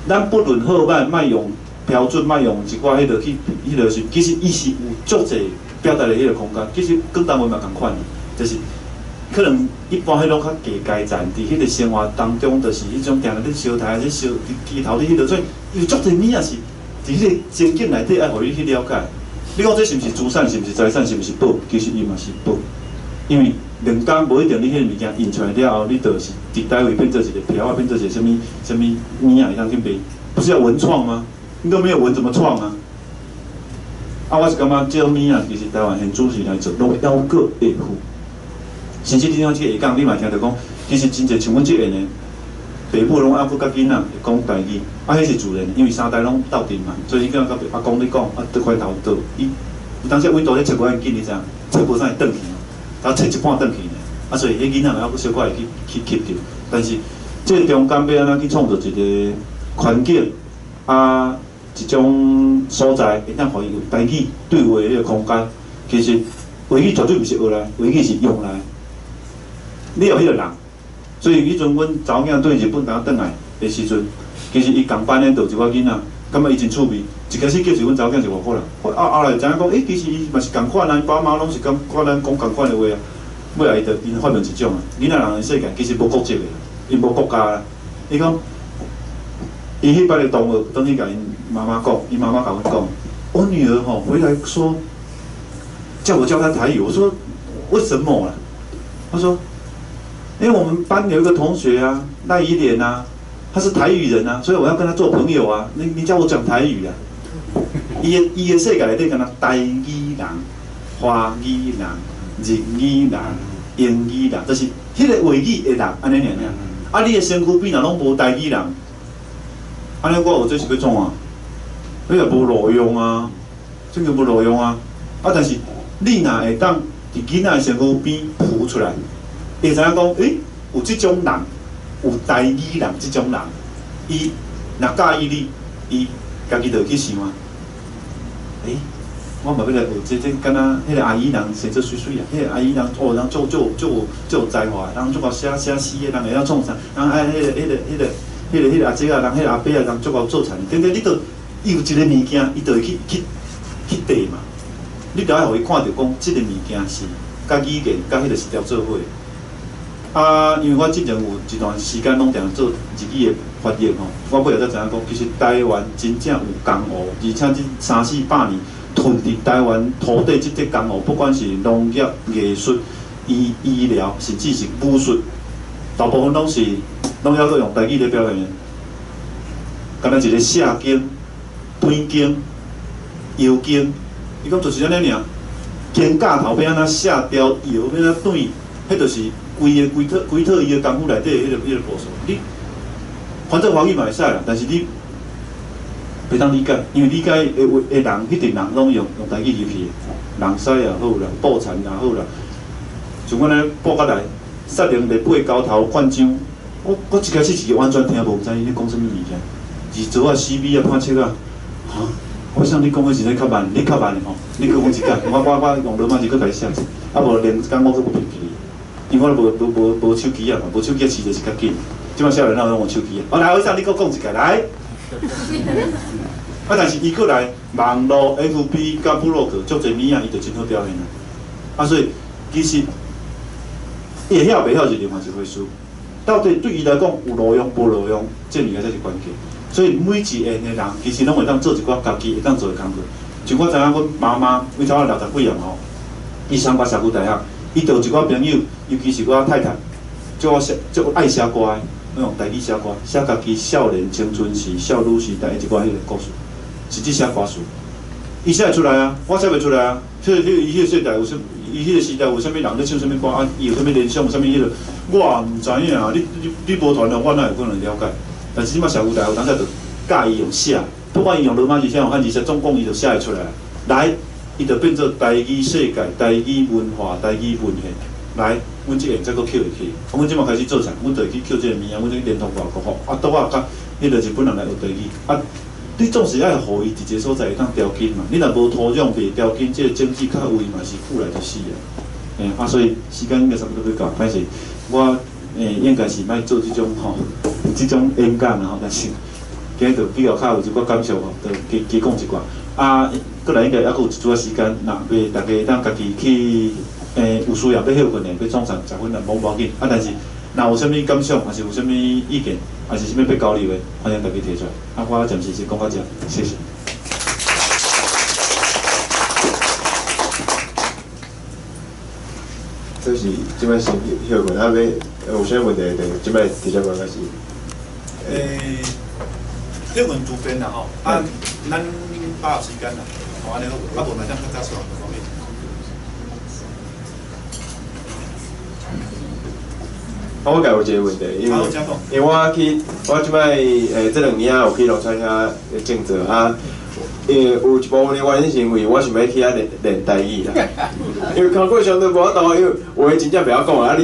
咱不论好歹，莫用标准，莫用一寡迄落去，迄落是，其实伊是有足侪表达的迄个空间。其实广东话嘛共款，就是可能一般迄种较家家站，伫迄个生活当中，就是迄种定咧烧台、咧烧低头咧迄落，所以有足侪物也是伫迄个情境内底爱互你去了解。你讲这是毋是资产，是毋是财产，是毋是宝？其实伊嘛是宝，因为两工无一定你迄个物件印出来了后，你就是伫台位变做一个票啊，变做一个什物物啊，会当去卖，不是要文创吗？你都没有文怎么创啊？啊，我是感觉这种物啊，其实台湾现主持来做，拢要个会付。甚至你像这个下港，你嘛听到讲，其实真侪像阮这样的，北部拢还佫甲囡仔会讲台语，啊，迄是自然，因为三代拢斗阵嘛，所以伊敢甲阿公咧讲，啊，倒块头倒，伊有当时阮都咧切过很紧，你知影，切无啥会转去。然后切一半转去呢，啊，所以迄囡仔还佫小可会去吸着，但是这个中间要安怎去创造一个环境啊，一种所在，会当互伊有台语对话迄个空间。其实话语绝对毋是学来，话语是用来。你有迄个人，所以迄阵阮查某囝对日本当转来的时阵，其实伊共班咧，就一个囡仔，感觉伊真趣味。一开始叫是阮查某囝是外国人，后来知影讲，其实伊嘛是共款啊，爸妈拢是甲咱讲共款的话啊。尾来伊就因发明一种啊，囡仔人的世界其实无国籍的，伊无国家啦。伊讲，伊迄摆的同学等去甲因妈妈讲，伊妈妈甲阮讲，我女儿吼回来说，叫我教她台语，我说为什么啦？他说，因为我们班有一个同学啊，赖依莲啊，他是台语人啊，所以我要跟他做朋友啊。你叫我讲台语啊？伊的世界内底敢若台语人、华语人、日语人、英语人，就是迄个话语的人安尼尔。啊，你的身躯边若拢无台语人，安尼我学这是要创啊？你也无路用啊，这个无路用啊。啊，但是你若会当伫囡仔的身躯边浮出来，会知影讲，有即种人，有台语人即种人，伊若介意你，伊家己就去想啊。我嘛要来学这敢若迄个阿姨人生做水水啊，迄个阿姨人人足有才华，人足够写诗的，人会晓创啥？人迄个阿姐啊，人迄个阿伯啊，人足够做产，等等，你都伊有一个物件，伊就会去地嘛。你就要互伊看到讲，即个物件是甲语言甲迄个是条做伙。啊，因为我之前有一段时间拢定做日语的翻译吼，我尾仔才知影讲，其实台湾真正有工学，而且这300-400年囤伫台湾土地即个工学，不管是农业、艺术、医疗，甚至是武术，大部分拢还阁用台语咧表现。敢若一个写经、断经、摇经，伊讲就是安尼尔，经架头要安怎写条，摇要安怎断，迄就是。规套伊个功夫内底迄个步数，你反正华语嘛会使啦，但是你袂当理解，因为理解的人，迄阵人拢用台语入去，人屎也好啦，布田也好啦，像阮咧报甲来，杀灵日八高头灌浆，我一开始是完全听无知伊咧讲啥物物件，字组啊、死米啊、拍切啊，我想你讲的是咧较慢，你较慢的吼，你搁讲一届，我用罗马字搁来写，啊无连讲我搁不记。因为我无手机啊，无手机饲就是较紧。即摆少年仔拢用手机啊。来，我想你搁讲一个来。啊，但是伊过来网络 FB 甲部落格足侪物啊，伊就真好表现啊。啊，所以其实会晓袂晓是另外一回事。到底对伊来讲有路用无路用，这物件才是关键。所以每一个人其实拢会当做一寡家己会当做的工作。就我知影，阮妈妈为头60几啊吼，伊上过社区大学，伊就有一寡朋友，尤其是我太太，足爱写歌的，那种台语写歌，写家己少年青春时、少女时代的一寡迄个故事，甚至写歌词。伊写会出来啊，我写袂出来啊。伊迄个时代有啥？伊迄个时代有啥物人咧唱啥物歌啊？伊有啥物联想？有啥物迄个？我毋知影啊。你无传的，我哪会可能了解？但是即摆社会大学当时就教伊用写，不管伊用罗马字写、用汉字写，总共伊就写会出来。来，伊就变做台语世界、台语文化、台语文献。来，阮即个再搁捡会起。阮即摆开始做啥？阮就会去捡即个物件，阮就联通外国吼。啊，倒啊，甲迄个日本人来学台语啊。你总是爱互伊伫一个所在会当条件嘛，你若无土壤袂条件，即个经济较位嘛是富来就死啊。所以时间应该差不多要到，但是我应该是莫做即种即种演讲啊但是今日就比较有一寡感受就加讲一寡。啊，过来应该还佫有一撮时间，若要大家当家己去有需要要休困的，要创啥10分无要紧。啊，但是若有啥物感想，还是有啥物意见？还是啥物要交流的，欢迎大家提出来。啊，我暂时先讲到这，谢谢。这是即摆先休困，啊，有啥问题就即摆直接问开始。休困主编啦吼，啊，咱把握时间啦，安尼好，啊，无咱较早说方面。我家有一个问题，因为我即摆这2年有去农村遐种植啊，有一部分的原因是因为我想要去遐练台语啦，因为工作上都无法度，因为话真正袂晓讲啊。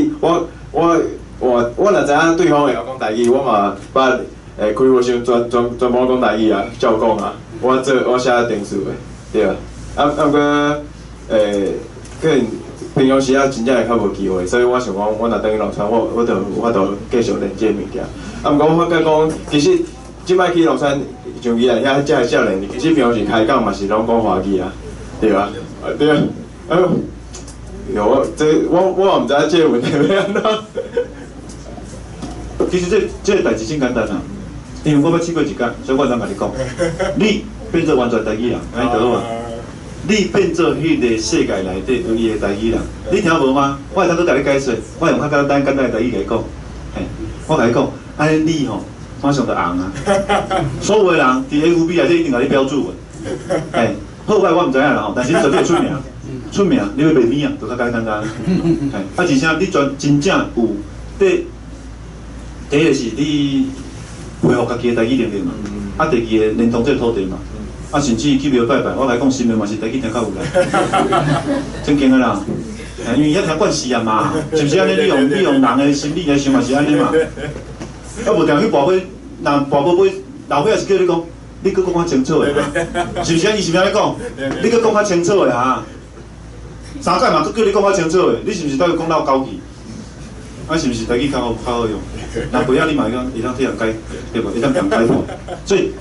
我若知影对方会晓讲台语，我嘛捌开学时专门讲台语啊，照讲啊，我写电视的，对啊，毋过可能。平常时啊，真正会较无机会，所以我想讲，我若等去农村，我就有法度继续练这物件。啊，毋过我发觉讲，其实即摆去农村，像伊来遐遮个少年，其实平常时开讲嘛是拢讲华语啊，对吧？对啊，我嘛毋知这个问题要安怎。其实这个代志真简单啊，因为我捌试过一间，所以我通甲你讲，你变做完全台语人，安尼就好啊。你变做迄个世界内底有伊个台语人，你听无吗？我会当搁甲你解释，我用较简单的台语来讲，嘿，我甲你讲，安尼你吼，马上就红啊！所有个人伫 FB 内底一定甲你标注的，嘿，好歹我毋知影啦吼，但是你绝对出名，出名你要卖面啊，就较简单，嘿，啊，而且你真正有第一个是你恢复家己个台语能力嘛，啊，第二个认同这个土地嘛。啊，甚至去庙拜拜，我来讲新闻嘛是台语听较有啦，真惊个啦！因为遐听惯势啊嘛，是不是安尼？你用人的心理来想嘛是安尼嘛？啊，无定去跋杯，若跋杯杯，老伙也是叫你讲，你搁讲较清楚的哈，是不是？伊是安尼讲，你搁讲较清楚的哈，三届嘛搁叫你讲较清楚的，你是不是等于讲到高级？啊，是不是台语较好用？若袂晓你嘛会当替人改，对无？会当人改破，所以。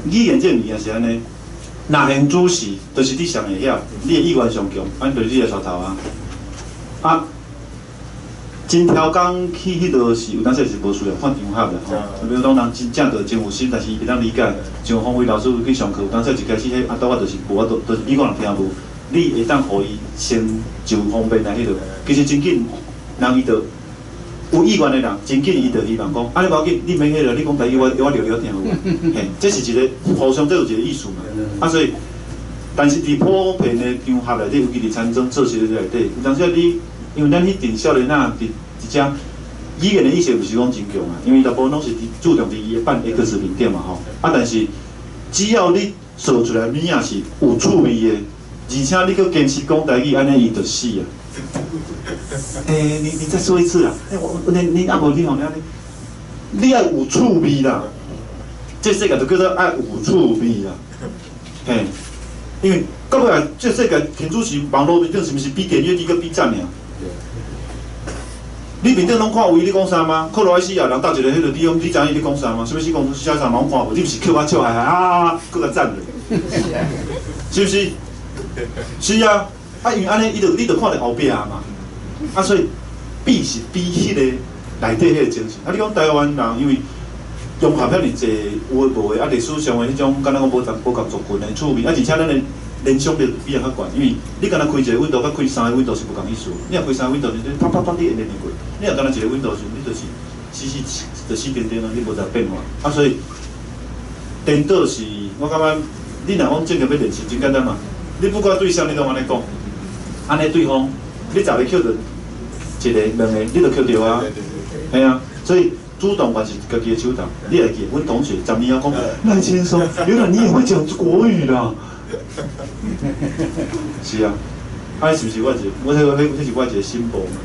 语言这物件是安尼，若行主事，就是你上会晓，你的意愿上强，安就是你的头啊。啊，真挑工去迄落是有当时是无需要看场合啦吼。比如讲人真正就真有心，但是伊袂当理解。像方伟老师去上课，有当时一开始迄倒仔就是无法度，就是美国人听无，你会当互伊先就方便来迄落。其实真紧，人伊就。有意愿的人，真紧伊就希望讲，啊你无要紧，你免迄落，你讲台语我聊聊听有无？嘿，这是一个互相都有一个意思嘛。啊，所以，但是伫普遍的场合内底，尤其伫餐厅做事内底，有当时你，因为咱迄阵少年仔伫遮语言的意识毋是讲真强啊，因为大部分拢是注重伫伊办 X 面顶嘛吼。啊，但是只要你做出来物仔是有趣味的，而且你搁坚持讲台语，安尼伊就死啊。你再说一次啊！你阿无你好，你要有趣味啦。这世界就叫做爱有趣味啦。嘿，因为到尾来，这世界天主是网络面顶是毋是比电视机搁比赞尔？你面顶拢看有伊咧讲啥吗？克罗埃西亚人搭一个迄个你知影伊咧讲啥吗？什么是讲写啥嘛？我看无，你毋是扣我笑啊，搁甲赞咧，是毋是？是啊，因为安尼，你就看到后壁嘛。啊，所以比是比迄个内底迄个精神。啊，你讲台湾人，因为融合遐尔济有诶无诶，啊历史上诶迄种，敢若讲无共族群诶趣味，啊而且咱诶联想力比较较悬，因为你敢若开一个 window， 甲开3个 window 是无共意思。你若开3个 window， 你啪啪啪你会连过；你若敢若一个 window 时，你就是死点点啊，你无啥变化。啊，所以颠倒是，我感觉你若讲正经要练习，真简单嘛。你不管对啥，你拢安尼讲，安尼对方，你十个扣着一个、2个，你就扣着啊。系啊，所以主动还是家己的手动。你会记，阮同学10年后讲，赖先生，原来你也会讲国语啦。是啊，啊是毋是我迄是我一个进步嘛？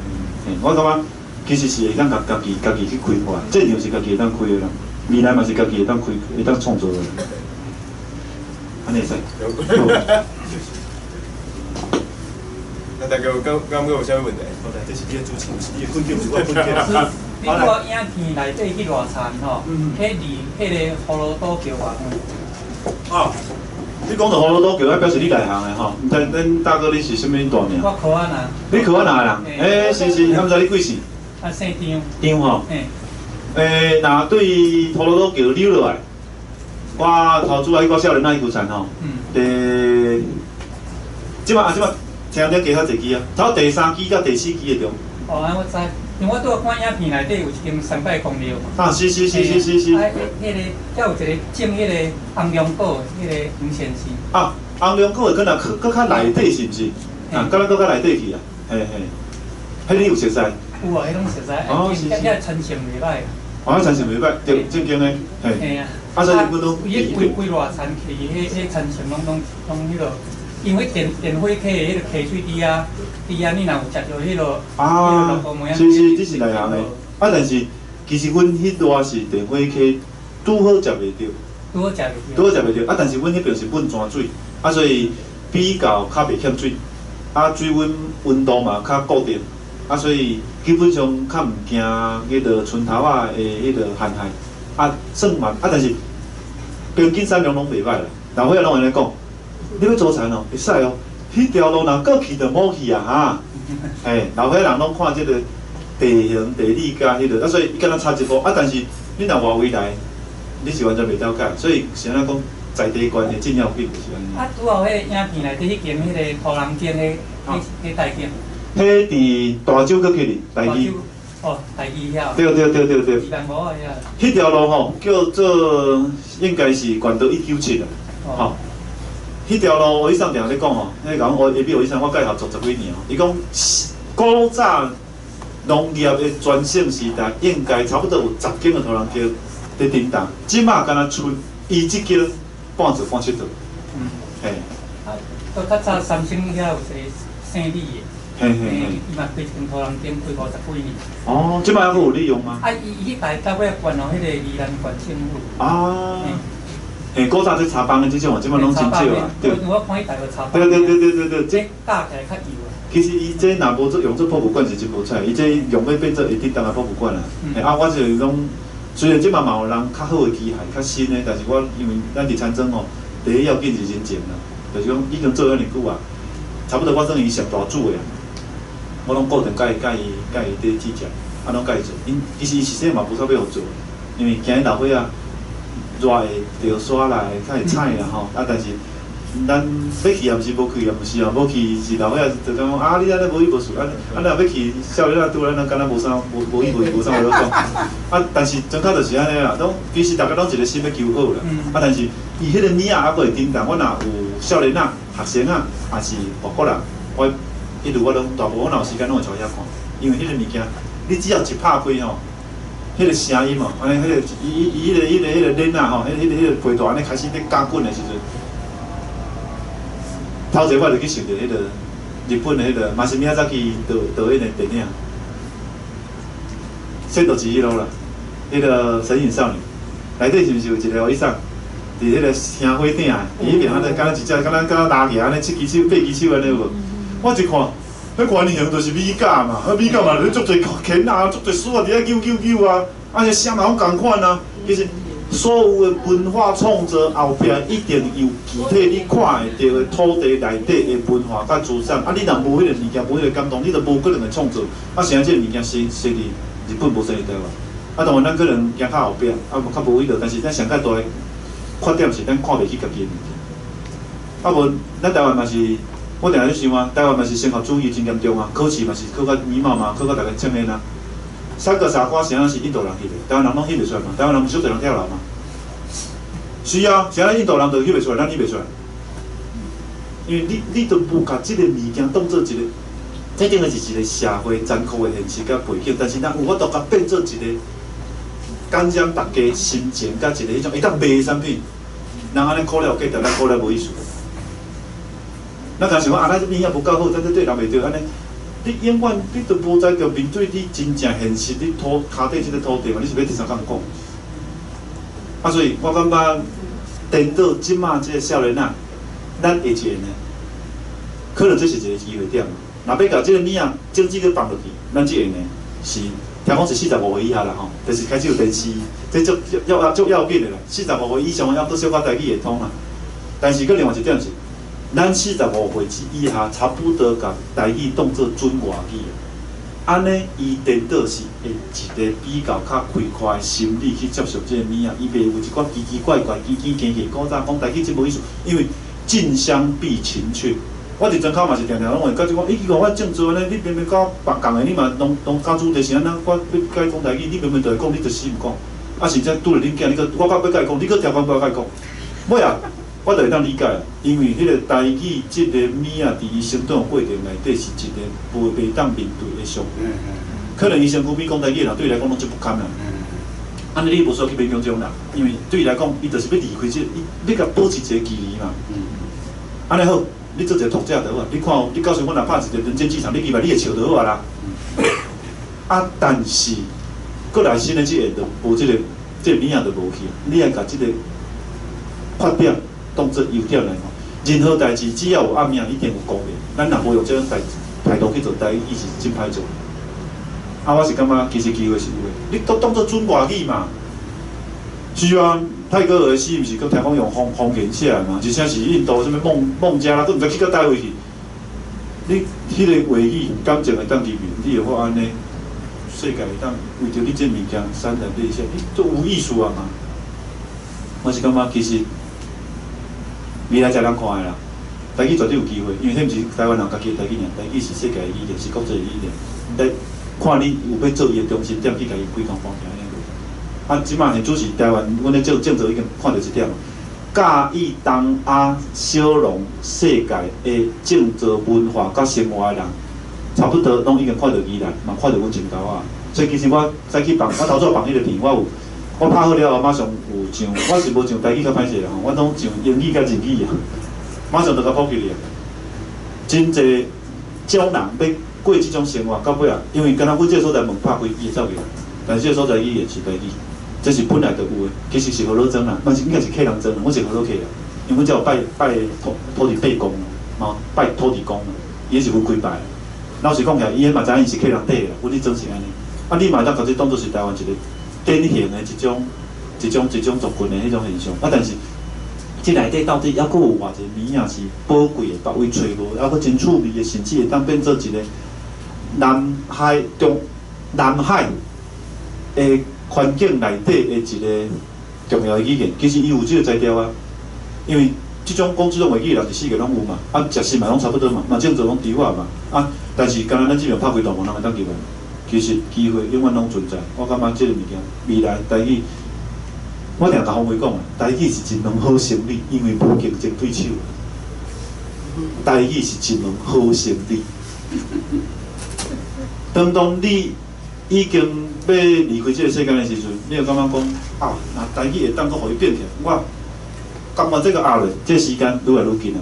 我感觉其实是会当家己去开发，这场是家己会当开的啦，未来嘛是家己会当开会当创造的。安尼会使。那大家刚有啥问题？好的，这是你的主持，你的困境是我困境。你个影片内底去偌田吼，迄离迄个葫芦岛桥偌远？哦，你讲到葫芦岛桥，表示你内行的吼。毋知恁大哥你是啥物大名？我考安啊。你考安哪人？是，敢毋知你几岁？啊，姓张。张吼。若对葫芦岛桥溜落来，我头拄仔我少年那一句田吼。即摆听了加较侪支啊，头第3支到第4支的中。哦，安我知，因为我拄看影片内底有一间300公庙嘛。啊，是。啊，迄个，还有一个种迄个红龙果，迄个黄先生。啊，红龙果会搁较内底是毋是？啊，搁较内底去啊，嘿。迄你有熟悉？有啊，迄种熟悉。哦，是。遐陈情袂歹。哦，陈情袂歹，对，正经的，嘿。嘿啊。啊，所以阮都。伊规偌田去，迄陈情拢迄落。因为电火起的迄个溪水滴啊，你若有食着迄落，是，这是内行的。啊，但是其实阮迄段是电火起，拄好食袂着。拄好食袂着。啊，但是阮迄边是稳泉水，啊，所以比较较袂欠水，啊，水温度嘛较固定，啊，所以基本上较毋惊迄个村头仔的迄个旱害，啊，算嘛，啊，但是边境产量拢袂歹啦，老伙仔拢安尼讲。你要做田哦，会使哦。迄条路若过去就冇去啊哈。嘿，老伙人拢看即个地形、地理甲迄个，啊，所以伊敢若差一步啊。但是你若外围来，你是完全袂了解，所以是安怎讲在地关的重要并不是安尼。啊，拄好迄个影片内底迄间迄个土人间迄大间。迄伫大洲搁去哩，大义。哦，大义遐。对。宜兰无啊遐。迄条路吼叫做应该是县道197啦，吼。迄条路我以上定咧讲吼，迄讲我下边我以上我甲伊合作10几年吼，伊讲古早农业的全盛时代，应该差不多有10间的土人桥在震动，即马敢若剩伊即间半座半七座。嘿。啊，搁较早三星遐有一个姓李的。伊嘛开一间土人店，开50几年。哦，即马还有利用吗？啊，伊台到尾关了迄个宜兰县政府。啊。嘿，古早在茶帮的即种，即摆拢真少啊。对。我看伊大个茶帮。对。这架起来较油啊。其实伊这若无做用做泡芙罐是真无出来，伊这用要变做会叮当的泡芙罐啊。啊，我就是讲，虽然即嘛有人较好的机械、较新的，但是我因为咱伫田庄吼，第一要紧是人情啦，就是讲已经做遐尼久啊，差不多我算伊上大主的啊。我拢固定甲伊伫计价，啊，拢甲伊做。其实伊实际嘛无啥要互做，因为今日老伙仔。热的着刷来，较会菜啦吼。啊，但是咱要去也毋是，无去也毋是啊。无去是老伙仔就讲啊，你安尼无依无顺，若要去少年仔拄咱敢若无啥无依无啥话要讲。啊，但是真确就是安尼啦。拢其实大家拢一个心要求好啦。啊，但是伊迄个物啊，还佫会叮当。我若有少年仔、学生啊，也是外国人，我一路我拢大部分我若有时间拢会带遐看，因为迄个物件，你只要一拍开吼。迄个声音哦，安尼，迄个伊迄个链啊吼，迄个皮带安尼开始咧加滚的时阵，头一我就去想着迄个日本的迄个，嘛是明仔早去导演的电影，仙道之一路啦，迄个神隐少女，内底是毋是有一个医生，伫迄个城火顶啊，伊迄边安尼，敢若一只，敢若拉起安尼7支手、8支手安尼有无？我一看。迄原型就是米甲嘛，米甲嘛，足侪钳啊，足侪丝啊，伫遐揪啊，啊，迄声嘛拢共款啊。其实所有的文化创造后壁，一定有具体你看会到的土地内底的文化甲资产。啊，你若无迄个物件，无迄个感动，你就无可能会创造。啊，现在这个物件生伫日本无生伫台湾，啊，当然咱可能行较后壁，啊，较无迄落，但是咱上较大的缺点是咱看袂起家己的物件。啊无，咱台湾嘛是，我定下咧想啊，台湾嘛是升学主义真严重啊，考试嘛是考到迷茫嘛，考到大家嗔的啊。三个傻瓜谁是印度人翕的？台湾人拢翕袂出来嘛？台湾人不是少侪人跳楼嘛？是啊，谁印度人就翕袂出来，咱翕袂出来。因为你都无甲即个物件当做一个，这定是一个社会残酷的现实甲背景，但是咱有法度甲变做一个感染大家心情，甲一个迄种会当卖的产品，人安尼苦了价值，咱苦了无意思。咱若想讲啊，咱这物件无够好，咱这对人袂对安尼。你永远你都无在着面对你真正现实，你土骹底即个土地嘛，你是要第三工讲？啊，所以我感觉颠倒即马即个少年仔，咱会去呢？可能这是一个机会点。若要甲即个物仔经济去放落去，咱即个呢是，听讲是45岁以下啦吼，就是开始有电视，这足要紧的啦。45岁以上要都小可台语会通啦。但是，佮另外一点是。咱45岁以下差不多甲台语当作准外语，安尼伊颠倒是会一个比较较开阔的心理去接受这个物仔，伊袂有一寡奇奇怪怪、奇奇怪怪、古早讲台语真无意思，因为近乡必情怯。我伫庄口嘛是常常拢会甲即讲，伊讲我正做安尼，你明明搞别共的，你嘛拢教主题是安那，我要甲伊讲台语，你明明就会讲，你就死毋讲，啊是真拄着恁囝，你我甲要甲伊讲，你搁调讲不要甲伊讲，尾啊！我就会当理解，因为迄个台语即个物仔伫伊成长过程内底是一个袂当面对的伤。可能伊身躯比讲台语人对伊来讲拢真不堪啦。安尼你无需要去勉强这种人，因为对伊来讲，伊就是要离开这，伊要甲保持一个距离嘛。安尼好，你做一个读者就好啊。你看，你到时我若拍一个人间剧场，你以为你会笑就好啊啦。啊，但是过来新的即个就无即个物仔就无去，你爱甲即个缺点。当作优点来看，任何代志只要有暗影，一定有光明。咱若无用这种态度去做台语，伊是真歹做。啊，我是感觉其实机会是有诶，你都当作准外语嘛。是啊，泰戈尔的诗毋是佮听讲用方言写嘛，而且是印度什么孟加拉，都毋知去到倒位去。你迄个话语感情会当入面，你会发安尼，世界会当为着你这物件散在底下，你都有意思啊嘛。我是感觉其实。未来才人看的啦，台语绝对有机会，因为迄毋是台湾人家己的台语尔，台语是世界的语言，是国际的语言。来看你有要做伊的中心点去家己规工方向安尼。啊，即马现主是台湾，阮咧做政策已经看到一点，教育东亚小农世界的政治文化甲生活的人，差不多拢已经看到宜兰，嘛看到阮真高啊。所以其实我早去放，我头早放迄个片，我拍好了后，马上有上，我是无上台语较歹势啦吼，我拢上英语甲日语啊，马上就甲普及了。真侪种人要过即种生活，到尾啊，因为敢若阮这个所在门拍开，伊会走去，但是这个所在语言是台语，这是本来就有诶，其实是河洛庄啦，但是应该是客人庄啦，我是河洛客啦，因为阮只有拜土地伯公嘛，拜土地公啦，伊是分几拜。老实讲起来，伊迄嘛知影伊是客人底啦，阮咧庄是安尼，啊你嘛当甲这当作是台湾一个。典型的一种族群的迄种现象，啊，但是这内底到底还佫有偌济物仔是宝贵的，别位找无，还佫真趣味的，甚至会当变做一个南海的环境内底的一个重要的语言。其实伊有这个材料啊，因为这种讲这种话语人是世界拢有嘛，啊，食食嘛拢差不多嘛，嘛种做拢猪肉嘛，啊，但是敢若咱这边拍开大门，人会当入来。其实机会永远拢存在，我感觉这个物件未来台语，我定甲方伟讲啊，台语是一门好生意，因为无竞争对手。台语是一门好生意。当你已经要离开这个世界的时阵，你就感觉讲啊，那台语会当阁互伊变起来，我感觉这个压力，这时间愈来愈近啊。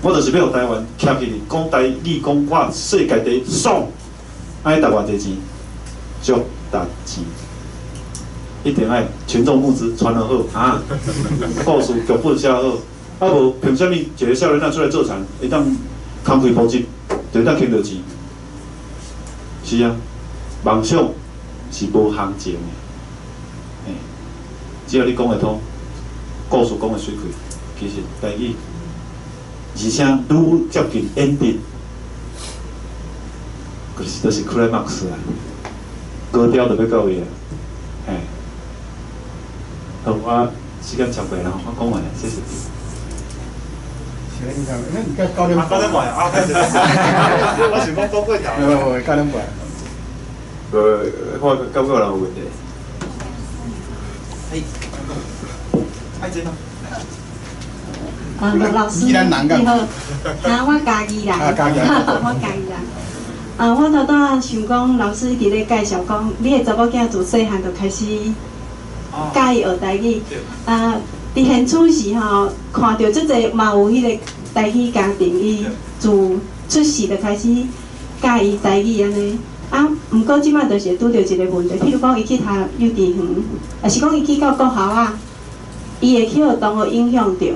我就是要互台湾徛起嚟，讲台语，讲我世界第一爽。爱值偌济钱，足值钱，一定爱群众募资传得好啊！故事剧本写好，啊无凭啥物一个少年仔出来做田，会当工开普及，就会当赚到钱。是啊，梦想是无行情的，只要你讲会通，故事讲会水开，其实台语，而且愈接近ending。都是 climax 啊！高调就要到位啊，嘿。好，我时间超过了，我讲完了，谢谢。你该高点半啊，开始。我想讲讲过条。高点半。我感觉有问题。爱这个。老师你好，我家己啦，我家己啦。我头拄想讲，老师伫咧介绍讲，你的查某囝自细汉就开始介意学台语。伫现处时吼，看到即个嘛有迄个台语家庭，伊自出世就开始介意台语安尼。毋过即摆就是拄着一个问题，譬如讲伊去读幼稚园，也是讲伊去到国校啊，伊会去学同学影响着。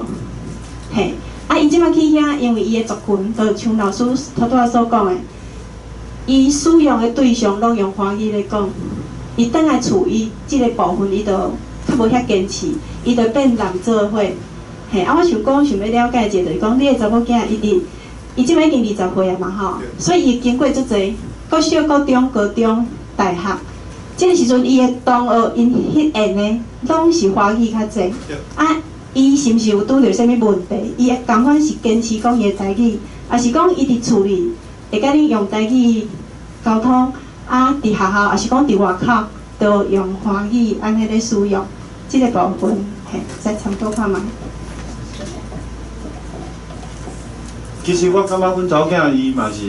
嘿，伊即摆去遐，因为伊的族群，就像老师头拄仔所讲的，伊使用的对象拢用华语来讲，伊倒来厝，伊即个部分伊就较无遐坚持，伊就变南做伙。嘿，我想讲，想要了解者，就是讲你的查某囝，伊即摆已经20岁啊嘛吼，所以伊经过足侪国小、国中、高中、大学，即个时阵伊的同学因迄缘的，拢是华语较侪。伊是毋是有拄着啥物问题？伊会共款是坚持讲伊的台语，还是讲伊伫厝里会甲你用台语沟通？伫学校，还是讲伫外口都用华语安尼咧使用？即个部分，嘿，再参考看觅。其实我感觉阮查某囝伊嘛是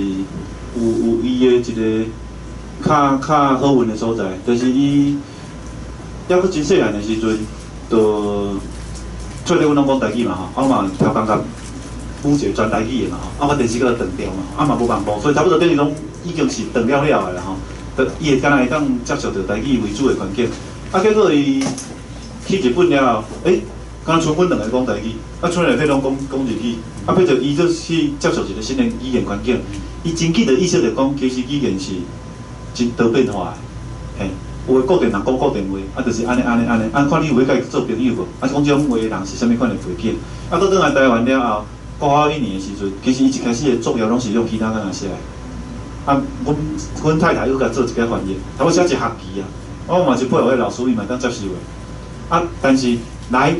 有伊的一个较好运的所在，就是伊还佫真细汉的时阵，就做咧阮拢讲台语嘛吼，我嘛超感觉补一个全台语的嘛吼，我电视搁断掉嘛，嘛无办法，所以差不多等于拢已经是断了的啦吼。伊会敢若会当接受到台语为主的环境，结果伊去日本了后，敢剩阮两个讲台语，厝内底拢讲日语，配着伊就去接受一个新的语言环境，伊真记得意识着讲，其实语言是真多变化的，嘿。有诶固定人讲固定话，就是安尼，看你有要甲伊做朋友无？讲这种话的人是啥物款的背景？倒转来台湾了后，国考1年的时阵，其实伊一开始的作业拢是用其他人写的。阮太太又甲做一个翻译，我写一学期啊，我嘛是配合迄老师，伊嘛当接受的。但是来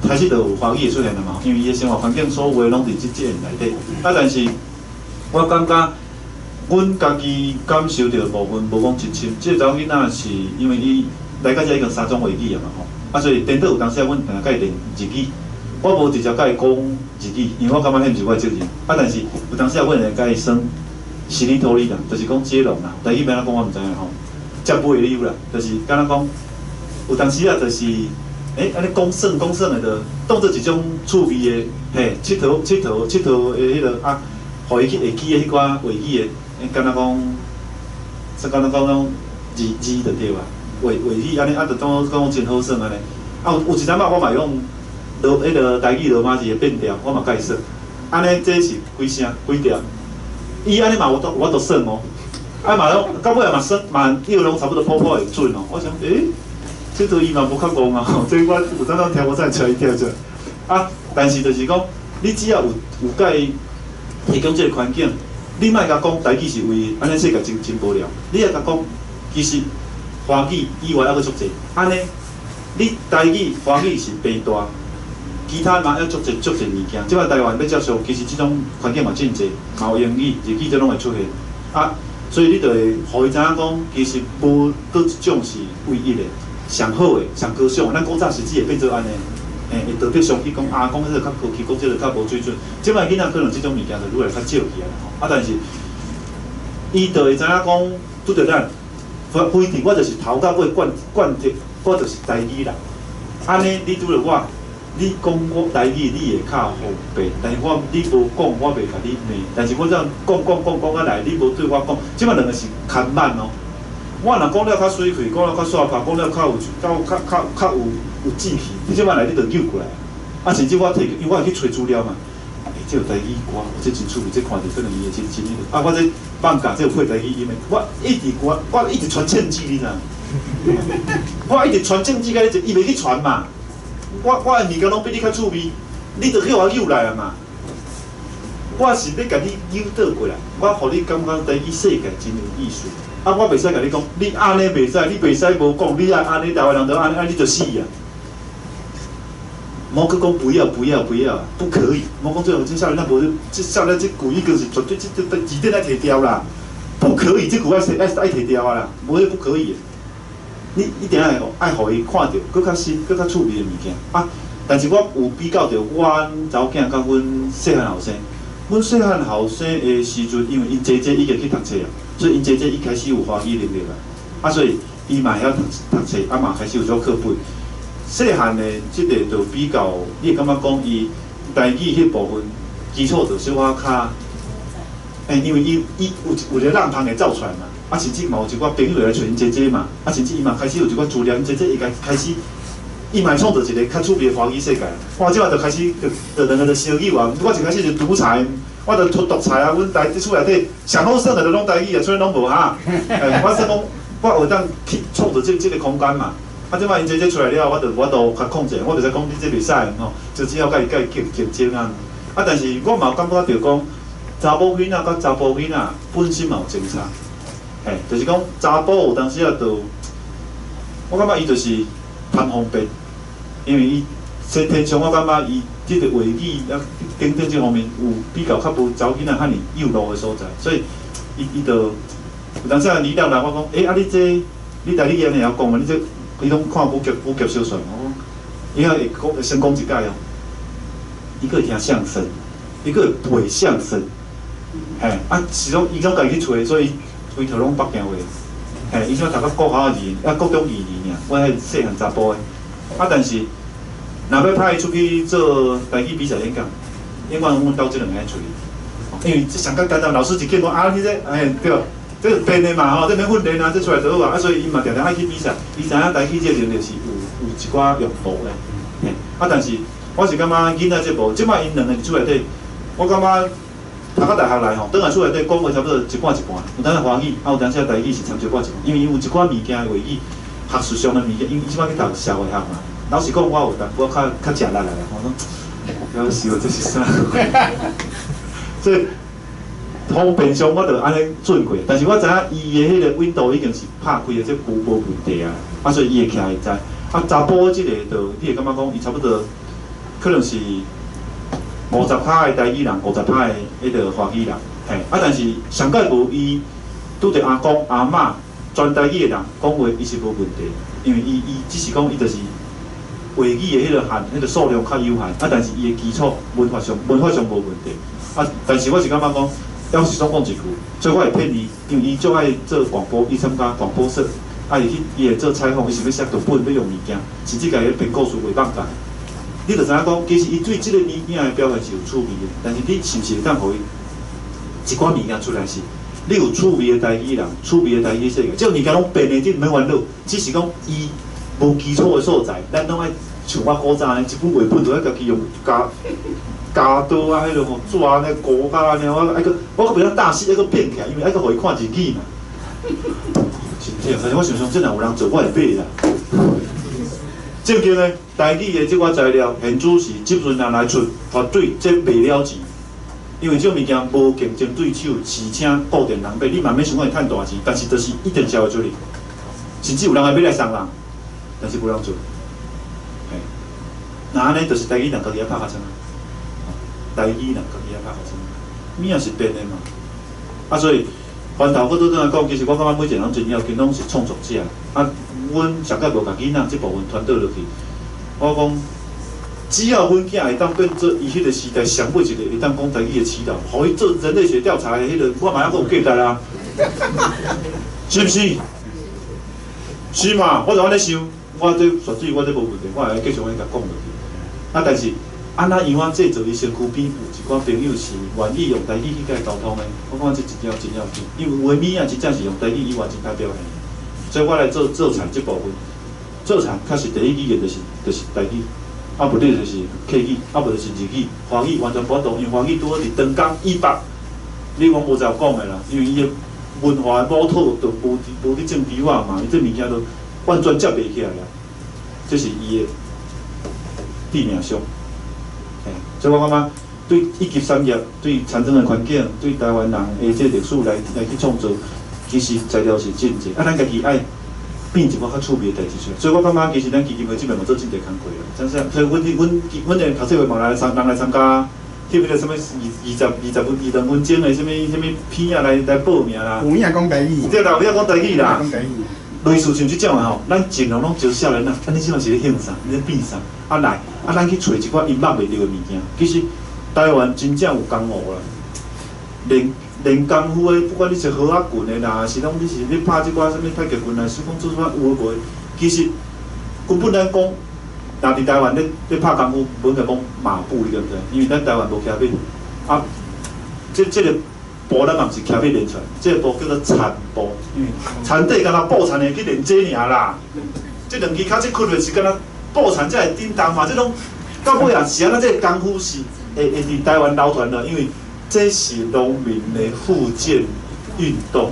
开始就有华语会出现了嘛，因为伊的生活环境所有的拢伫即个内底。但是我感觉。阮家己感受到部分无讲真深，即个查某囡仔是因为伊来到遮已经3种话语啊嘛吼，所以颠倒有当时阮定甲伊练日语，我无直接甲伊讲日语，因为我感觉迄毋是我的责任。但是有当时阮会甲伊算实力托理啦，就是讲接龙啦，台语要安怎讲我毋知影吼，接尾的有啦，就是敢若讲有当时就是安尼讲算的，就当做一种趣味的，嘿，佚佗的迄个互伊去会记的迄寡话语的。敢若讲，说敢若讲种字就对啊，话语安尼就讲真好耍安尼。有一阵仔我嘛用迄个台语罗马字的变调，我嘛甲伊说，安尼这是几声几调？伊安尼嘛我都算哦，嘛拢到尾嘛算嘛，伊有拢差不多普会准哦。我想这都伊嘛无较戆啊，这我有阵仔听我才找伊听出来。但是就是讲，你只要有甲伊提供这个环境。你莫甲讲台语是为安尼世界真无聊，你也甲讲，其实华语以外还佫足济，安尼你台语、华语是平大，其他嘛还足济物件。即摆台湾要接受，其实即种环境嘛真济，嘛有英语、日语这拢会出现。所以你就会互伊知影讲，其实无倒一种是唯一的、上好的、上高尚。咱古早时只会变做安尼。会特别常去讲讲这个较高级，讲这个较无水准。即摆囡仔可能即种物件就愈来较少去啊啦。但是伊就会知影讲，拄着咱不一定，我就是头到尾贯彻，我就是台语人。安尼你拄着我，你讲我台语，你会较方便。但是你无讲，我袂甲你骂。但是我这样讲啊来，你无对我讲，即摆两个是牵慢哦。我若讲了较水气，讲了较煞拍，讲了较有志气，你即摆来你就扭过来。甚至我因为我会去找资料嘛，这有台语歌，这真趣味，这看着可能伊会真迄个。我这放假这有配台语音的，我一直传证据，你知？我一直传证据，甲你伊袂去传嘛。我的物件拢比你较趣味，你就叫我扭来啊嘛。我是要甲你扭倒过来，我互你感觉台语世界真有意思。啊，我袂使甲你讲，你安尼袂使，你袂使无讲，你啊安尼台湾人都安尼，你就死啊！莫去讲不要，不可以。莫讲这少年那无，这少年这句已经是绝对这字典爱摕掉啦，不可以，这句爱摕掉啊啦，无迄不可以。你一定爱互伊看到，搁较新、搁较趣味的物件啊！但是我有比较着阮查某囝甲阮细汉后生。阮细汉后生的时阵，因为因姐姐已经去读册啊，所以因姐姐一开始有华语能力啊，啊，所以伊嘛会晓读册，啊嘛开始有做课本。细汉的即个就比较，你会感觉讲伊台语迄部分基础就小可较，因为伊有一个浪芳会走出来嘛，啊，甚至嘛有一寡朋友来找因姐姐嘛，啊，甚至伊嘛开始有一寡资料，因姐姐伊开始。伊嘛创造一个较趣味的华语世界，我即摆就开始就两个就相遇啊！我一开始就独裁，我就独裁啊！阮台厝内底上好耍的就拢台语啊，所以拢无哈。我说讲，我有当去创造这个空间嘛。啊，即摆因姐姐出来了，我就较控制，我就使讲你这袂使吼，就只好甲伊竞争啊。啊，但是我嘛有感觉着讲，查某囡仔甲查甫囡仔本身嘛有争差，就是讲查甫有当时啊，就我感觉伊就是贪方便。因为伊天生，我感觉伊即个话语啊，等等这方面有比较较无查某囡仔遐尔幼稚的所在，所以伊就有当时啊，你了来我讲，啊你台语安尼会晓讲嘛？你这伊拢看武侠小说，我讲伊会先讲一解哦，伊个会听相声，伊个会背相声，是拢伊拢家己去揣，所以规头拢北京话，伊像读到国考语言，高中语言尔，我迄细汉查甫的。啊，但是，若要派伊出去做台语比赛演讲，永远阮兜即两个人处理，因为这上较简单，老师一见讲啊，你这对，这编的嘛吼，这免训练啊，这出来就好啊，所以伊嘛常常爱去比赛，伊知影台语这能力是有一寡用途的，啊，但是我是感觉囡仔这部，即摆因两个厝内底，我感觉读到大学来吼，倒来厝内底讲话差不多一半一半，有当时华语，啊有当时台语是参照半一半，因为伊有一寡物件的话语。学术上的物件，因为即摆去读社会学嘛。老实讲，我有淡薄较食力啦。我讲，要死我这是啥？所以方便上我就安尼转过，但是我知影伊的迄个 window 已经是拍开的，这无问题啊。啊，所以伊会起来会知。啊，查甫即个就你会感觉讲，伊差不多可能是50%的台语人，50%的迄个华语人。啊，但是上届无伊拄着阿公阿嬷。全台语的人讲话，伊是无问题，因为伊只是讲伊就是话语的迄个迄个数量较有限，啊，但是伊的基础文化上无问题，啊，但是我是感觉讲，要是总讲一句，所以我会骗伊，因为伊最爱做广播，伊参加广播社，啊，伊会做采访，伊是要写剧本，要用物件，甚至家己编故事话放假。你就知影讲，其实伊对即个物件的表现是有趣味的，但是你是毋是会当互伊一寡物件出来是？你有趣味的台语人，趣味的台语世界，这物件拢变的，你毋免烦恼。只是讲伊无基础的所在，咱拢爱像我古早安尼，一本绘本就爱家己用加刀啊，迄落纸安尼糊甲安尼，我搁袂晓大细，爱搁变起来，因为爱搁互伊看日语嘛。真正，但是我想想，真若有人做，我会买啦。正经的台语的即款材料，现主是即阵人来出，绝对这袂了钱。因为这物件无竞争对手，而且固定人买，你嘛免想讲会趁大钱，但是就是一定是会出去，甚至有人会买来送人，但是无人做。那安尼就是台语人家己要拍较深，台语人家己要拍较深，物也是变的嘛。啊，所以翻头我倒转来讲，其实我感觉每一个人真要紧拢是创作者。啊，阮上届无甲囡仔这部分传导落去，我讲。只要阮囝会当变做伊迄个时代上尾一个会当讲台语的祈祷，互伊做人类学调查的迄个，我嘛还阁有价值啊，是毋是？是嘛？我就安尼想，我这绝对我这无问题，我会继续安尼甲讲落去。啊，但是安那样制作伊身躯边有一寡朋友是愿意用台语去甲伊沟通的，我感觉这一条真要紧，因为画面啊真正是用台语以外真歹表现，所以我来做菜这部分，做菜确实第一语言就是台语。啊，不然就是客语，啊，无就是日语、华语完全无法度，因为华语拄好伫长江以北，你讲无在讲的啦，因为伊的文化的母土就无去种猪仔嘛，伊这物件都完全接袂起来啦，这是伊的致命伤。所以我感觉对一级产业、对产生的环境、对台湾人的这历史来去创造，其实材料是真济，咱家己爱变一个较趣味的代志出来。所以我感觉其实咱基金会这边嘛做真济工课啦，真是。所以阮的读册会嘛人来参加，翕迄个什么22分钟的什么片啊来报名啦。有影讲台语。对啦，有影讲台语啦。讲台语。类似像即种的吼，咱尽量拢招少年啊，你即阵是咧兴啥，咧变啥？来，咱去找一寡因捌袂着的物件。其实台湾真正有功夫啦，练功夫的，不管你是好啊棍的啦，是拢你是咧拍即寡什物太极拳啦，是讲做啥有无？其实根本咱讲，若伫台湾咧拍功夫，本来讲马步，你对不对？因为咱台湾无徛板，这个步咱嘛毋是徛去练出来，这个步叫做缠步，因为缠底敢若布缠的去练这尔啦。这两支脚即屈的是敢若布缠才会叮当嘛，这种到尾啊是安那这个功夫是会伫台湾流传了，因为这是农民的复健运动。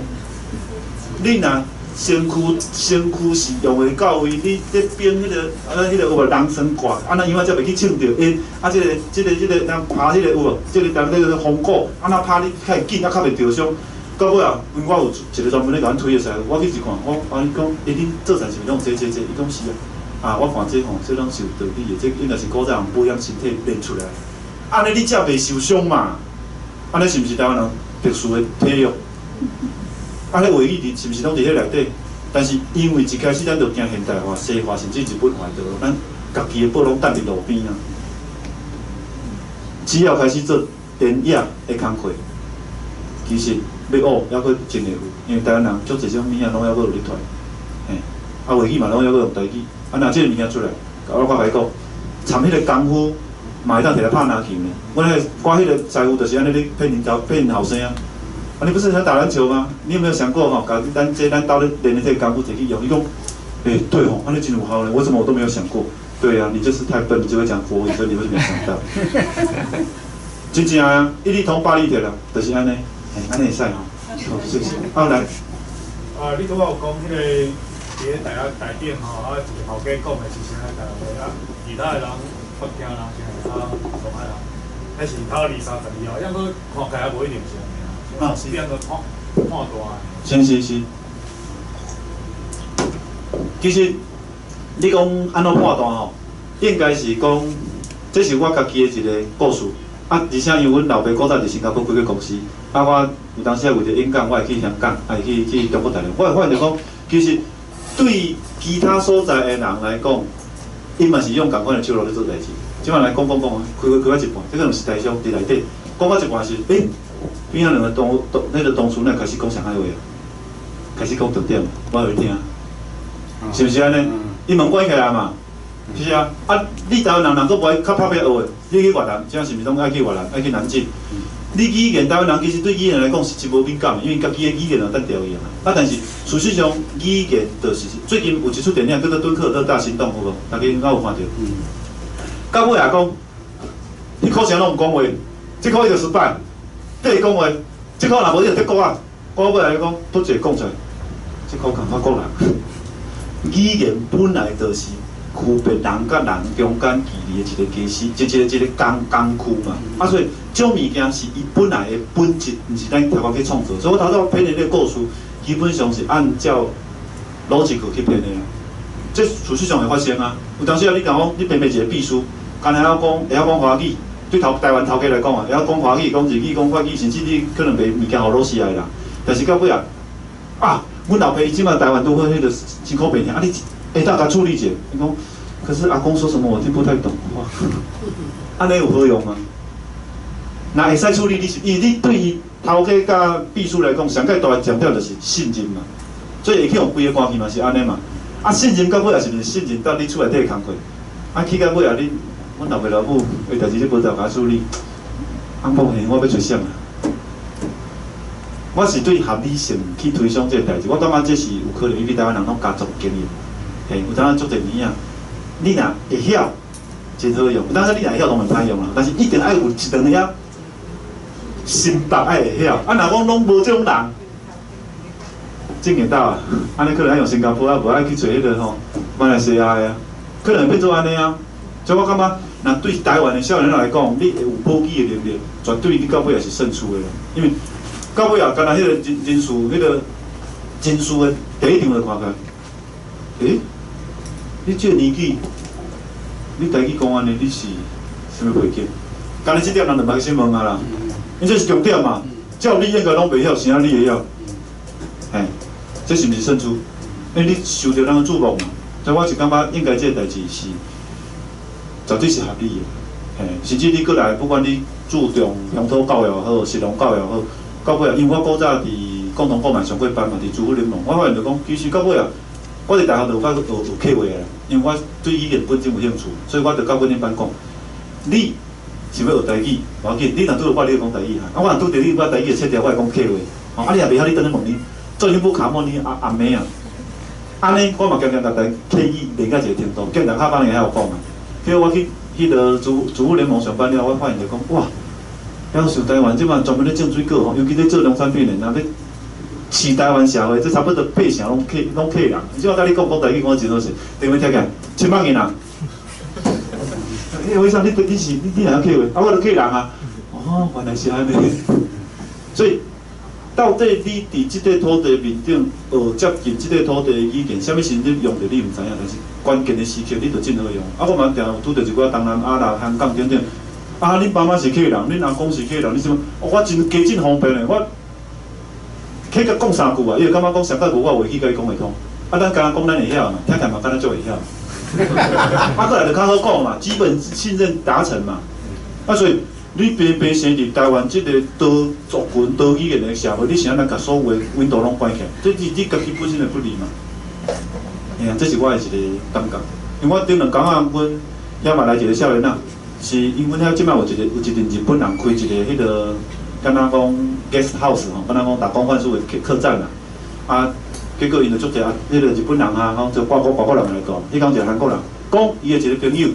你若身躯是用的到位，你咧编迄个有无人参挂，安那样才袂去唱着因。这个人拍迄个有无？这个人那个风鼓，安那拍你较会紧，啊较袂着伤。到尾啊，因为我有一个专门咧甲阮推的师，我去一看，我你讲，恁做菜是毋是拢这？伊讲是啊。我看这吼，这拢是有道理的，这应该是古早人保养身体练出来。安尼你才袂受伤嘛？安尼是毋是台湾人特殊的体育？啊，迄卫浴是毋是拢伫迄内底？但是因为一开始咱就惊现代化、西化，甚至日本坏掉，咱家己的宝拢đặt伫路边啊。只要开始做田野的工课，其实要学还佫真会有，因为台湾人足侪种物件拢还佫有咧传，嘿，卫浴嘛拢还佫用台语，若即个物件出来，我甲你讲，参迄个功夫嘛会当摕来拍篮球呢。我迄个师傅就是安尼咧骗后生啊。你不是想打篮球吗？你有没有想过吼，把咱刀咧练的这个功夫摕去用？你讲，对吼，安尼真有效咧。为什么我都没有想过？对啊，你就是太笨，你只会讲国语，所以你为什么没想到？真正啊，一力通百力铁啦，就是安尼，安尼会使吼。好，谢谢。好来。你拄仔有讲迄个伫咧台顶吼，一个头家讲的是啥个话啊？其他的人北京人是上海人，还是头20、30以后，抑佫看起来无一定是。是变个看大。是。其实你讲安怎判断吼，应该是讲，这是我家己的一个故事。而且因为阮老爸古早伫新加坡开个公司，我有当时为着演讲，我会去香港，也去中国大陆。我会发现讲，其实对其他所在的人来讲，伊嘛是用同款的手路咧做代志。即摆来讲，开到一半，这个毋是台商伫内底，讲到一半是边仔两个同事呢开始讲上海话，开始讲重点，我有听，是毋是安尼？伊门关起来嘛，是啊。你台湾人佫无爱较拍拼学的，你去越南，即是毋是拢爱去越南，爱去南京？你语言台湾人其实对语言来讲是真无敏感，因为家己的语言有当调用啊。但是事实上语言就是最近有一出电影叫做《敦刻尔克大行动》，有无？大家应该有看到。到尾也讲，你考试拢有讲话，这考伊就失败。对伊讲话，即考若无伊就得国啊！我尾来讲，拄一个讲出来，即考共法国人。语言本来就是区别人甲人中间距离的一个基石，一个工区嘛。所以种物件是伊本来的本质，毋是咱台湾去创造。所以我头先编的这个故事，基本上是按照逻辑去编的啦。这事实上会发生啊！有当时你讲你编一个秘书，干会晓讲华语。对台湾头家来讲啊，会晓讲华语、讲日语、讲法语，甚至你可能卖物件互老师来啦。但是到尾啊，阮老爸伊即马台湾都会迄个辛苦白天，你会当甲处理者？伊讲，可是阿公说什么我听不太懂，哇，安尼有好用吗？那会使处理你是，因为你对于头家甲秘书来讲，上界大个强调就是信任嘛，所以会去用规个关系嘛是安尼嘛。信任到尾也是毋是信任到你厝内底个工课，去到尾啊你。阮老爸老母为代志你无得甲处理，抱歉，我要出声啊！我是对合理性去推广这个代志，我感觉这是有可能，因为台湾人拢家族经验，有当做侪年啊。你若会晓，真好用；有当时你若会晓，当然歹用啦。但是一定爱有一两个心腹爱会晓。若讲拢无这种人，正经到啊，安尼可能爱用新加坡无爱去找迄个吼马来西亚的啊，可能会变做安尼啊。所以我感觉，若对台湾的少年来讲，你会有保机的能力，绝对你到尾也是胜出的啦。因为到尾啊，干那迄个人事迄个真事的第一场就看开，你这个年纪，你台语讲安尼，你是什么背景？今日这点人就歹先问啊啦，因这是重点嘛。照你应该拢袂晓，啥你会晓？嘿，这是毋是胜出？因为你受到人的注目嘛。所以我是感觉应该这个代志是绝对是合理的。嘿，甚至你过来，不管你注重乡土教育也好，实农教育也好，到尾啊，因为我古早伫共同购买上过班嘛，伫珠海联盟，我发现就讲，其实到尾啊，我伫大学就有法学客话啦，因为我对语言本身有兴趣，所以我就甲本领班讲，你是要学台语，无要紧，你若拄着我，你就讲台语哈，我若拄着你，我台语的切掉，我会讲客话，你也袂晓，你等下问你，做你不卡莫你阿妹啊，安尼我嘛渐渐逐台客语练到一个程度，见人下班也晓讲嘛，结果我去迄个珠海联盟上班了，我发现就讲哇。要想台湾即摆专门咧种水果吼，尤其咧做农产品的，若要饲台湾社会，这差不多八成拢客人。即我甲你讲台语，讲真好势，对面听起来700个人。为啥你若要客话？我就客人啊。哦，原来是安尼。所以到底你伫即个土地面顶接近即个土地的语言，啥物时阵用着你毋知影，但是关键的时刻你着真好用。我嘛定有拄着一寡东南亚啦、香港等等。恁爸妈是客人，恁阿公是客人，你什么？我真加真方便的，我客甲讲3句啊，伊就感觉讲上届无我话去甲伊讲会通。咱刚讲咱会晓嘛，听起来嘛敢若足会晓。过来就较好讲嘛，基本信任达成嘛。所以你平生伫台湾即个多族群、多语言的社会，你是安怎甲所有的window拢关起来？这你家己本身就不利嘛。这是我的一个感觉。因为我顶2工啊，阮遐嘛来一个少年仔。是因为遐即摆有一阵日本人开一个迄个，敢若讲 guest house 吼，敢若讲打工换宿的客栈啦。结果因就足济迄个日本人啊，就外国人来讲，迄讲一个韩国人，讲伊的一个朋友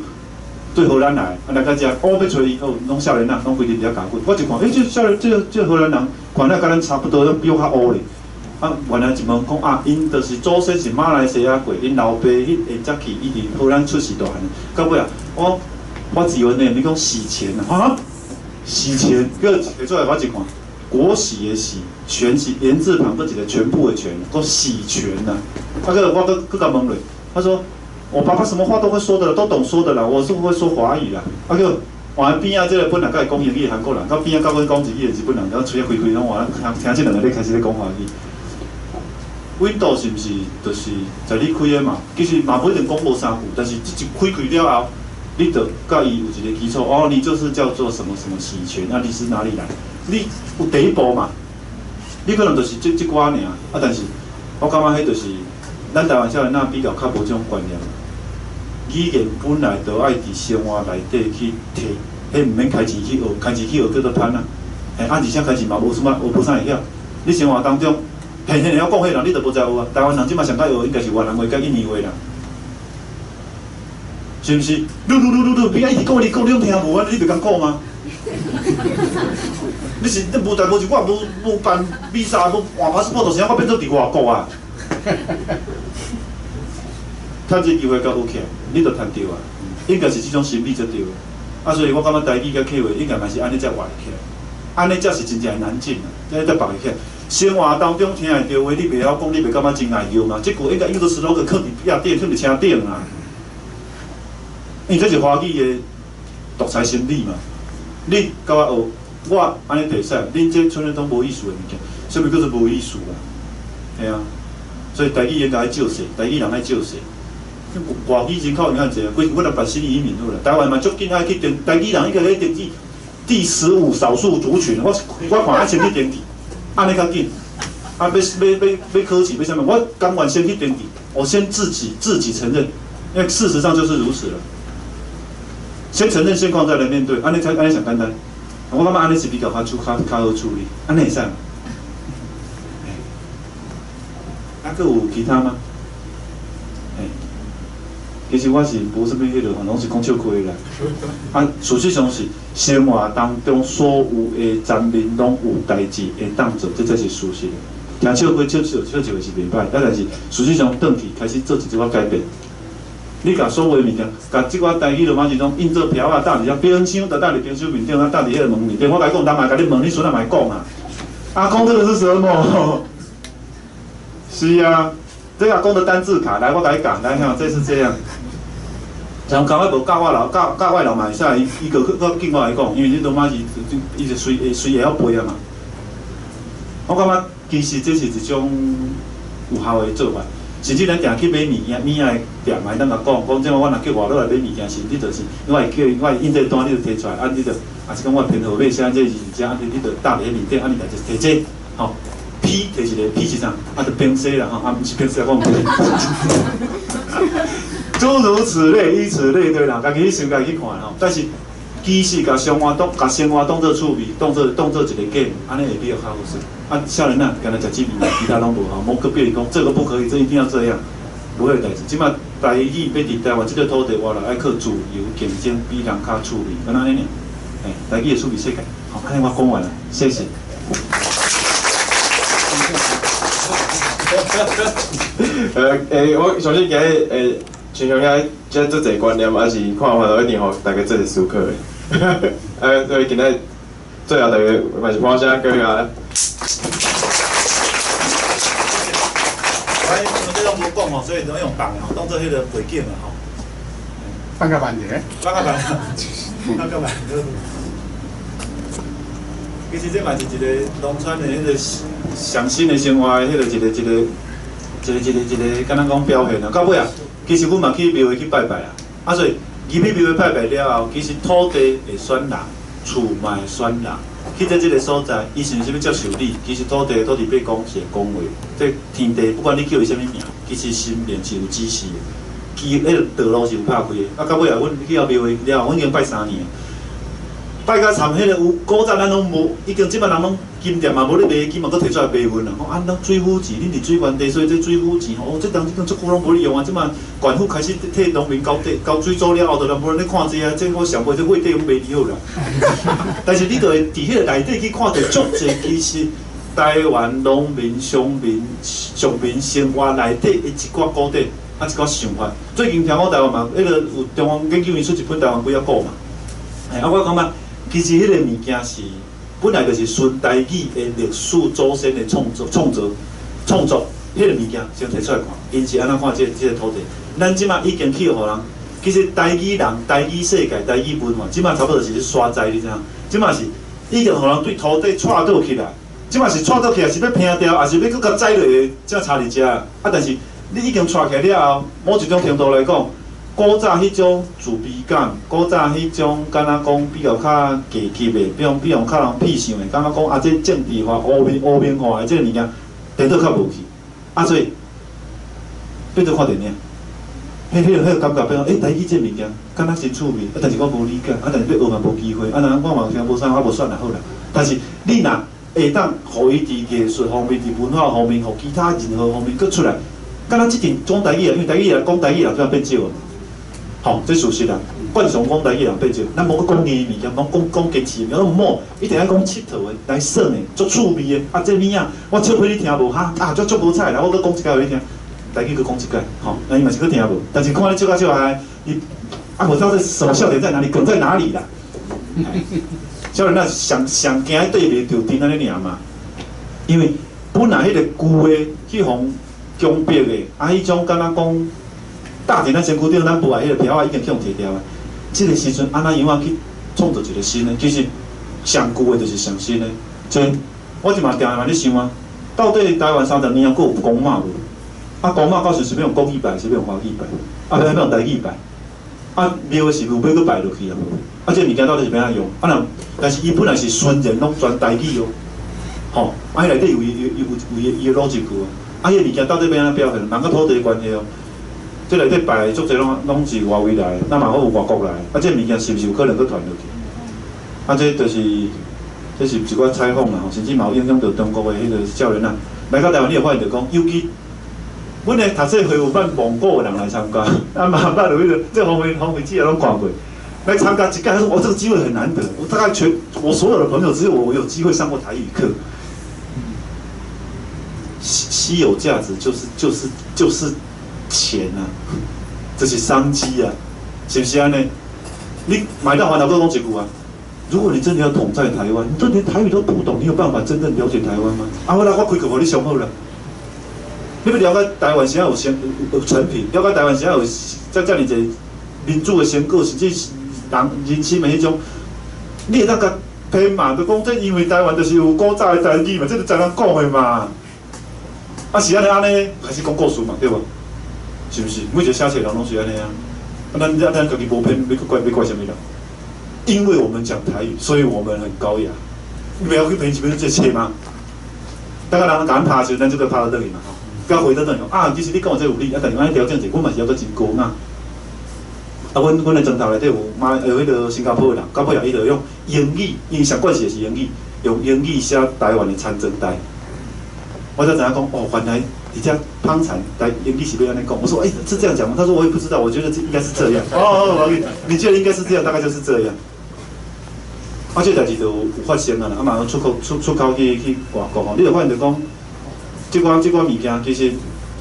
对荷兰来，来到遮，要找伊，拢少年人，拢规日伫遐教滚。我一看，这少年，这荷兰人，看了甲咱差不多，比我较乌咧。原来一问讲因就是祖先是马来西亚过，因老爸迄早起伊伫荷兰出世大汉，到尾我以为呢，你讲洗钱啊？洗钱，个写出来我一看，国洗的洗，全是言字旁这几个全部的全，都洗钱呐。我搁甲问落，他说我爸爸什么话都会说的了，都懂说的了，我是不会说华语啦。个换边这个本来甲伊讲英语的韩国人，到边甲阮讲日语的日本人，然后吹开拢话听这两个咧开始咧讲华语。Windows 是毋是就是在你开的嘛？其实嘛不一定讲无3句，但是这一开了后。你得甲伊有一个基础你就是叫做什么什么洗钱，你是哪里来？你有第一步嘛？你可能就是这寡尔但是我感觉迄就是咱台湾少年仔比较无这种观念。语言本来就爱伫生活内底去摕，迄毋免开钱去学，开钱去学叫做攀啊。而且开钱嘛无啥会晓。你生活当中，会晓讲迄人，你都无在学啊。台湾人即马上较学应该是越南话甲印尼话啦。是毋是？你一直讲，你拢听无啊？你袂敢讲吗？你无代无志，我无办 visa， 无换 passport， 时我变做伫外国啊！趁这机会较好起来，你就趁着啊！应该是这种心理才对啊。所以我感觉台语甲客话应该嘛是安尼才活起来，安尼才是真正难进啊，才白起来。生活当中听会着话，你袂晓讲，你袂感觉真爱用啊？这句应该用到slogan放伫壁顶，放伫车顶啊！因为这是华语的独裁心理嘛。你甲我学，我安尼袂使，恁这村里拢无意思的物件，什么叫做无意思啊？系啊，所以台语应该爱照势，台语人爱照势。外语人口你看济，我来办新移民好啦，台湾嘛足紧爱去登，台语人应该咧登记第15少数族群，我看爱先去登记，安尼较紧。要科技要什么？我甘愿先去登记，我先自己承认，因为事实上就是如此了。先承认现况，再来面对，安尼上简单。我感觉安尼是比较较好处理，安尼会使嘛？佫有其他吗？其实我是无啥物迄落，拢是讲笑亏啦。事实上是生活当中所有的层面拢有代志会当做，这才是事实。听笑亏笑是袂歹，但是事实上转去开始做一寡改变。你甲所有的物件，甲即款台语落马是种印做条啊，搭伫遐冰箱，就搭伫冰箱面顶，搭伫迄个门面顶。我甲你讲，人嘛甲你问，你孙仔嘛讲啊，讲这个是什么？是啊，这个讲的单字卡，来我甲你讲，来哈，这是这样。像刚才无教我外劳嘛会使，伊个紧我来讲，因为你罗马是伊就随会晓背啊嘛。我感觉其实这是一种有效的做法。甚至咱定去买物件，物仔的店嘛，咱甲讲，这我若叫外头来买物件，甚至就是，我会叫我印这单，你就摕出来，啊，你就，也是讲我编号码写这字只，啊，你就搭伫迄面顶，啊，你来就摕这，吼 ，P 摕一个 P 是啥？啊，就平息啦，吼，啊，毋是平息，我毋知。诸如此类，以此类推啦，家己去想，家己去看吼。但是其实甲生活当做趣味，当做一个 game， 安尼会比较较好势。啊，少年啊，干那食鸡面，其他拢无好，莫个别人讲这个不可以，这一定要这样，不会有代志。即马台语要伫台湾这个土地活落，爱靠自由竞争，比人较趣味，敢若安尼尔。哎，台语会趣味世界。好，安尼我讲完了，谢谢。我相信今日像像遐即做侪观念，还是看法都一定互大家做者思考的。所以今日最后大家嘛是欢声叫啊。哎，我们这种无讲吼，所以都用放吼，当做迄个背景啊吼。放个慢者，放个慢，放个慢。其实这嘛是一个农村的迄个上新的生活的迄个一个，敢若讲表现啊。到尾啊，其实阮嘛去庙会去拜拜啊，啊所以入去庙会拜拜了后，其实土地会选人，厝嘛会选人。去到这个所在，伊是要接受你，其实土地伯讲是会讲话。这天地不管你叫伊啥物名，其实心面是有指示的。迄个道路是有拍开的。啊，到尾啊，阮去到庙会了后，阮已经拜3年。拜到惨，迄个有古早咱拢无，已经即摆人拢金店嘛无咧卖，金嘛搁摕出来卖阮啦。啊，咱水府钱，恁伫水源地，所以这水府钱吼，这当即足久拢无咧用啊。即摆县府开始替农民交水做了后，就人无咧看这啊，这我上辈这货底拢卖离好啦。但是你就会伫迄个内底去看到足侪，其实台湾农民、乡民生活内底的一寡古典，啊一寡想法。最近听讲台湾嘛，迄个有中央研究院出一本台湾几啊古嘛，啊我感觉。其实迄个物件是本来就是顺台语的历史祖先的创作，迄个物件先摕出来看，因是安怎看这个土地。咱即马已经去互人，其实台语人、台语世界、台语文化，即马差不多是咧刷载，你知影？即马是已经互人对土地带倒起来，即马是带倒起来是要拼掉，还是要搁甲载落去才差伫遮？啊，但是你已经带起来了后，某一种程度来讲。古早迄种自卑感，古早迄种敢若讲比较较低级的，比方较人痞想的，感觉讲啊，这政治化、污名化的这个物件，颠倒较无去。啊，所以变做看电影，迄个感觉，变讲台语这物件，敢若真趣味，啊，但是我无理解，啊，但是要学嘛无机会，啊，人我嘛听无啥，我无算就好啦。但是你若会当，互伊伫艺术方面、伫文化方面、互其他任何方面搁出来，敢若即阵讲台语啊，因为台语啊讲台语人就要变少啊。好，这属实啦。惯常讲台语人变少，咱无去讲艺物件，讲坚持物件，拢莫一定要讲佚佗的来耍的，足趣味的。啊，这物啊，我笑批你听无哈？啊，足无彩啦，我搁讲一解互你听。台语搁讲一解，吼，那伊嘛是搁听无。但是看你笑甲笑嗨，你啊，我知道这什么笑点在哪里，梗在哪里啦。少年仔上惊对袂着阵安尼尔嘛，因为本来迄个旧的去互强迫的，啊，迄种敢若讲。大伫咱身躯顶，咱无爱迄个条啊已经去互摕掉啊。即个时阵，安怎样啊去创造一个新的？其实上旧的就是上新的。所以我即嘛定嘛咧想啊，到底台湾30年还有公妈无？啊，公妈到时是要用国语拜，是要用华语拜？啊，要用台语拜？啊，庙是有要搁拜落去啊？啊，这物件到底是要安怎用？啊，若但是伊本来是纯人拢全台语哦，吼，啊，迄内底有伊的逻辑句啊，啊，迄物件到底要安怎表现？人甲土地的关系哦。这内底摆足侪拢是外围来，那嘛好有外国来，啊，这物件是毋是有可能去传落去？啊，这是一寡采访啦，吼，甚至嘛有影响到中国的迄个少年啊，来到台湾你会发现到讲，尤其阮的读册会有捌蒙古的人来参加，啊嘛捌有迄个这方面资料拢看过，来参加一届，他说我这个机会很难得，我大概我所有的朋友只有我有机会上过台语课，稀有价值就是。钱啊，这是商机啊，是不是安尼？你买到环岛都讲一句啊，如果你真的要统在台湾，你都连台语都不懂，你有办法真正了解台湾吗？啊，我开课互你上好啦。你要了解台湾现在有成品，了解台湾现在有遮尔侪民主的成果，甚至人心的迄种，你会当甲批嘛？就讲这因为台湾就是有古早的台语嘛，这是才人讲的嘛。啊是安尼，开始讲故事嘛，对无？是不是？每一个写册人拢是安尼啊。咱家己无偏，要怪什么人？因为我们讲台语，所以我们很高雅。你不要去评这切吗？大家人甲咱拍的时候，咱就搁拍到倒去嘛吼。甲回到倒去啊，其实你讲这有理，啊，但是安尼调整者，阮嘛是还阁真高雅。啊，阮的庄头内底有迄个新加坡的人，到尾啊，伊就用英语，因为上惯势是英语，用英语写台湾的参政台。我才知影讲，哦，原来你这芳产英语是要安尼讲。我说，是这样讲吗？他说我也不知道，我觉得这应该是这样。你觉得应该是这样，大概就是这样。啊，这代志就有发生啊啦，啊嘛出口去外国吼，你就发现着讲，这款物件其实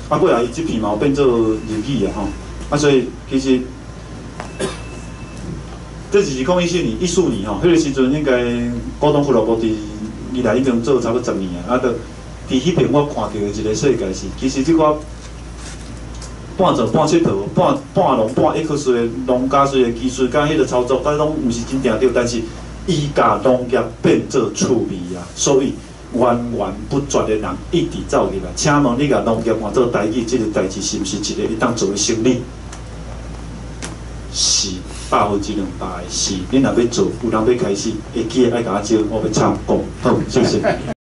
啊，尾来伊这片嘛有变做日语啊吼，啊所以其实。这是2014年吼，迄个时阵应该股东俱乐部伫伊来已经做差不多10年啊，啊，伫迄边我看到的一个世界是，其实即个半做半佚佗、半农半 X 的农加水的技术，甲迄个操作，但拢毋是真定对，但是伊甲农业变做趣味啊，所以源源不绝的人一直走入来。请问你甲农业换做台语，这个代志是毋是一个会当做为生理？是。100分之200的是，恁若要做，有人要开始，会记得爱甲我招，我要插讲，好，谢谢。